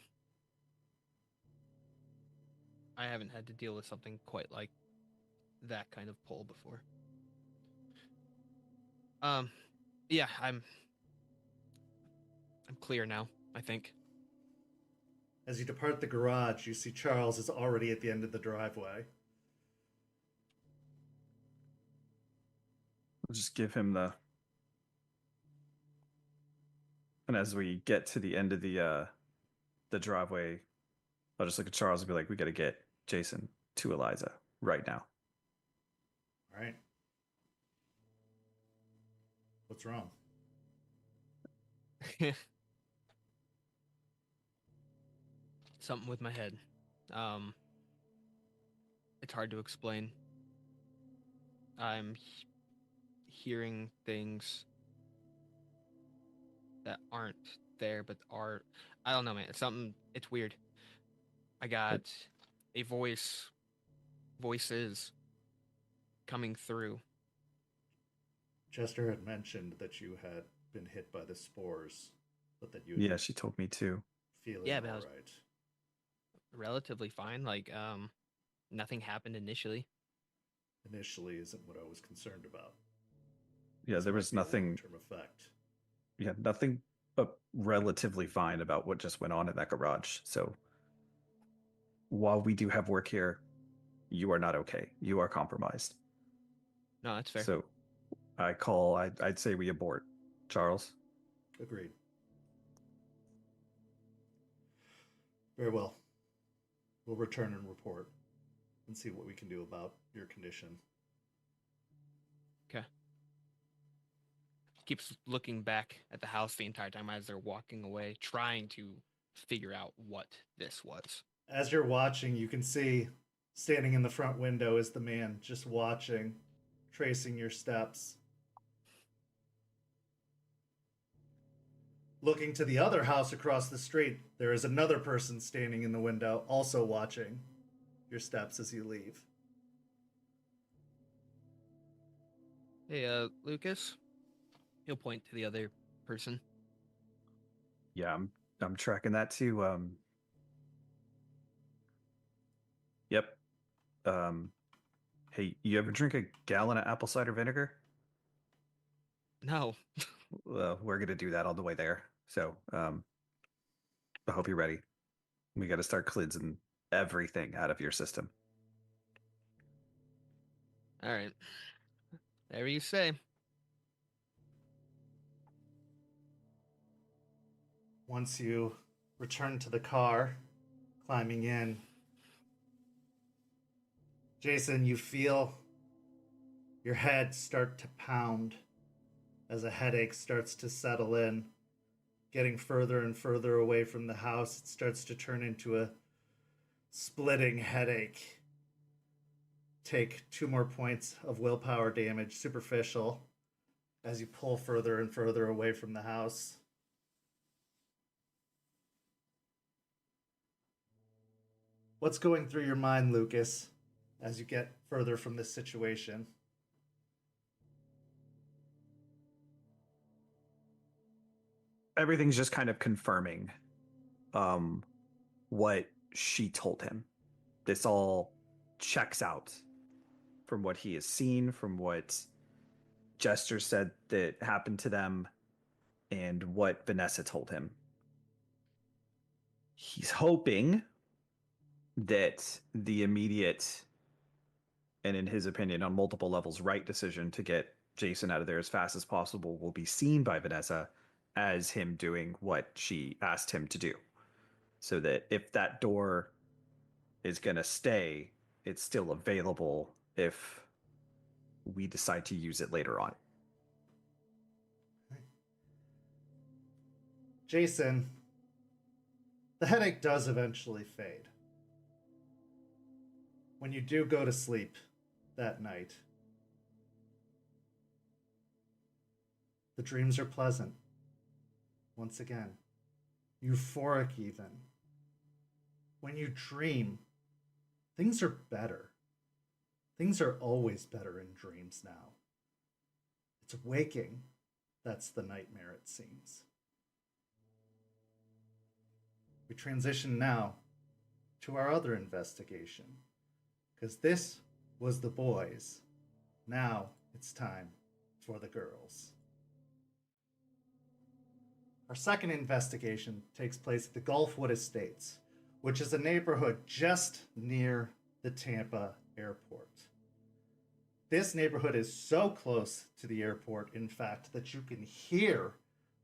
haven't had to deal with something quite like that kind of pull before. Yeah, I'm clear now, I think. As you depart the garage, you see Charles is already at the end of the driveway. We'll just give him the... And as we get to the end of the driveway, I'll just look at Charles and be like, "We got to get Jason to Eliza right now." All right. What's wrong? Something with my head. It's hard to explain. I'm hearing things that aren't there but are. I don't know, man. It's weird. I got a voices coming through. Jester had mentioned that you had been hit by the spores, but that you Yeah, she told me too. feeling Yeah, all but I was- right. Relatively fine. Like, nothing happened initially. Initially isn't what I was concerned about. Yeah, This there might was be a nothing. long-term effect. Yeah, nothing but relatively fine about what just went on in that garage. So while we do have work here, you are not okay. You are compromised. No, that's fair. So I'd say we abort. Charles? Agreed. Very well. We'll return and report and see what we can do about your condition. Okay. Keeps looking back at the house the entire time as they're walking away, trying to figure out what this was. As you're watching, you can see standing in the front window is the man just watching, tracing your steps. Looking to the other house across the street, there is another person standing in the window, also watching your steps as you leave. Hey, Lucas. He'll point to the other person. Yeah, I'm tracking that too. Yep. Hey, you ever drink a gallon of apple cider vinegar? No. Well, we're gonna do that on the way there. So, I hope you're ready. We got to start cleansing everything out of your system. All right. Whatever you say. Once you return to the car, climbing in, Jason, you feel your head start to pound as a headache starts to settle in. Getting further and further away from the house, it starts to turn into a splitting headache. Take 2 more points of willpower damage, superficial, as you pull further and further away from the house. What's going through your mind, Lucas, as you get further from this situation? Everything's just kind of confirming what she told him. This all checks out from what he has seen, from what Jester said that happened to them, and what Vanessa told him. He's hoping that the immediate, and in his opinion, on multiple levels, right decision to get Jason out of there as fast as possible will be seen by Vanessa as him doing what she asked him to do. So that if that door is going to stay, it's still available if we decide to use it later on. Jason, the headache does eventually fade. When you do go to sleep that night, the dreams are pleasant. Once again, euphoric even. When you dream, things are better. Things are always better in dreams now. It's waking that's the nightmare, it seems. We transition now to our other investigation, because this was the boys. Now it's time for the girls. Our second investigation takes place at the Gulfwood Estates, which is a neighborhood just near the Tampa airport. This neighborhood is so close to the airport, in fact, that you can hear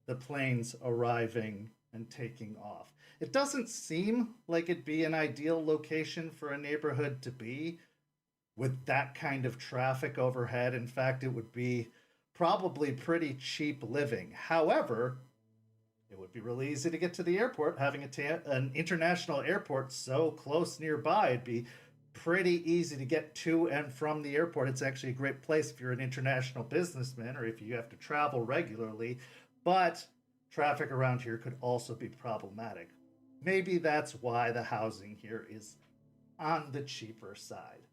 the planes arriving and taking off. It doesn't seem like it'd be an ideal location for a neighborhood to be with that kind of traffic overhead. In fact, it would be probably pretty cheap living. However, it would be really easy to get to the airport. Having an international airport so close nearby, it'd be pretty easy to get to and from the airport. It's actually a great place if you're an international businessman or if you have to travel regularly, but traffic around here could also be problematic. Maybe that's why the housing here is on the cheaper side.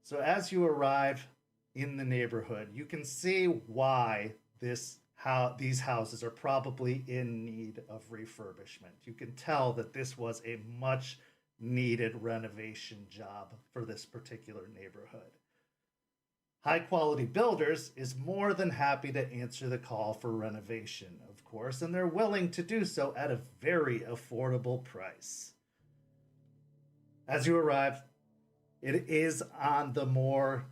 So as you arrive in the neighborhood, you can see why these houses are probably in need of refurbishment. You can tell that this was a much needed renovation job for this particular neighborhood. High Quality Builders is more than happy to answer the call for renovation, of course, and they're willing to do so at a very affordable price. As you arrive, it is on the more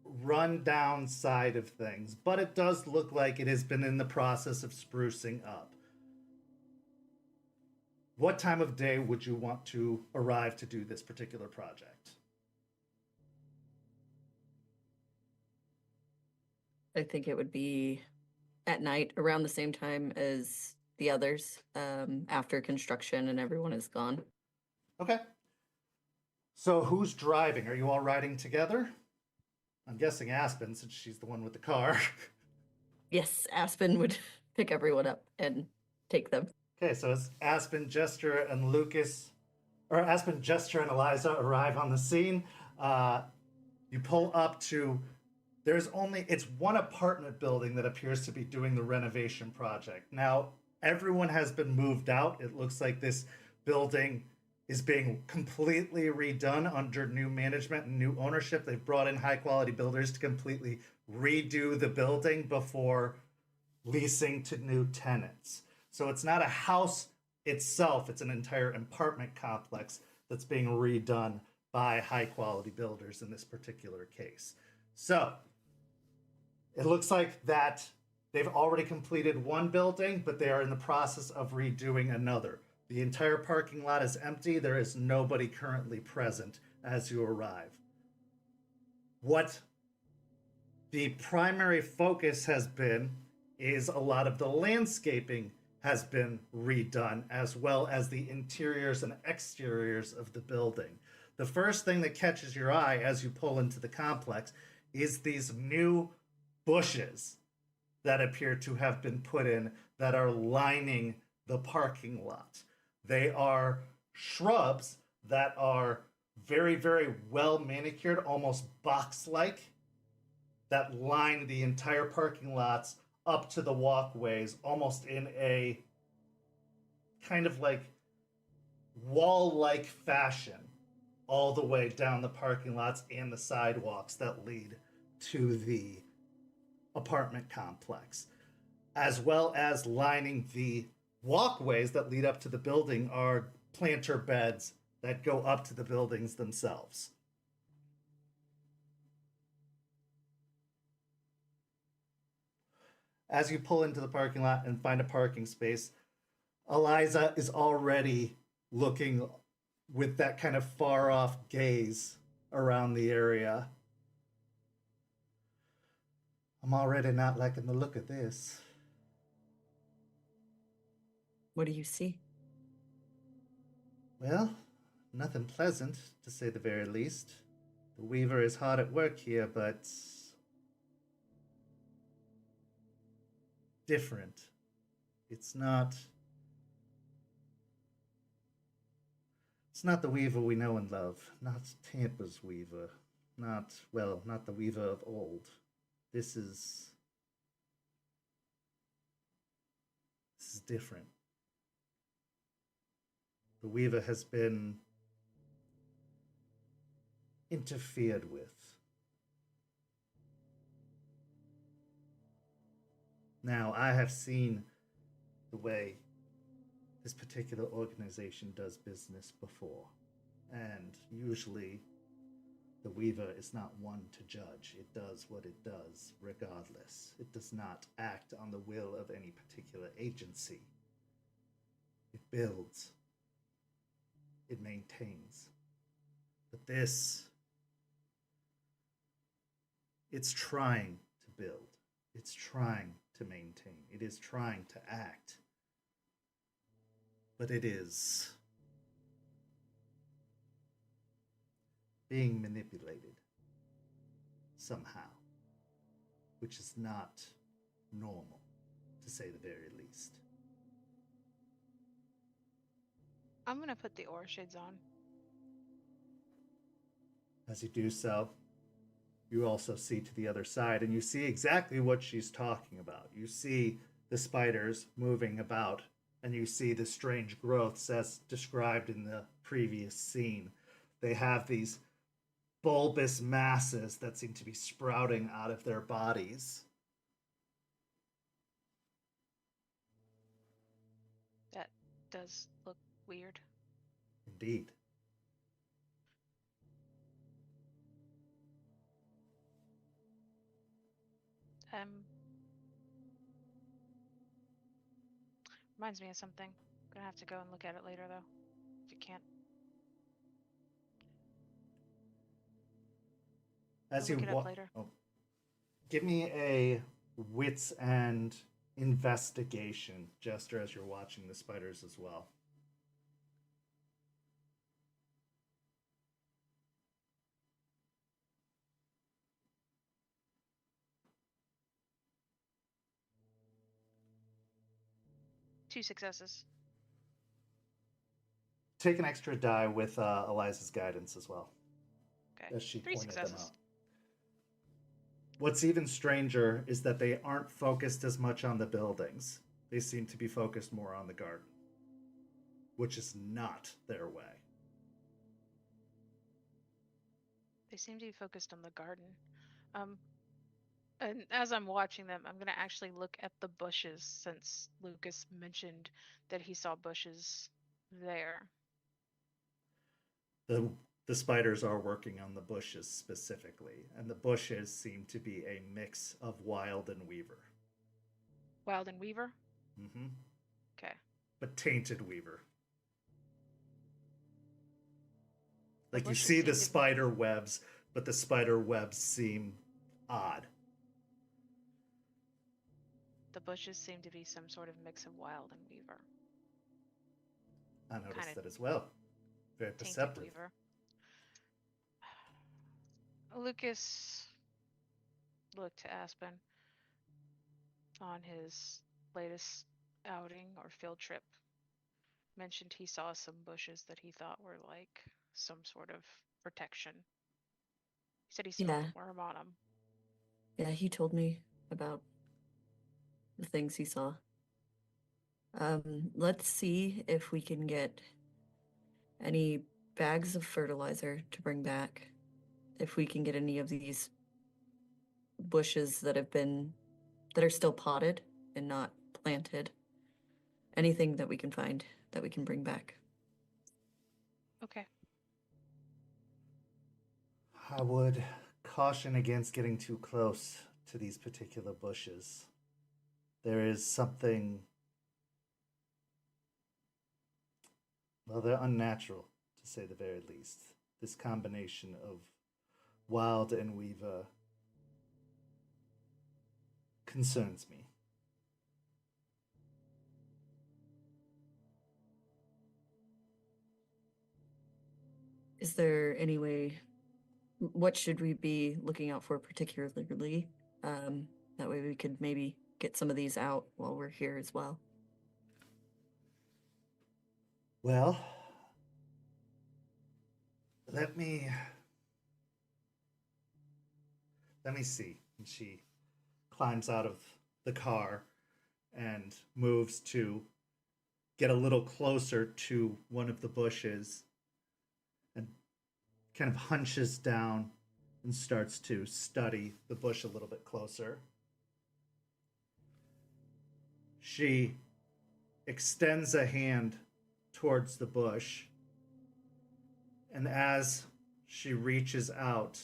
run-down side of things, but it does look like it has been in the process of sprucing up. What time of day would you want to arrive to do this particular project? I think it would be at night around the same time as the others, after construction and everyone is gone. Okay. So who's driving? Are you all riding together? I'm guessing Aspen, since she's the one with the car. Yes, Aspen would pick everyone up and take them. Okay, so as Aspen, Jester, and Eliza arrive on the scene, you pull up to, it's one apartment building that appears to be doing the renovation project. Now, everyone has been moved out. It looks like this building is being completely redone under new management and new ownership. They've brought in High Quality Builders to completely redo the building before leasing to new tenants. So it's not a house itself, it's an entire apartment complex that's being redone by High Quality Builders in this particular case. So it looks like that they've already completed one building, but they are in the process of redoing another. The entire parking lot is empty. There is nobody currently present as you arrive. What the primary focus has been is a lot of the landscaping has been redone, as well as the interiors and exteriors of the building. The first thing that catches your eye as you pull into the complex is these new bushes that appear to have been put in that are lining the parking lot. They are shrubs that are very, very well manicured, almost box-like, that line the entire parking lots up to the walkways, almost in a kind of like wall-like fashion, all the way down the parking lots and the sidewalks that lead to the apartment complex, as well as lining the walkways that lead up to the building are planter beds that go up to the buildings themselves. As you pull into the parking lot and find a parking space, Eliza is already looking with that kind of far-off gaze around the area. I'm already not liking the look of this. What do you see? Well, nothing pleasant, to say the very least. The Weaver is hard at work here, but different. It's not the Weaver we know and love. Not Tampa's Weaver. Not the Weaver of old. This is different. The Weaver has been interfered with. Now, I have seen the way this particular organization does business before, and usually the Weaver is not one to judge. It does what it does regardless. It does not act on the will of any particular agency. It builds. It maintains. But this, it's trying to build. It's trying to maintain. It is trying to act. But it is being manipulated somehow, which is not normal, to say the very least. I'm gonna put the aura shades on. As you do so, you also see to the other side, and you see exactly what she's talking about. You see the spiders moving about, and you see the strange growths as described in the previous scene. They have these bulbous masses that seem to be sprouting out of their bodies. That does look weird. Indeed. Reminds me of something. Gonna have to go and look at it later, though. If you can't. As I'll you look it up walk, later. give me a wits and investigation, Jester, as you're watching the spiders as well. Two successes. Take an extra die with Eliza's guidance as well, Okay. as she 3 pointed them successes. out. What's even stranger is that they aren't focused as much on the buildings. They seem to be focused more on the garden, which is not their way. They seem to be focused on the garden. And as I'm watching them, I'm gonna actually look at the bushes since Lucas mentioned that he saw bushes there. The spiders are working on the bushes specifically, and the bushes seem to be a mix of wild and weaver. Wild and Weaver? Mm-hmm. Okay. But tainted weaver. The Like you bushes see seem the to- spider webs, but the spider webs seem odd. The bushes seem to be some sort of mix of Wild and Weaver. I noticed Kinda that as well. Very Tainted perceptive. Weaver. Lucas looked to Aspen on his latest outing or field trip. Mentioned he saw some bushes that he thought were like some sort of protection. He said he smelled Yeah. a worm on them. Yeah, he told me about the things he saw. Let's see if we can get any bags of fertilizer to bring back. If we can get any of these bushes that are still potted and not planted. Anything that we can find that we can bring back. Okay. I would caution against getting too close to these particular bushes. There is something. Well, they're unnatural, to say the very least. This combination of wild and weaver concerns me. Is there any way, what should we be looking out for particularly? That way we could maybe get some of these out while we're here as well. Well, let me see. And she climbs out of the car and moves to get a little closer to one of the bushes and kind of hunches down and starts to study the bush a little bit closer. She extends a hand towards the bush, and as she reaches out,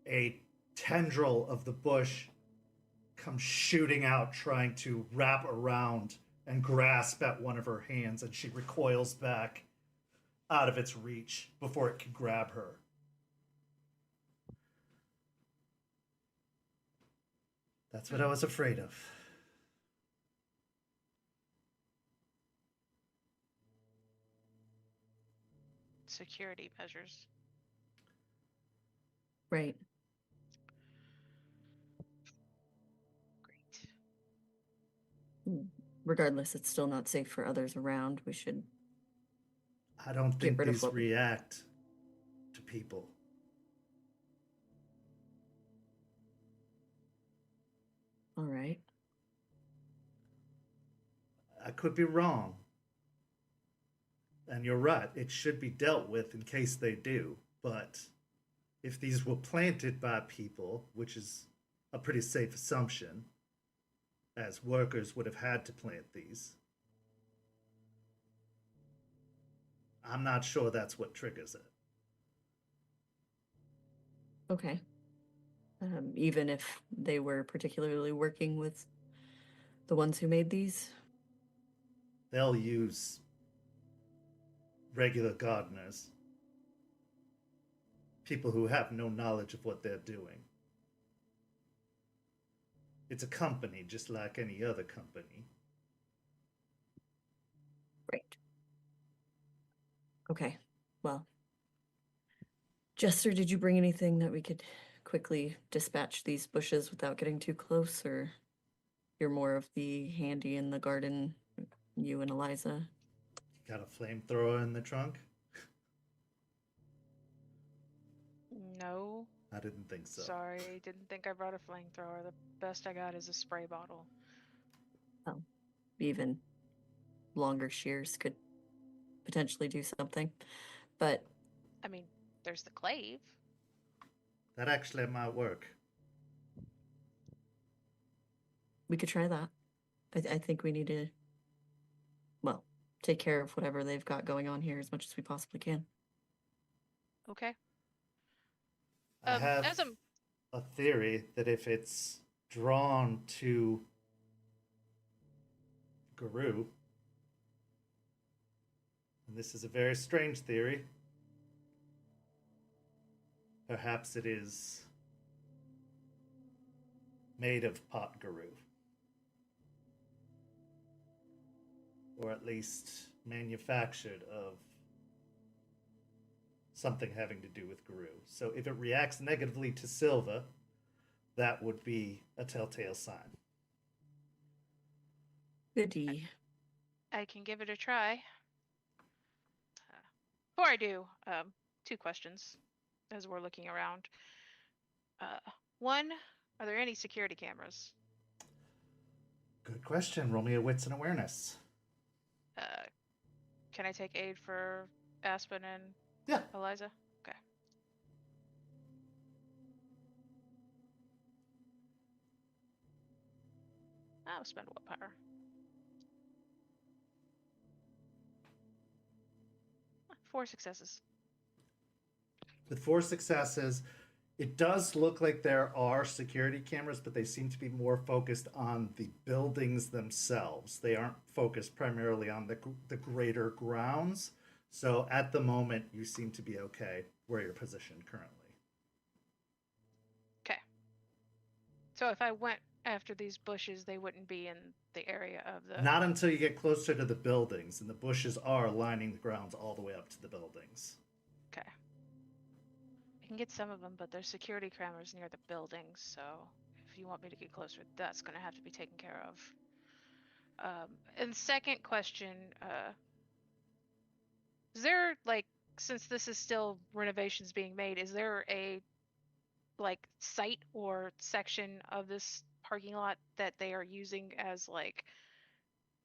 a tendril of the bush comes shooting out, trying to wrap around and grasp at one of her hands, and she recoils back out of its reach before it can grab her. That's what I was afraid of. So security measures. Right. Great. Regardless, it's still not safe for others around. We should. I don't Get think rid of these what we- react to people. All right. I could be wrong. And you're right, it should be dealt with in case they do. But if these were planted by people, which is a pretty safe assumption, as workers would have had to plant these, I'm not sure that's what triggers it. Okay. Even if they were particularly working with the ones who made these? They'll use regular gardeners, people who have no knowledge of what they're doing. It's a company just like any other company. Right. Okay. Well, Jester, did you bring anything that we could quickly dispatch these bushes without getting too close, or you're more of the handy in the garden, you and Eliza? Got a flamethrower in the trunk? No. I didn't think so. Sorry, didn't think I brought a flamethrower. The best I got is a spray bottle. Oh, even longer shears could potentially do something. But I mean, there's the clave. That actually might work. we could try that. I think we need to, well, take care of whatever they've got going on here as much as we possibly can. Okay. I have As I'm a theory that if it's drawn to Guru, and this is a very strange theory, perhaps it is made of pot Guru. Or at least manufactured of something having to do with Guru. So if it reacts negatively to silver, that would be a telltale sign. Goody. I can give it a try. Before I do, 2 questions as we're looking around. One, are there any security cameras? Good question. Roll me a wits and awareness. Can I take aid for Aspen and Yeah. Eliza? Okay. I'll spend willpower. 4 successes. With 4 successes, it does look like there are security cameras, but they seem to be more focused on the buildings themselves. They aren't focused primarily on the greater grounds. So at the moment, you seem to be okay where you're positioned currently. Okay. So if I went after these bushes, they wouldn't be in the area of the... Not until you get closer to the buildings, and the bushes are lining the grounds all the way up to the buildings. Okay. I can get some of them, but there's security cameras near the buildings, so if you want me to get closer, that's going to have to be taken care of. And second question, is there, like, since this is still renovations being made, is there a, like, site or section of this parking lot that they are using as, like,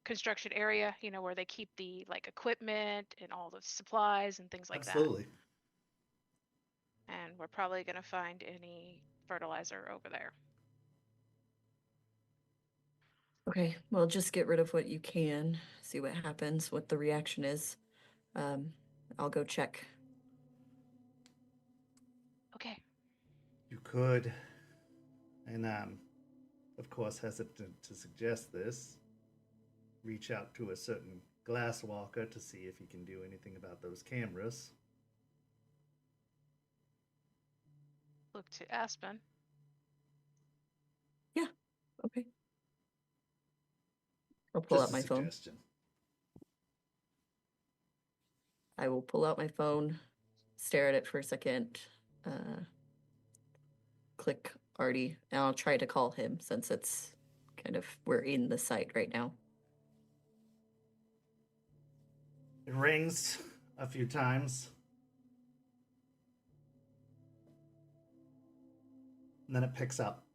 construction area, you know, where they keep the, like, equipment and all the supplies and things like Absolutely. that? And we're probably going to find any fertilizer over there. Okay, well, just get rid of what you can, see what happens, what the reaction is. I'll go check. Okay. You could, and I'm, of course, hesitant to suggest this, reach out to a certain glass walker to see if he can do anything about those cameras. Look to Aspen. Yeah, okay. I'll pull Just out my a phone. suggestion. I will pull out my phone, stare at it for a second, click Artie, and I'll try to call him since it's kind of, we're in the site right now. It rings a few times. And then it picks up.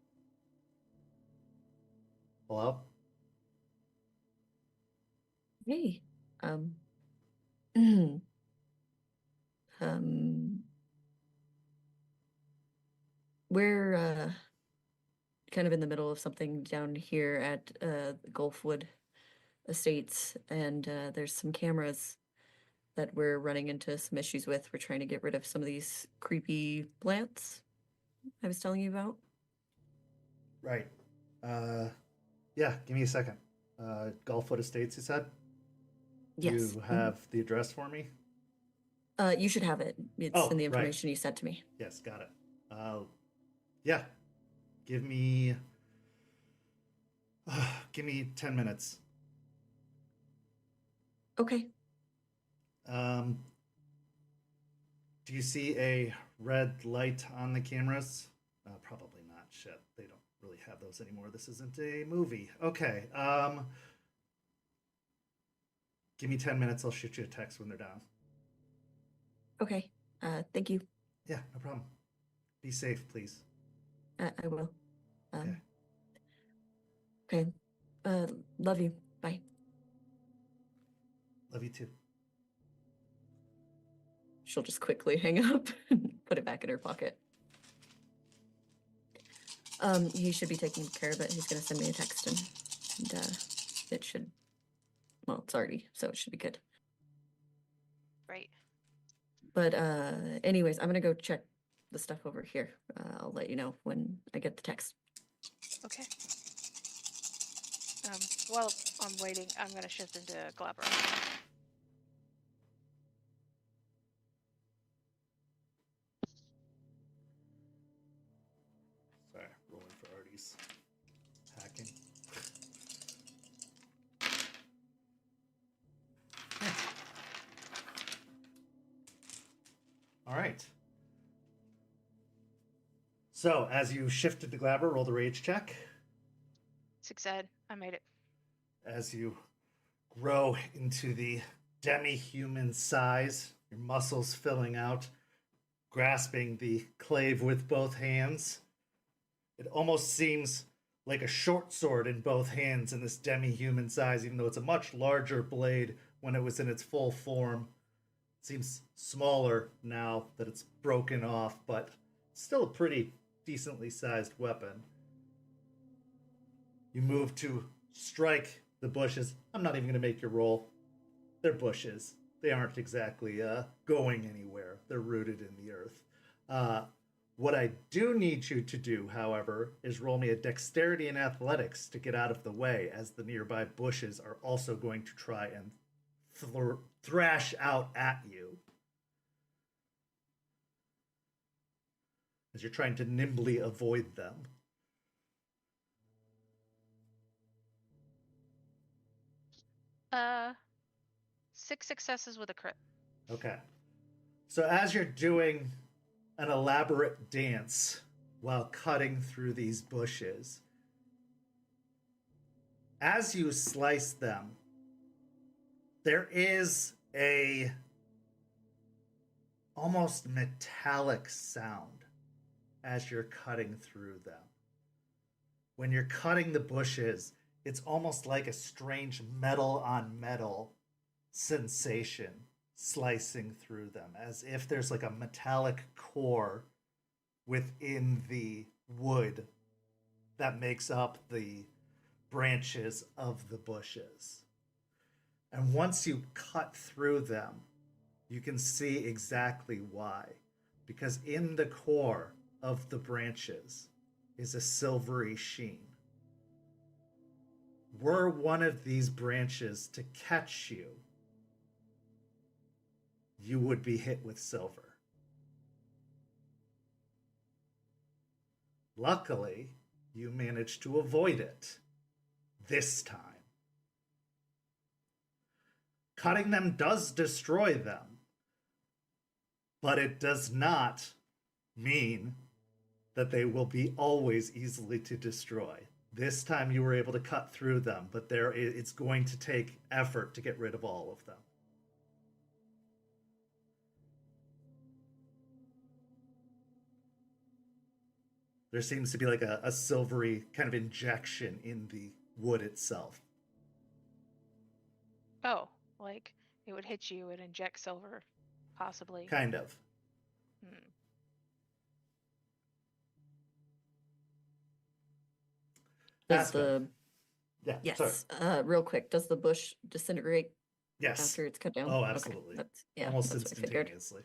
Hello? Hey, we're kind of in the middle of something down here at Gulfwood Estates, and there's some cameras that we're running into some issues with. We're trying to get rid of some of these creepy plants I was telling you about. Right. Yeah, give me a second. Gulfwood Estates, you said? Yes. You have the address for me? You should have it. It's Oh, in the right. information you sent to me. Yes, got it. Yeah. Give me 10 minutes. Okay. Do you see a red light on the cameras? Probably not. Shit, they don't really have those anymore. This isn't a movie. Okay. Give me 10 minutes. I'll shoot you a text when they're down. Okay. Thank you. Yeah, no problem. Be safe, please. I will. Okay. Okay. Love you. Bye. Love you too. She'll just quickly hang up and put it back in her pocket. He should be taking care of it. He's gonna send me a text and it should, well, it's already, so it should be good. Right. But anyways, I'm gonna go check the stuff over here. I'll let you know when I get the text. Okay. While I'm waiting, I'm gonna shift into Glabber. Sorry, rolling for Artie's hacking. All right. So, as you shifted to Glabber, roll the rage check. Succeed. I made it. As you grow into the demi-human size, your muscles filling out, grasping the clave with both hands. It almost seems like a short sword in both hands in this demi-human size, even though it's a much larger blade when it was in its full form. It seems smaller now that it's broken off, but still a pretty decently sized weapon. You move to strike the bushes. I'm not even going to make your roll. They're bushes. They aren't exactly going anywhere. They're rooted in the earth. What I do need you to do, however, is roll me a dexterity and athletics to get out of the way, as the nearby bushes are also going to try and thrash out at you. As you're trying to nimbly avoid them. Six successes with a crit. Okay. So as you're doing an elaborate dance while cutting through these bushes, as you slice them, there is a almost metallic sound as you're cutting through them. When you're cutting the bushes, it's almost like a strange metal on metal sensation slicing through them, as if there's like a metallic core within the wood that makes up the branches of the bushes. And once you cut through them, you can see exactly why. Because in the core of the branches is a silvery sheen. Were one of these branches to catch you, you would be hit with silver. Luckily, you managed to avoid it this time. Cutting them does destroy them, but it does not mean that they will be always easily to destroy. This time you were able to cut through them, but it's going to take effort to get rid of all of them. There seems to be like a silvery kind of injection in the wood itself. Oh, like it would hit you and inject silver, possibly. Kind of. Hmm. Does Aspen. the Yeah, yes, sorry. real quick, does the bush disintegrate Yes. after it's cut down? Oh, Okay, absolutely. that's, yeah, Almost that's what I figured. instantaneously.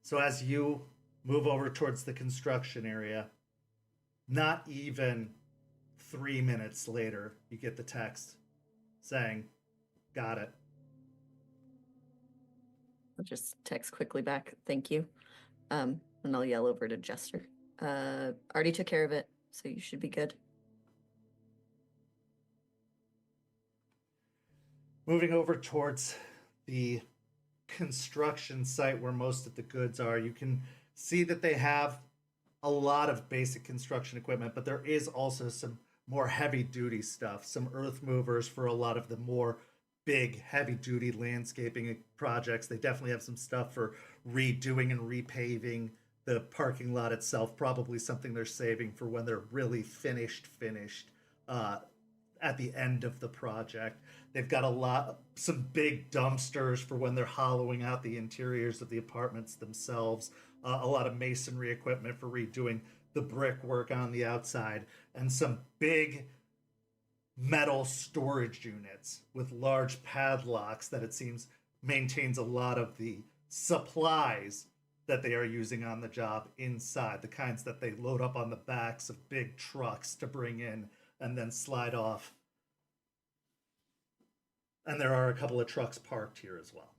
So as you move over towards the construction area, not even 3 minutes later, you get the text saying, "Got it." I'll just text quickly back, thank you. And I'll yell over to Jester. Already took care of it, so you should be good. Moving over towards the construction site where most of the goods are, you can see that they have a lot of basic construction equipment, but there is also some more heavy duty stuff, some earth movers for a lot of the more big heavy duty landscaping projects. They definitely have some stuff for redoing and repaving the parking lot itself, probably something they're saving for when they're really finished at the end of the project. They've got some big dumpsters for when they're hollowing out the interiors of the apartments themselves, a lot of masonry equipment for redoing the brickwork on the outside, and some big metal storage units with large padlocks that it seems maintains a lot of the supplies that they are using on the job inside, the kinds that they load up on the backs of big trucks to bring in and then slide off. And there are a couple of trucks parked here as well.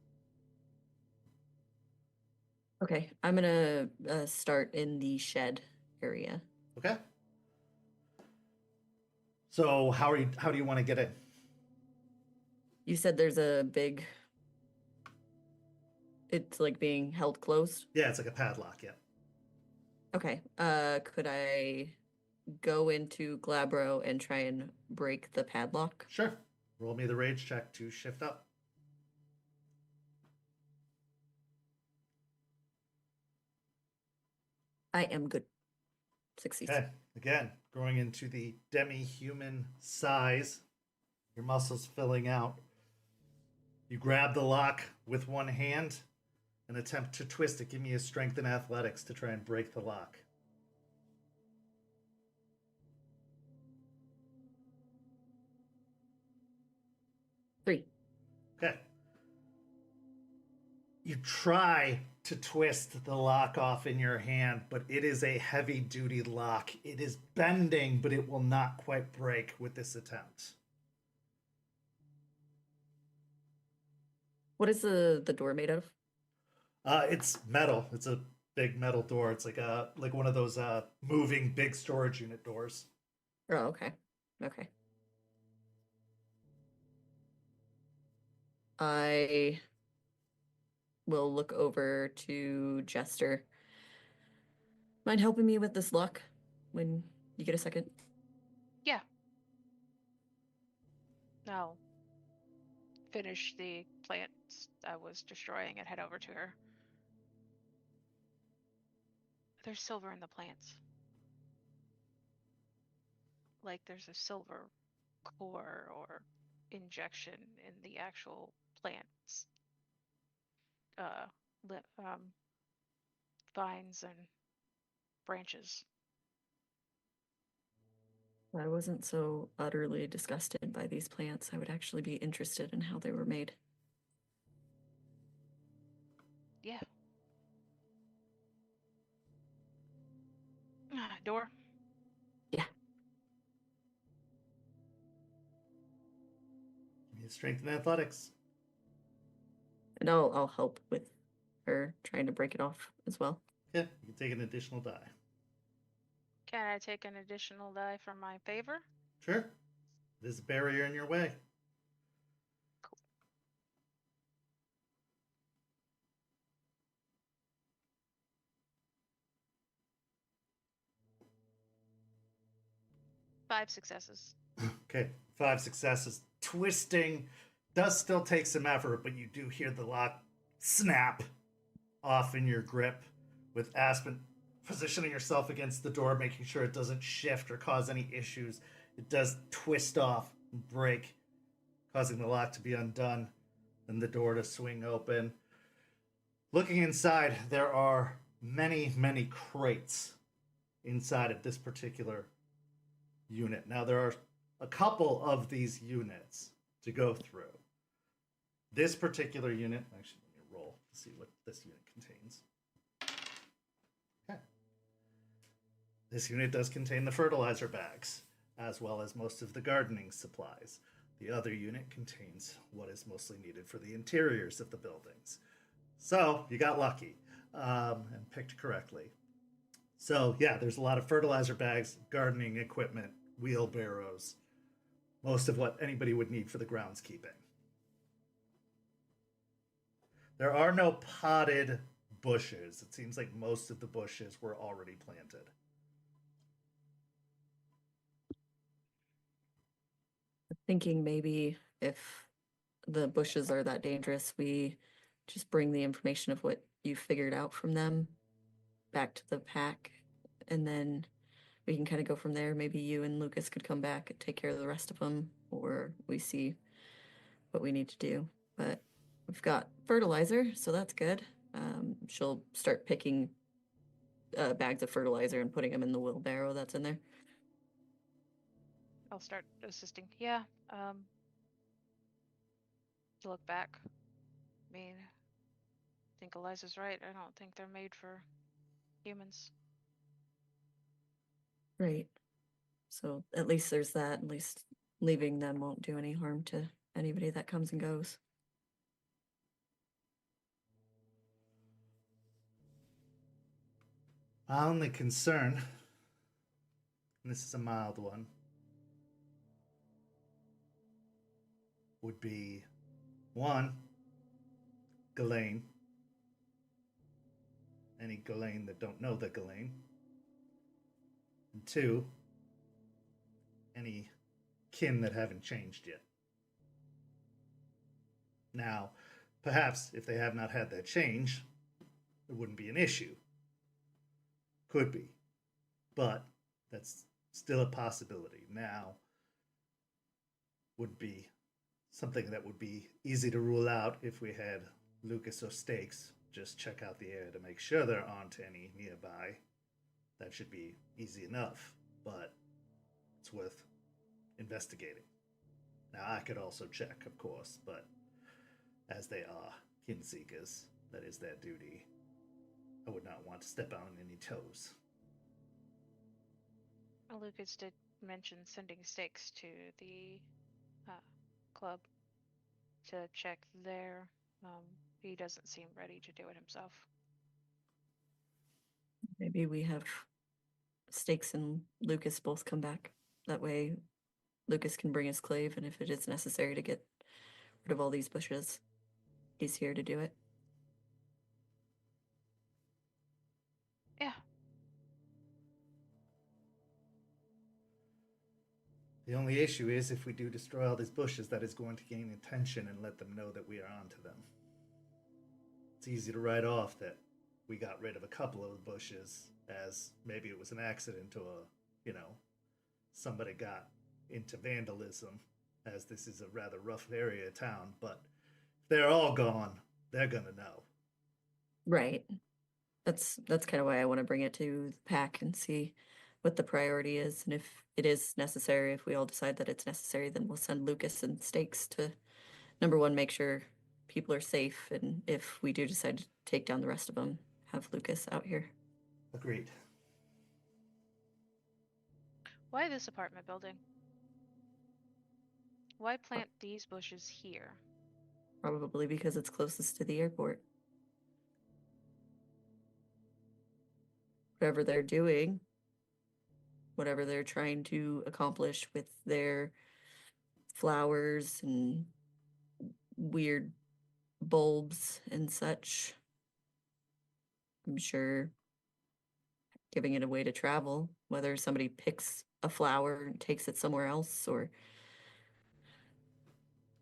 Okay, I'm gonna start in the shed area. Okay. So how do you want to get in? You said there's a big. It's like being held closed. Yeah, it's like a padlock, yeah. Okay. Could I go into Glabro and try and break the padlock? Sure. Roll me the rage check to shift up. I am good. 60. Okay. Again, growing into the demi-human size, your muscles filling out. You grab the lock with one hand and attempt to twist it. Give me a strength and athletics to try and break the lock. Three. Okay. You try to twist the lock off in your hand, but it is a heavy-duty lock. It is bending, but it will not quite break with this attempt. What is the door made of? It's metal. It's a big metal door. It's like one of those moving big storage unit doors. Oh, okay. Okay. I will look over to Jester. Mind helping me with this lock when you get a second? Yeah. I'll finish the plants I was destroying and head over to her. There's silver in the plants. Like there's a silver core or injection in the actual plants. Vines and branches. I wasn't so utterly disgusted by these plants. I would actually be interested in how they were made. Yeah. Door? Yeah. Give me a strength and athletics. And I'll help with her trying to break it off as well. Yeah, you can take an additional die. Can I take an additional die for my favor? Sure. There's a barrier in your way. Cool. 5 successes. Okay, 5 successes. Twisting does still take some effort, but you do hear the lock snap off in your grip, with Aspen positioning yourself against the door, making sure it doesn't shift or cause any issues. It does twist off and break, causing the lock to be undone and the door to swing open. Looking inside, there are many, many crates inside of this particular unit. Now, there are a couple of these units to go through. This particular unit, actually, let me roll to see what this unit contains. Okay. This unit does contain the fertilizer bags, as well as most of the gardening supplies. The other unit contains what is mostly needed for the interiors of the buildings. So, you got lucky and picked correctly. So, yeah, there's a lot of fertilizer bags, gardening equipment, wheelbarrows, most of what anybody would need for the groundskeeping. There are no potted bushes. It seems like most of the bushes were already planted. Thinking maybe if the bushes are that dangerous, we just bring the information of what you figured out from them back to the pack, and then we can kind of go from there. Maybe you and Lucas could come back and take care of the rest of them, or we see what we need to do. But we've got fertilizer, so that's good. She'll start picking bags of fertilizer and putting them in the wheelbarrow that's in there. I'll start assisting. Yeah. To look back. I mean, I think Eliza's right. I don't think they're made for humans. Right. So at least there's that. At least leaving them won't do any harm to anybody that comes and goes. My only concern, and this is a mild one, would be, one, Ghislaine. Any Ghislaine that don't know the Ghislaine. And two, any kin that haven't changed yet. Now, perhaps if they have not had that change, it wouldn't be an issue. Could be. But that's still a possibility. Now, would be something that would be easy to rule out if we had Lucas or Stakes just check out the area to make sure there aren't any nearby. That should be easy enough, but it's worth investigating. Now, I could also check, of course, but as they are kin seekers, that is their duty. I would not want to step on any toes. Lucas did mention sending Stakes to the club to check there. He doesn't seem ready to do it himself. Maybe we have Stakes and Lucas both come back. That way Lucas can bring his clave, and if it is necessary to get rid of all these bushes, he's here to do it. Yeah. The only issue is if we do destroy all these bushes, that is going to gain attention and let them know that we are onto them. It's easy to write off that we got rid of a couple of bushes as maybe it was an accident or, somebody got into vandalism, as this is a rather rough area of town. But if they're all gone, they're going to know. Right. That's kind of why I want to bring it to the pack and see what the priority is. And if it is necessary, if we all decide that it's necessary, then we'll send Lucas and Stakes to, number one, make sure people are safe. And if we do decide to take down the rest of them, have Lucas out here. Agreed. Why this apartment building? Why plant these bushes here? Probably because it's closest to the airport. Whatever they're doing, whatever they're trying to accomplish with their flowers and weird bulbs and such, I'm sure giving it a way to travel, whether somebody picks a flower and takes it somewhere else or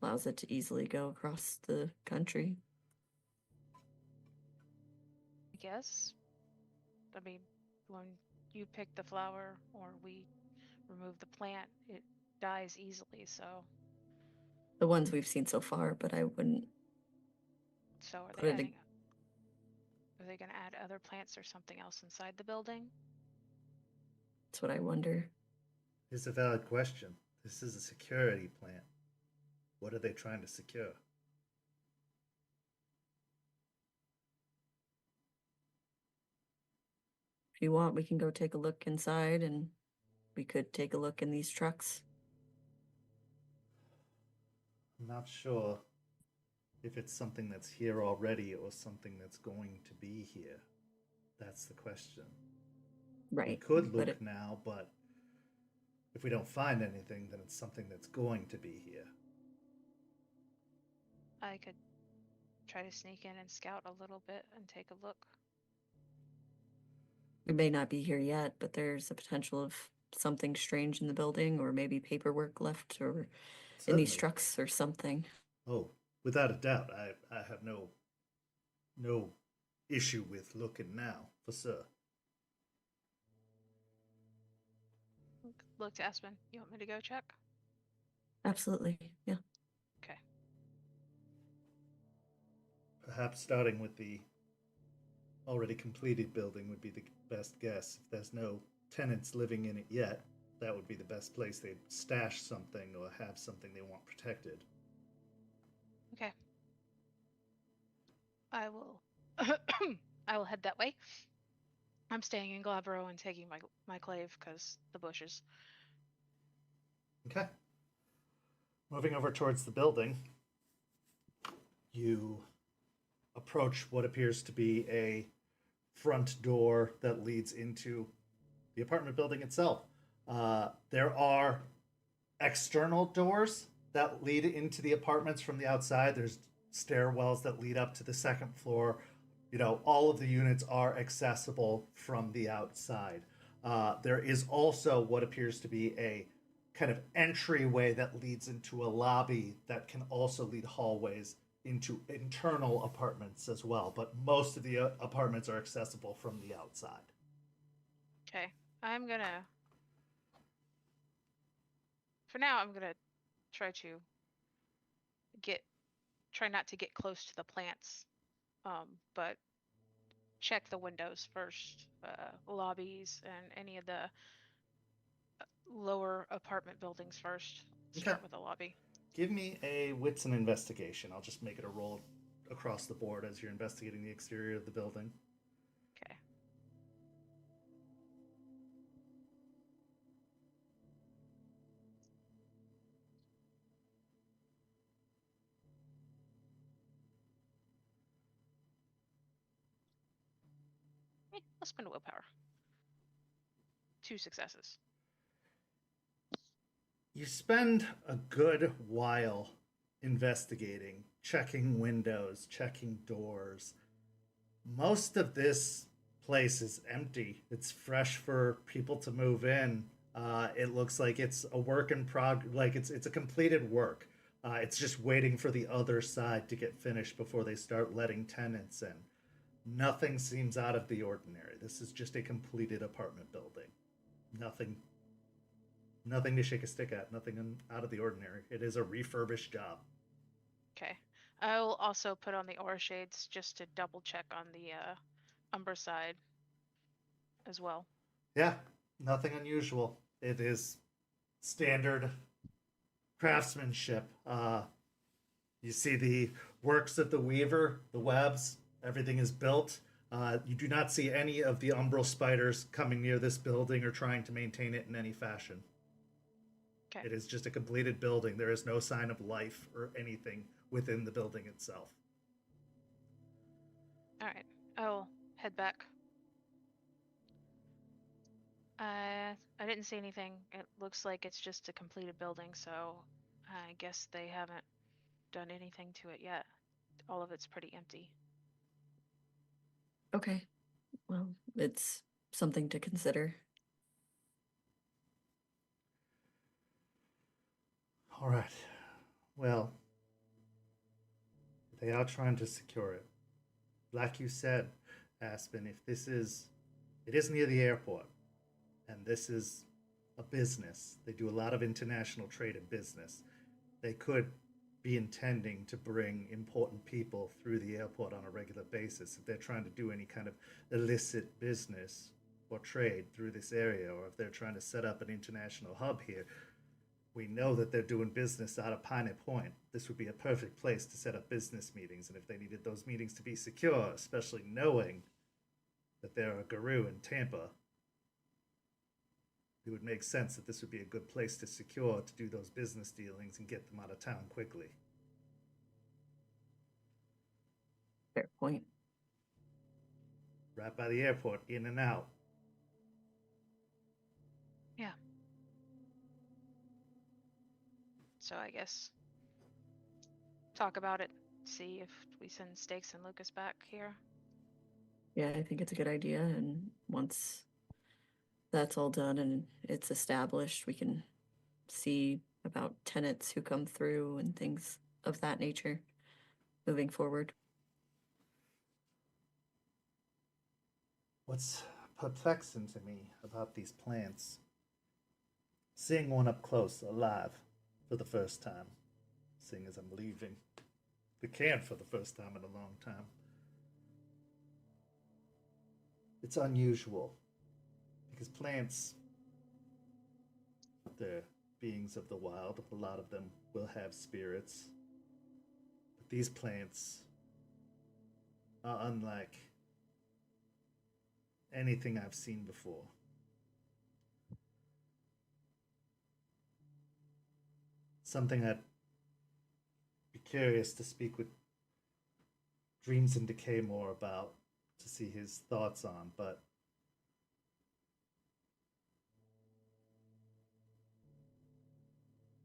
allows it to easily go across the country. I guess. I mean, when you pick the flower or we remove the plant, it dies easily, so The ones we've seen so far, but I wouldn't are put they it. adding are they gonna add other plants or something else inside the building? That's what I wonder. It's a valid question. This is a security plant. What are they trying to secure? If you want, we can go take a look inside, and we could take a look in these trucks. I'm not sure if it's something that's here already or something that's going to be here. That's the question. Right. We could but look now, but if we don't find anything, then it's something that's going to be here. I could try to sneak in and scout a little bit and take a look. We may not be here yet, but there's a potential of something strange in the building, or maybe paperwork left or in these Certainly. trucks or something. Oh, without a doubt, I have no issue with looking now, for sure. Look to Aspen. You want me to go check? Absolutely. Yeah. Okay. Perhaps starting with the already completed building would be the best guess. If there's no tenants living in it yet, that would be the best place. They'd stash something or have something they want protected. Okay. I will I will head that way. I'm staying in Glabro and taking my clave because the bushes. Okay. Moving over towards the building, you approach what appears to be a front door that leads into the apartment building itself. There are external doors that lead into the apartments from the outside. There's stairwells that lead up to the second floor. You know, all of the units are accessible from the outside. There is also what appears to be a kind of entryway that leads into a lobby that can also lead hallways into internal apartments as well. But most of the apartments are accessible from the outside. Okay. For now, I'm gonna try to try not to get close to the plants, but check the windows first, lobbies, and any of the lower apartment buildings first. Start Okay. with the lobby. Give me a wits and investigation. I'll just make it a roll across the board as you're investigating the exterior of the building. Okay. I'll spend a willpower. 2 successes. You spend a good while investigating, checking windows, checking doors. Most of this place is empty. It's fresh for people to move in. It looks like it's a work in progress, like it's a completed work. It's just waiting for the other side to get finished before they start letting tenants in. Nothing seems out of the ordinary. This is just a completed apartment building. Nothing to shake a stick at. Nothing out of the ordinary. It is a refurbished job. Okay. I will also put on the aura shades just to double check on the Umbra side as well. Yeah, nothing unusual. It is standard craftsmanship. You see the works of the weaver, the webs, everything is built. You do not see any of the umbral spiders coming near this building or trying to maintain it in any fashion. Okay. It is just a completed building. There is no sign of life or anything within the building itself. All right. I'll head back. I didn't see anything. It looks like it's just a completed building, so I guess they haven't done anything to it yet. All of it's pretty empty. Okay. Well, it's something to consider. All right. Well, they are trying to secure it. Like you said, Aspen, if this is, it is near the airport, and this is a business. They do a lot of international trade and business. They could be intending to bring important people through the airport on a regular basis if they're trying to do any kind of illicit business or trade through this area, or if they're trying to set up an international hub here. We know that they're doing business out of Piney Point. This would be a perfect place to set up business meetings, and if they needed those meetings to be secure, especially knowing that there are Garou in Tampa, it would make sense that this would be a good place to secure to do those business dealings and get them out of town quickly. Fair point. Right by the airport, in and out. Yeah. So I guess talk about it. See if we send Stakes and Lucas back here. Yeah, I think it's a good idea. And once that's all done and it's established, we can see about tenants who come through and things of that nature moving forward. What's perplexing to me about these plants, seeing one up close, alive, for the first time, seeing as I'm leaving the Caern for the first time in a long time, it's unusual, because plants, they're beings of the wild. A lot of them will have spirits, but these plants are unlike anything I've seen before. Something I'd be curious to speak with Dreams-In-Decay more about, to see his thoughts on, but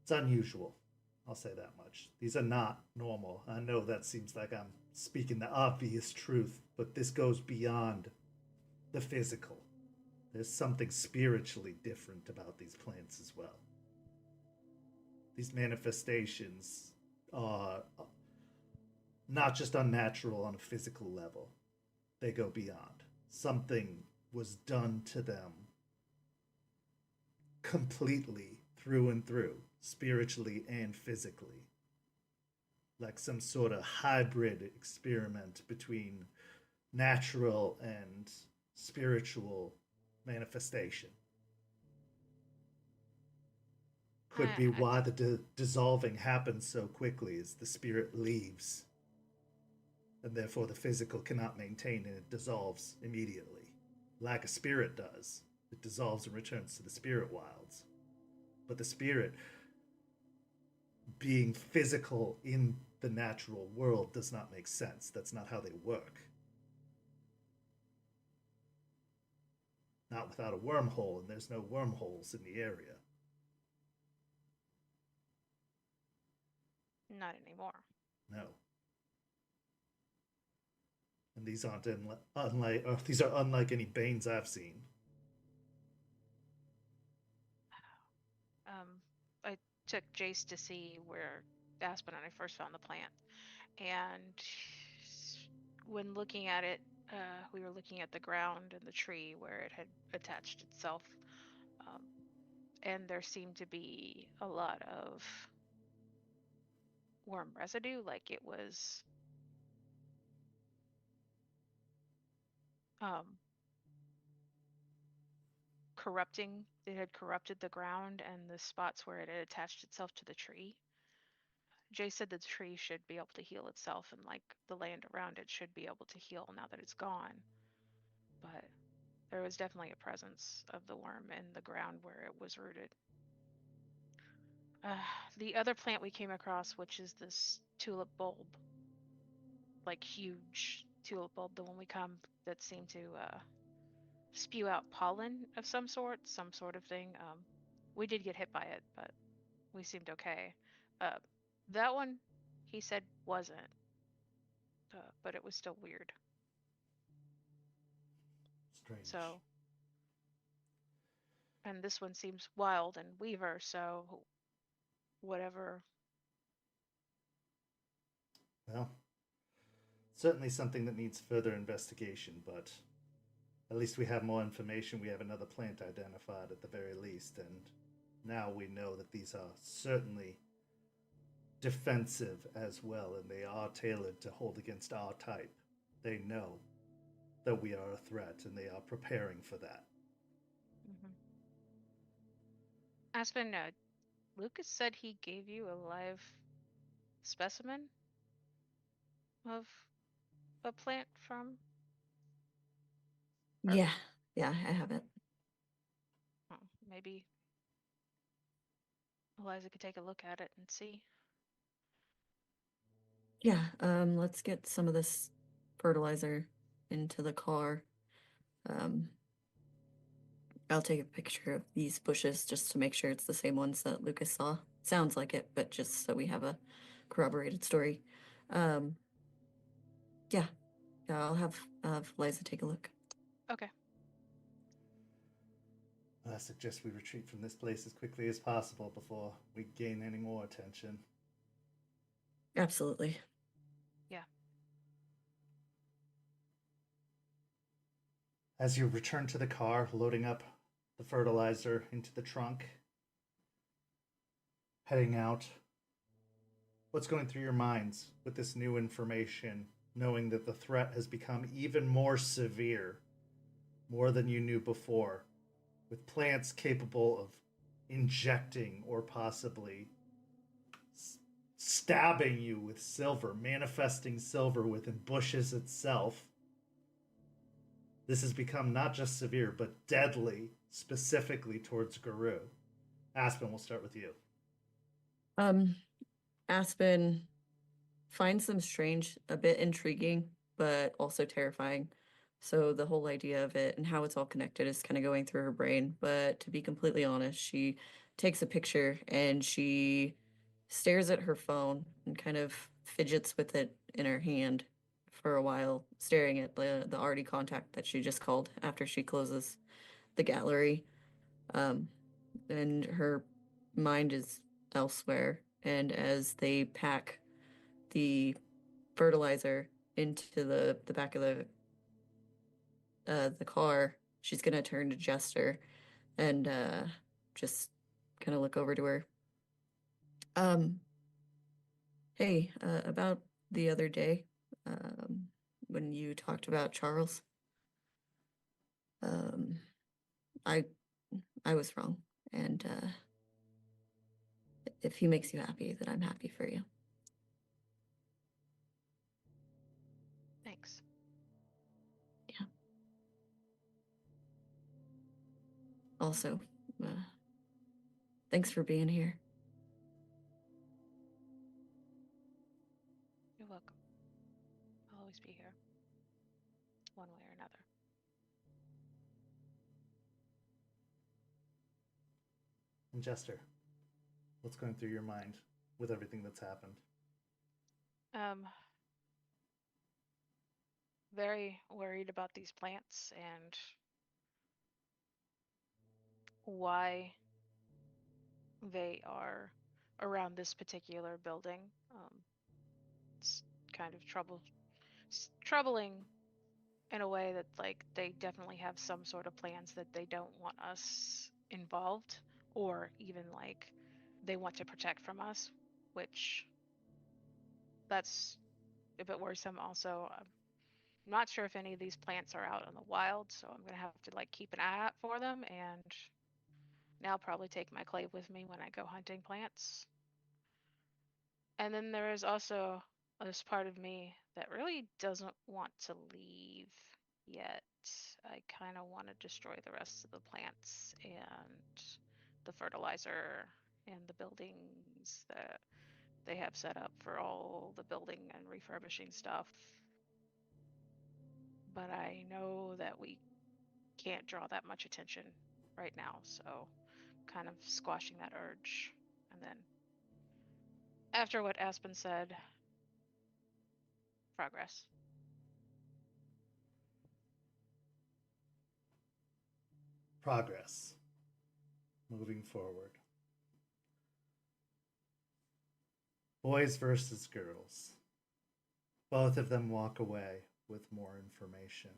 it's unusual. I'll say that much. These are not normal. I know that seems like I'm speaking the obvious truth, but this goes beyond the physical. There's something spiritually different about these plants as well. These manifestations are not just unnatural on a physical level. They go beyond. Something was done to them completely through and through, spiritually and physically. Like some sort of hybrid experiment between natural and spiritual manifestation. Could be why the dissolving happens so quickly, as the spirit leaves, and therefore the physical cannot maintain, and it dissolves immediately, like a spirit does. It dissolves and returns to the spirit wilds. But the spirit, being physical in the natural world, does not make sense. That's not how they work. Not without a wormhole, and there's no wormholes in the area. Not anymore. No. And these aren't these are unlike any Banes I've seen. I took Jace to see where Aspen and I first found the plant, and when looking at it, we were looking at the ground and the tree where it had attached itself, and there seemed to be a lot of worm residue, like it was corrupting. It had corrupted the ground and the spots where it had attached itself to the tree. Jay said the tree should be able to heal itself, and like the land around it should be able to heal now that it's gone. But there was definitely a presence of the worm in the ground where it was rooted. The other plant we came across, which is this tulip bulb, like huge tulip bulb, the one we come that seemed to spew out pollen of some sort of thing. We did get hit by it, but we seemed okay. That one, he said, wasn't, but it was still weird. Strange. So And this one seems wild and weaver, so whatever. Well, certainly something that needs further investigation, but at least we have more information. We have another plant identified at the very least, and now we know that these are certainly defensive as well, and they are tailored to hold against our type. They know that we are a threat, and they are preparing for that. Mm-hmm. Aspen, Lucas said he gave you a live specimen of a plant from. Or- Yeah, yeah, I have it. Oh, maybe Eliza could take a look at it and see. Yeah, let's get some of this fertilizer into the car. I'll take a picture of these bushes just to make sure it's the same ones that Lucas saw. Sounds like it, but just so we have a corroborated story. Um, yeah, I'll have Liza take a look. Okay. I suggest we retreat from this place as quickly as possible before we gain any more attention. Absolutely. Yeah. As you return to the car, loading up the fertilizer into the trunk, heading out, what's going through your minds with this new information, knowing that the threat has become even more severe, more than you knew before, with plants capable of injecting or possibly stabbing you with silver, manifesting silver within bushes itself. This has become not just severe, but deadly, specifically towards Guru. Aspen, we'll start with you. Aspen finds them strange, a bit intriguing, but also terrifying. So the whole idea of it and how it's all connected is kind of going through her brain. But to be completely honest, she takes a picture and she stares at her phone and kind of fidgets with it in her hand for a while, staring at the arty contact that she just called after she closes the gallery. And her mind is elsewhere. And as they pack the fertilizer into the back of the car, she's gonna turn to Jester and just kind of look over to her. Hey, about the other day, when you talked about Charles, um, I I was wrong, and if he makes you happy, then I'm happy for you. Thanks. Yeah. Also, thanks for being here. You're welcome. I'll always be here, one way or another. And Jester, what's going through your mind with everything that's happened? Very worried about these plants and why they are around this particular building. It's kind of troubling in a way that like they definitely have some sort of plans that they don't want us involved, or even like they want to protect from us, which that's a bit worrisome. Also, I'm not sure if any of these plants are out in the wild, so I'm gonna have to like keep an eye out for them, and now I'll probably take my clave with me when I go hunting plants. And then there is also this part of me that really doesn't want to leave yet. I kind of want to destroy the rest of the plants and the fertilizer and the buildings that they have set up for all the building and refurbishing stuff. But I know that we can't draw that much attention right now, so kind of squashing that urge. And then after what Aspen said, progress. Progress. moving forward. Boys versus girls. Both of them walk away with more information.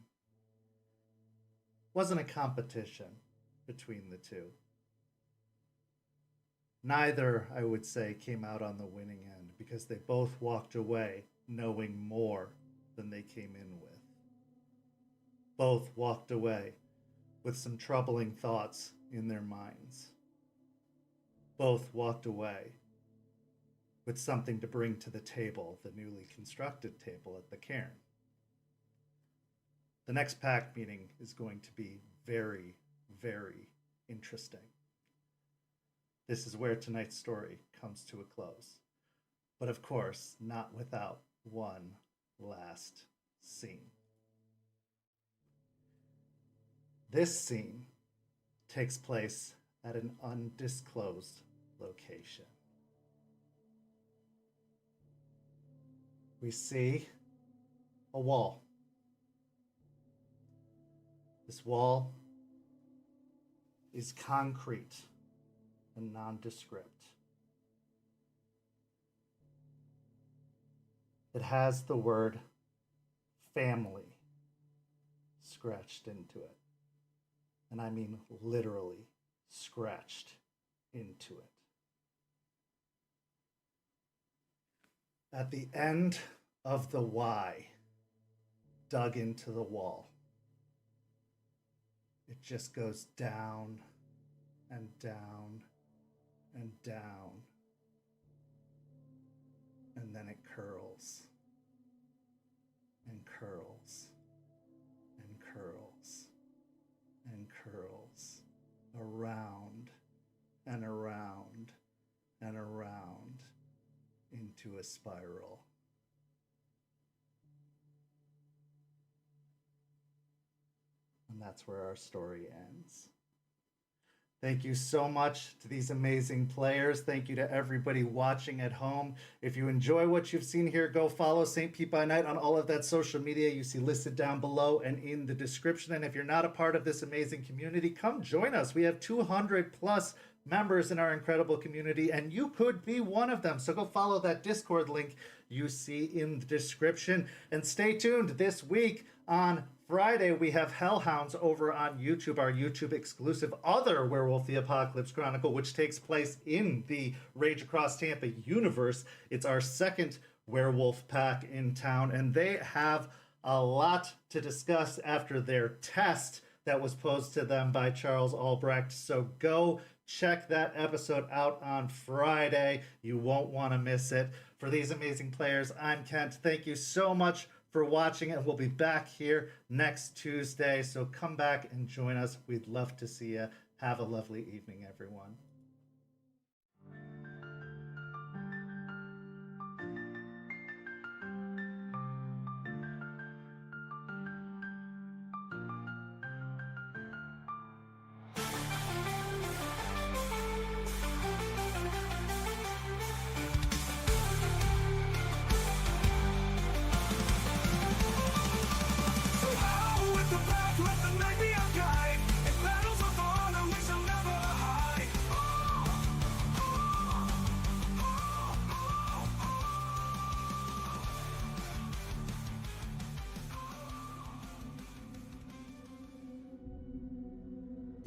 Wasn't a competition between the two. Neither, I would say, came out on the winning end because they both walked away knowing more than they came in with. Both walked away with some troubling thoughts in their minds. Both walked away with something to bring to the table, the newly constructed table at the Caern. The next pack meeting is going to be very, very interesting. This is where tonight's story comes to a close. But of course, not without one last scene. This scene takes place at an undisclosed location. We see a wall. This wall is concrete and nondescript. It has the word family scratched into it. And I mean literally scratched into it. At the end of the Y, dug into the wall, it just goes down and down and down, and then it curls and curls and curls and curls around and around and around into a spiral. And that's where our story ends. Thank you so much to these amazing players. Thank you to everybody watching at home. If you enjoy what you've seen here, go follow St. Pete by Night on all of that social media you see listed down below and in the description. And if you're not a part of this amazing community, come join us. We have 200 plus members in our incredible community, and you could be one of them. So go follow that Discord link you see in the description. And stay tuned this week on Friday, we have Hellhounds over on YouTube, our YouTube exclusive other Werewolf the Apocalypse Chronicle, which takes place in the Rage Across Tampa universe. It's our second werewolf pack in town, and they have a lot to discuss after their test that was posed to them by Charles Albrecht. So go check that episode out on Friday. You won't want to miss it. For these amazing players, I'm Kent. Thank you so much for watching, and we'll be back here next Tuesday. So come back and join us. We'd love to see you. Have a lovely evening, everyone.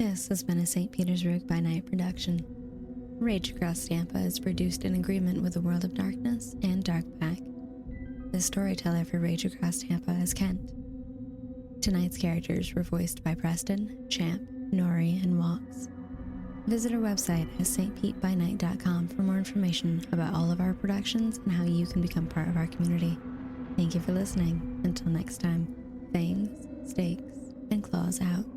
This has been a St. Petersburg by Night production. Rage Across Tampa is produced in agreement with the World of Darkness and Dark Pack. The storyteller for Rage Across Tampa is Kent. Tonight's characters were voiced by Preston, Champ, Noree, and Weiss. Visit our website at stpbn.com for more information about all of our productions and how you can become part of our community. Thank you for listening. Until next time, fangs, stakes, and claws out.